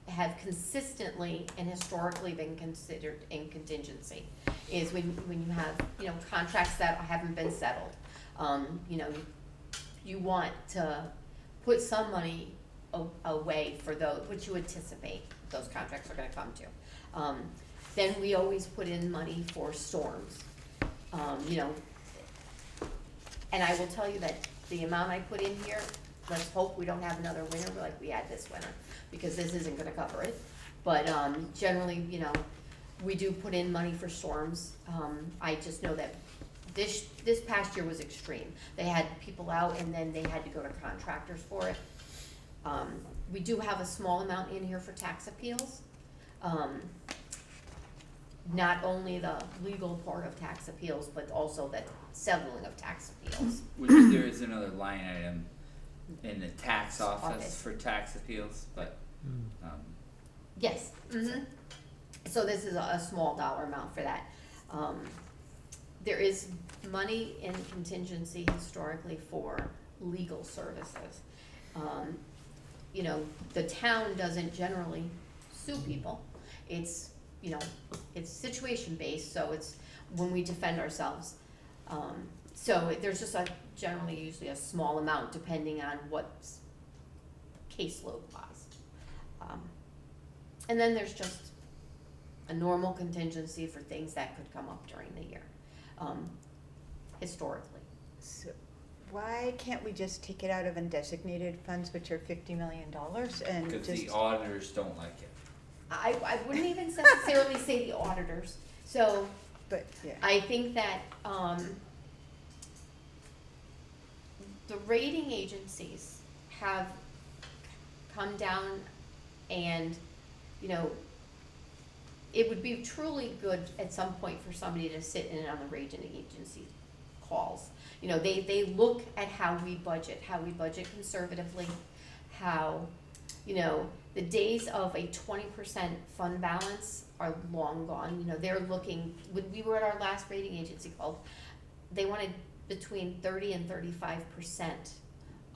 have consistently and historically been considered in contingency is when you have, you know, contracts that haven't been settled. You know, you want to put some money away for those, which you anticipate those contracts are gonna come to. Then we always put in money for storms. You know, and I will tell you that the amount I put in here, let's hope we don't have another winter like we had this winter, because this isn't gonna cover it. But, generally, you know, we do put in money for storms. I just know that this past year was extreme. They had people out and then they had to go to contractors for it. We do have a small amount in here for tax appeals. Not only the legal part of tax appeals, but also the settling of tax appeals. Which there is another line item in the tax office Office. for tax appeals, but, Yes, so this is a small dollar amount for that. There is money in contingency historically for legal services. You know, the town doesn't generally sue people. It's, you know, it's situation based, so it's when we defend ourselves. So there's just generally usually a small amount depending on what's caseload wise. And then there's just a normal contingency for things that could come up during the year, historically. So why can't we just take it out of undesignated funds, which are $50 million, and Because just? the auditors don't like it. I wouldn't even necessarily say the auditors, so But, yeah. I think that, the rating agencies have come down and, you know, it would be truly good at some point for somebody to sit in on the rating agency calls. You know, they look at how we budget conservatively, how, you know, the days of a 20% fund balance are long gone. You know, they're looking, when we were at our last rating agency call, they wanted between 30 and 35%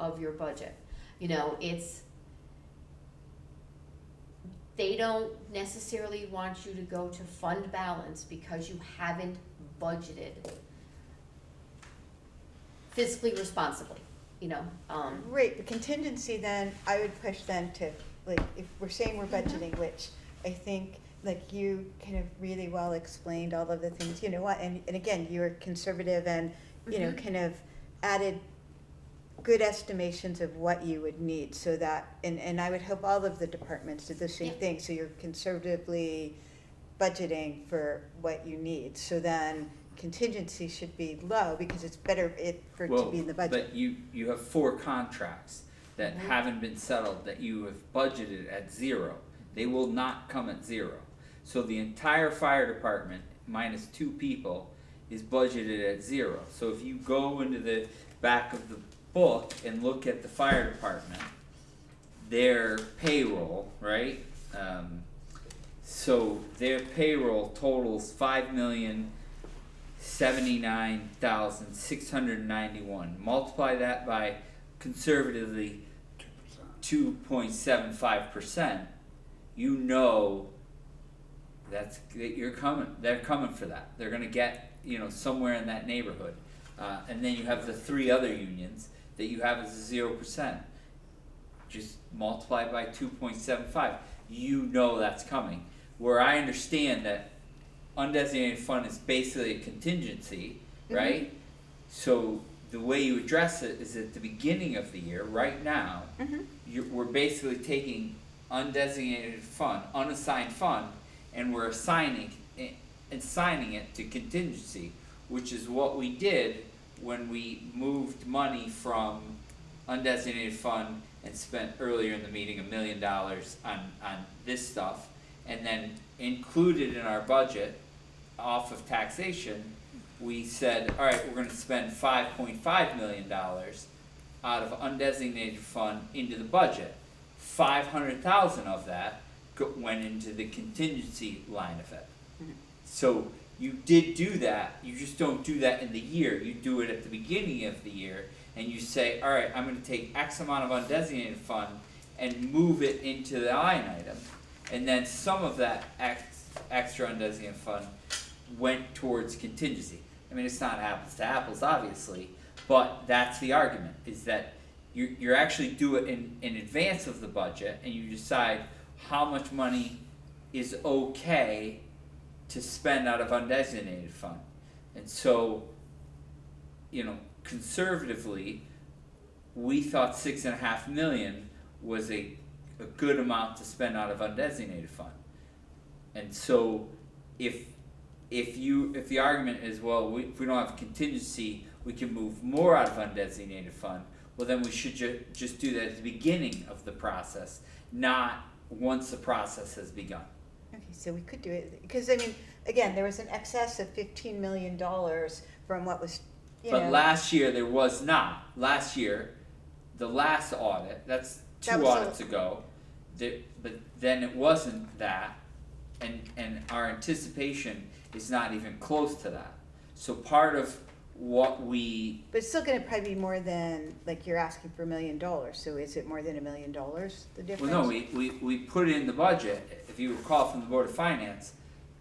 of your budget. You know, they don't necessarily want you to go to fund balance because you haven't budgeted fiscally responsibly, you know. Right, the contingency then, I would push then to, like, if we're saying we're budgeting, which I think, like, you kind of really well explained all of the things, you know what, and again, you're conservative and, you know, kind of added good estimations of what you would need, so that, and I would hope all of the departments did the same Yep. thing, so you're conservatively budgeting for what you need, so then contingency should be low, because it's better for it to be in the budget. But you have 4 contracts that haven't been settled that you have budgeted at 0. They will not come at 0. So the entire fire department, minus 2 people, is budgeted at 0. So if you go into the back of the book and look at the fire department, their payroll, right? So their payroll totals $5,079,691. Multiply that by conservatively 2.75%. You know that they're coming for that. They're gonna get, you know, somewhere in that neighborhood. And then you have the 3 other unions that you have as 0%. Just multiply by 2.75. You know that's coming. Where I understand that undesignated fund is basically a contingency, right? So the way you address it is at the beginning of the year, right now, we're basically taking undesignated fund, unassigned fund, and we're assigning it to contingency, which is what we did when we moved money from undesignated fund and spent earlier in the meeting $1 million on this stuff, and then included in our budget off of taxation, we said, all right, we're gonna spend $5.5 million out of undesignated fund into the budget. 500,000 of that went into the contingency line of it. So you did do that, you just don't do that in the year, you do it at the beginning of the year, and you say, all right, I'm gonna take X amount of undesignated fund and move it into the line item, and then some of that extra undesignated fund went towards contingency. I mean, it's not apples to apples, obviously, but that's the argument, is that you're actually do it in advance of the budget, and you decide how much money is okay to spend out of undesignated fund. And so, you know, conservatively, we thought $6.5 million was a good amount to spend out of undesignated fund. And so if the argument is, well, if we don't have contingency, we can move more out of undesignated fund, well then we should just do that at the beginning of the process, not once the process has begun. Okay, so we could do it, because I mean, again, there was an excess of $15 million from what was, you know. But last year there was not. Last year, the last audit, that's 2 That was audits ago, but then it wasn't that, and our anticipation is not even close to that. So part of what we, But it's still gonna probably be more than, like, you're asking for $1 million, so is it more than $1 million, the difference? well, no, we put in the budget, if you recall from the Board of Finance,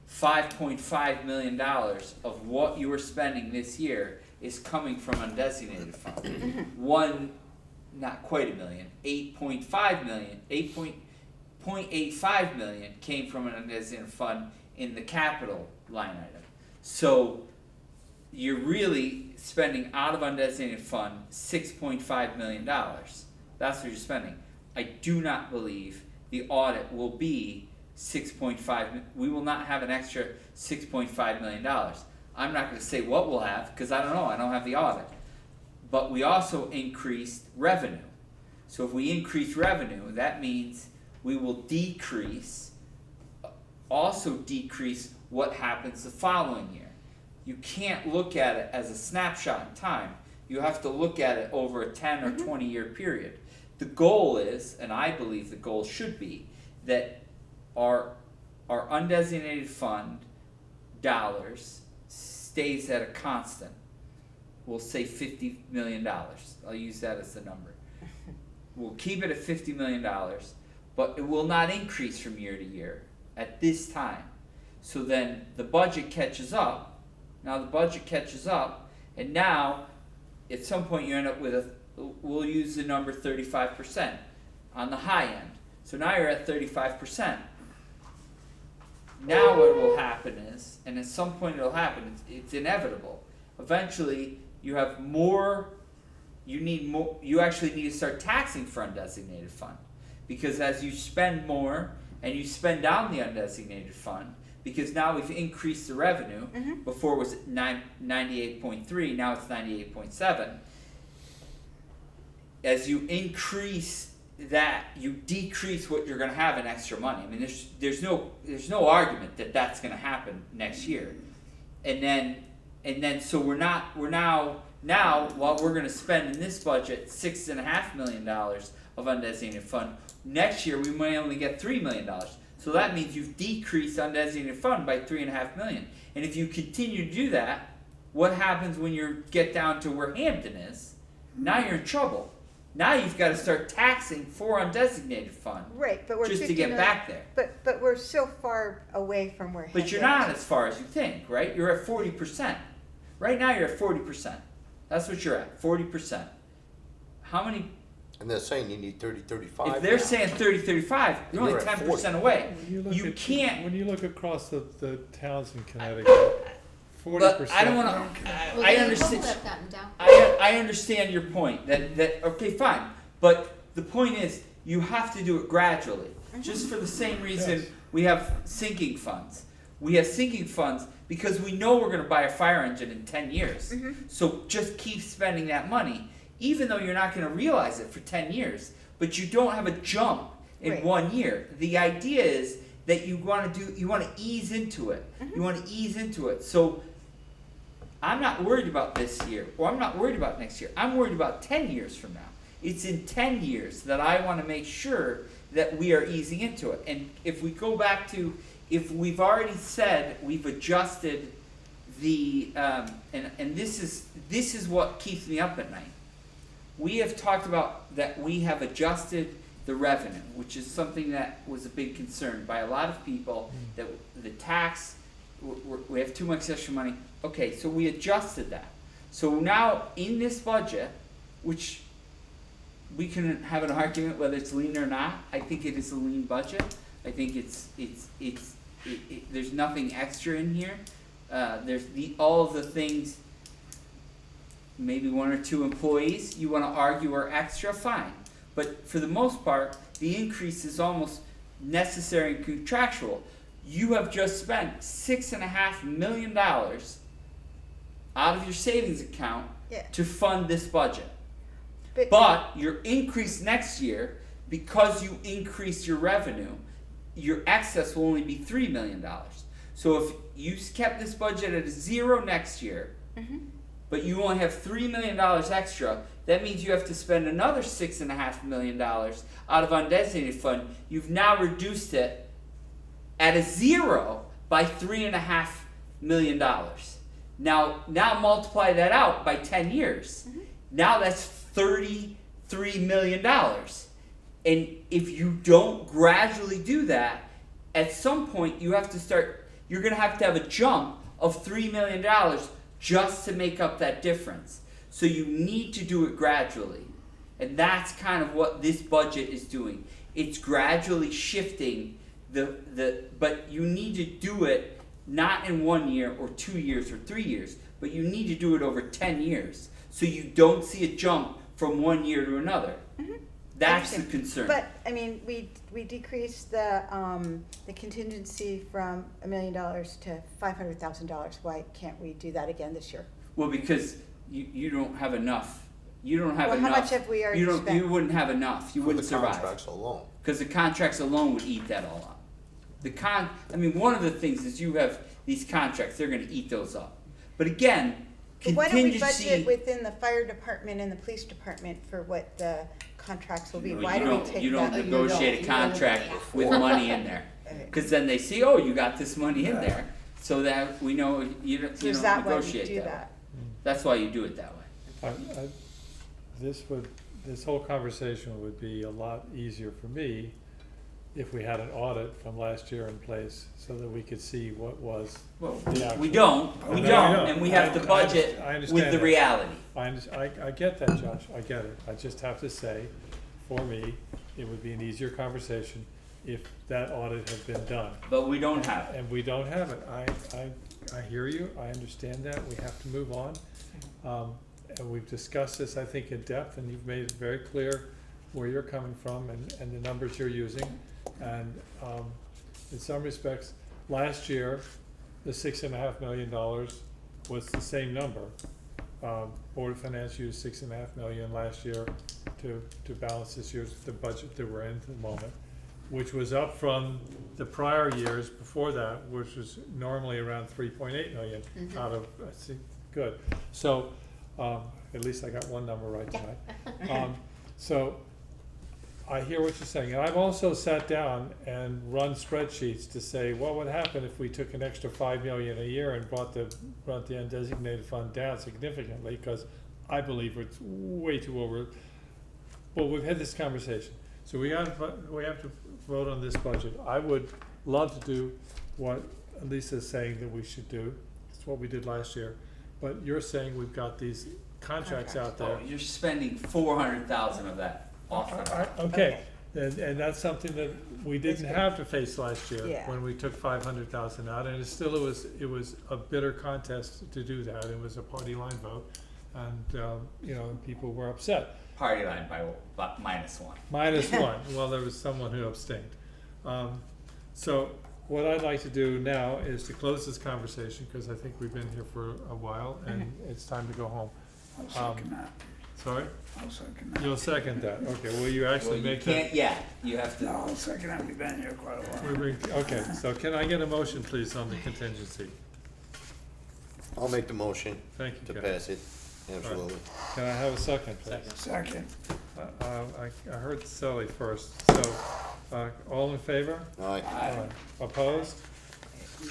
$5.5 million of what you are spending this year is coming from undesignated fund. Not quite a million, 8.5 million, 8.85 million came from an undesignated fund in the capital line item. So you're really spending out of undesignated fund $6.5 million. That's what you're spending. I do not believe the audit will be 6.5, we will not have an extra $6.5 million. I'm not gonna say what we'll have, cause I don't know, I don't have the audit. But we also increased revenue. So if we increase revenue, that means we will decrease what happens the following year. You can't look at it as a snapshot in time. You have to look at it over a 10 or 20 year period. The goal is, and I believe the goal should be, that our undesignated fund dollars stays at a constant. We'll say $50 million. I'll use that as the number. We'll keep it at $50 million, but it will not increase from year to year at this time. So then the budget catches up. Now the budget catches up, and now at some point you end up with we'll use the number 35% on the high end. So now you're at 35%. Now what will happen is, and at some point it'll happen, it's inevitable. Eventually you have more, you actually need to start taxing for undesignated fund. Because as you spend more and you spend down the undesignated fund, because now we've increased the revenue, before it was 98.3, now it's 98.7. As you increase that, you decrease what you're going to have in extra money. I mean, there's no argument that that's going to happen next year, and then so we're now while we're going to spend in this budget $6.5 million of undesignated fund, next year we may only get $3 million. So that means you've decreased undesignated fund by $3.5 million. And if you continue to do that, what happens when you get down to where Hampton is? Now you're in trouble. Now you've got to start taxing for undesignated fund, Right, but we're just to 50 get million back there. But we're so far away from where. But you're Hampton not is. as far as you think, right? You're at 40%. Right now you're at 40%. That's what you're at, 40%. How many? And they're saying you need 30, 35. If they're now. saying 30, 35, you're only You're at 10% away. When can't. When you look across the towns in Connecticut, 40%. But I don't want to. Well, I they understand. have gotten down. I understand your point. That okay, fine. But the point is, you have to do it gradually. Just for the same reason Yes. we have sinking funds. We have sinking funds because we know we're going to buy a fire engine in 10 years. So just keep spending that money, even though you're not going to realize it for 10 years. But you don't have a jump in Right. 1 year. The idea is that you want to ease into it. You want to ease into it. So I'm not worried about this year, or I'm not worried about next year. I'm worried about 10 years from now. It's in 10 years that I want to make sure that we are easing into it. And if we go back to, if we've already said we've adjusted the, and this is what keeps me up at night. We have talked about that we have adjusted the revenue, which is something that was a big concern by a lot of people, that the tax, we have too much extra money. Okay, so we adjusted that. So now in this budget, which we can have an argument whether it's lean or not. I think it is a lean budget. I think there's nothing extra in here. There's all of the things. Maybe 1 or 2 employees you want to argue are extra, fine. But for the most part, the increase is almost necessary and contractual. You have just spent $6.5 million out of your savings account to fund this budget. But your increase next year, because you increase your revenue, your excess will only be $3 million. So if you kept this budget at 0 next year, but you only have $3 million extra, that means you have to spend another $6.5 million out of undesignated fund. You've now reduced it at a zero by $3.5 million. Now multiply that out by 10 years. Now that's $33 million. And if you don't gradually do that, at some point you're gonna have to have a jump of $3 million just to make up that difference. So you need to do it gradually. And that's kind of what this budget is doing. It's gradually shifting but you need to do it not in 1 year or 2 years or 3 years, but you need to do it over 10 years. So you don't see a jump from 1 year to another. That's the concern. But, I mean, we decreased the contingency from $1 million to $500,000. Why can't we do that again this year? Well, because you don't have enough. You don't have Well, how enough. much have we already spent? You wouldn't have enough. You For wouldn't the survive. contracts alone. Because the contracts alone would eat that all up. I mean, one of the things is you have these contracts, they're gonna eat those up. But again, But why don't we contingency. budget within the fire department and the police department for what the contracts will be? Well, Why do we take that? You don't You negotiate a don't. contract with money in there. Cause then they see, oh, you got this money in there, so that we know you don't So is that why we negotiate do that way. that? That's why you do it that way. This whole conversation would be a lot easier for me if we had an audit from last year in place so that we could see what was Well, the actual. we don't, No, you don't. and we have to budget I with understand the that. reality. I get that, Josh, I get it. I just have to say, for me, it would be an easier conversation if that audit had been done. But we don't have it. And we don't have it. I hear you, I understand that, we have to move on. And we've discussed this, I think, in depth, and you've made it very clear where you're coming from and the numbers you're using. And in some respects, last year, the $6.5 million was the same number. Board of Finance used $6.5 million last year to balance this year's, the budget that we're in at the moment, which was up from the prior years before that, which was normally around 3.8 million out of, I think, good. So, at least I got one number right tonight. So, I hear what you're saying, and I've also sat down and run spreadsheets to say, what would happen if we took an extra $5 million a year and brought the undesignated fund down significantly, because I believe it's way too over. Well, we've had this conversation, so we have to vote on this budget. I would love to do what Lisa's saying that we should do. It's what we did last year, but you're saying we've got these contracts out there. Oh, you're spending 400,000 of that off the Okay, and that's something that we didn't have to face last year Yeah. when we took 500,000 out, and it was a bitter contest to do that. It was a party line vote, and people were upset. party line by -1. -1. Well, there was someone who abstained. So what I'd like to do now is to close this conversation, because I think we've been here for a while, and it's time to go home. I'll second that. Sorry? I'll second that. You'll second that, okay, will you actually Well, you make that? can't yet. You have to. No, I'll second that. We've been here quite a while. Okay, so can I get a motion, please, on the contingency? I'll make the motion Thank you, to Kevin. pass it, absolutely. Can I have a second, please? Second. I heard Sally first, so, all in favor? Aye. Aye. Opposed? I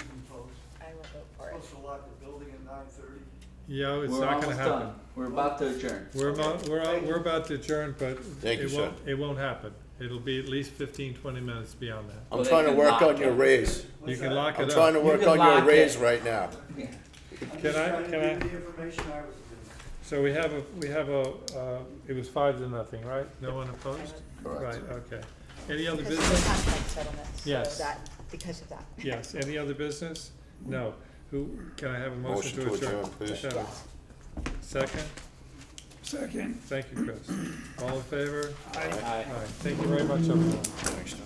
will vote for it. Supposed to lock the building at 9:30. Yeah, it's We're not gonna almost happen. done. We're about to adjourn. We're about to adjourn, but Thank you, sir. it won't happen. It'll be at least 15, 20 minutes beyond that. I'm Well, they trying to can work lock on your it. raise. You can lock I'm it trying to up. work can on your lock raise it. right now. Can I, The information I was. so we have it was 5-0, right? No one opposed? Correct. Right, okay. Any other Because of the business? contract settlements, so Yes. because of that. Yes, any other business? No. Can I have a motion to Motion to adjourn? adjourn, please. Kevin. Second? Second. Thank you, Chris. All in favor? Aye. Aye. Thank you very much, everyone. Thanks, Tom.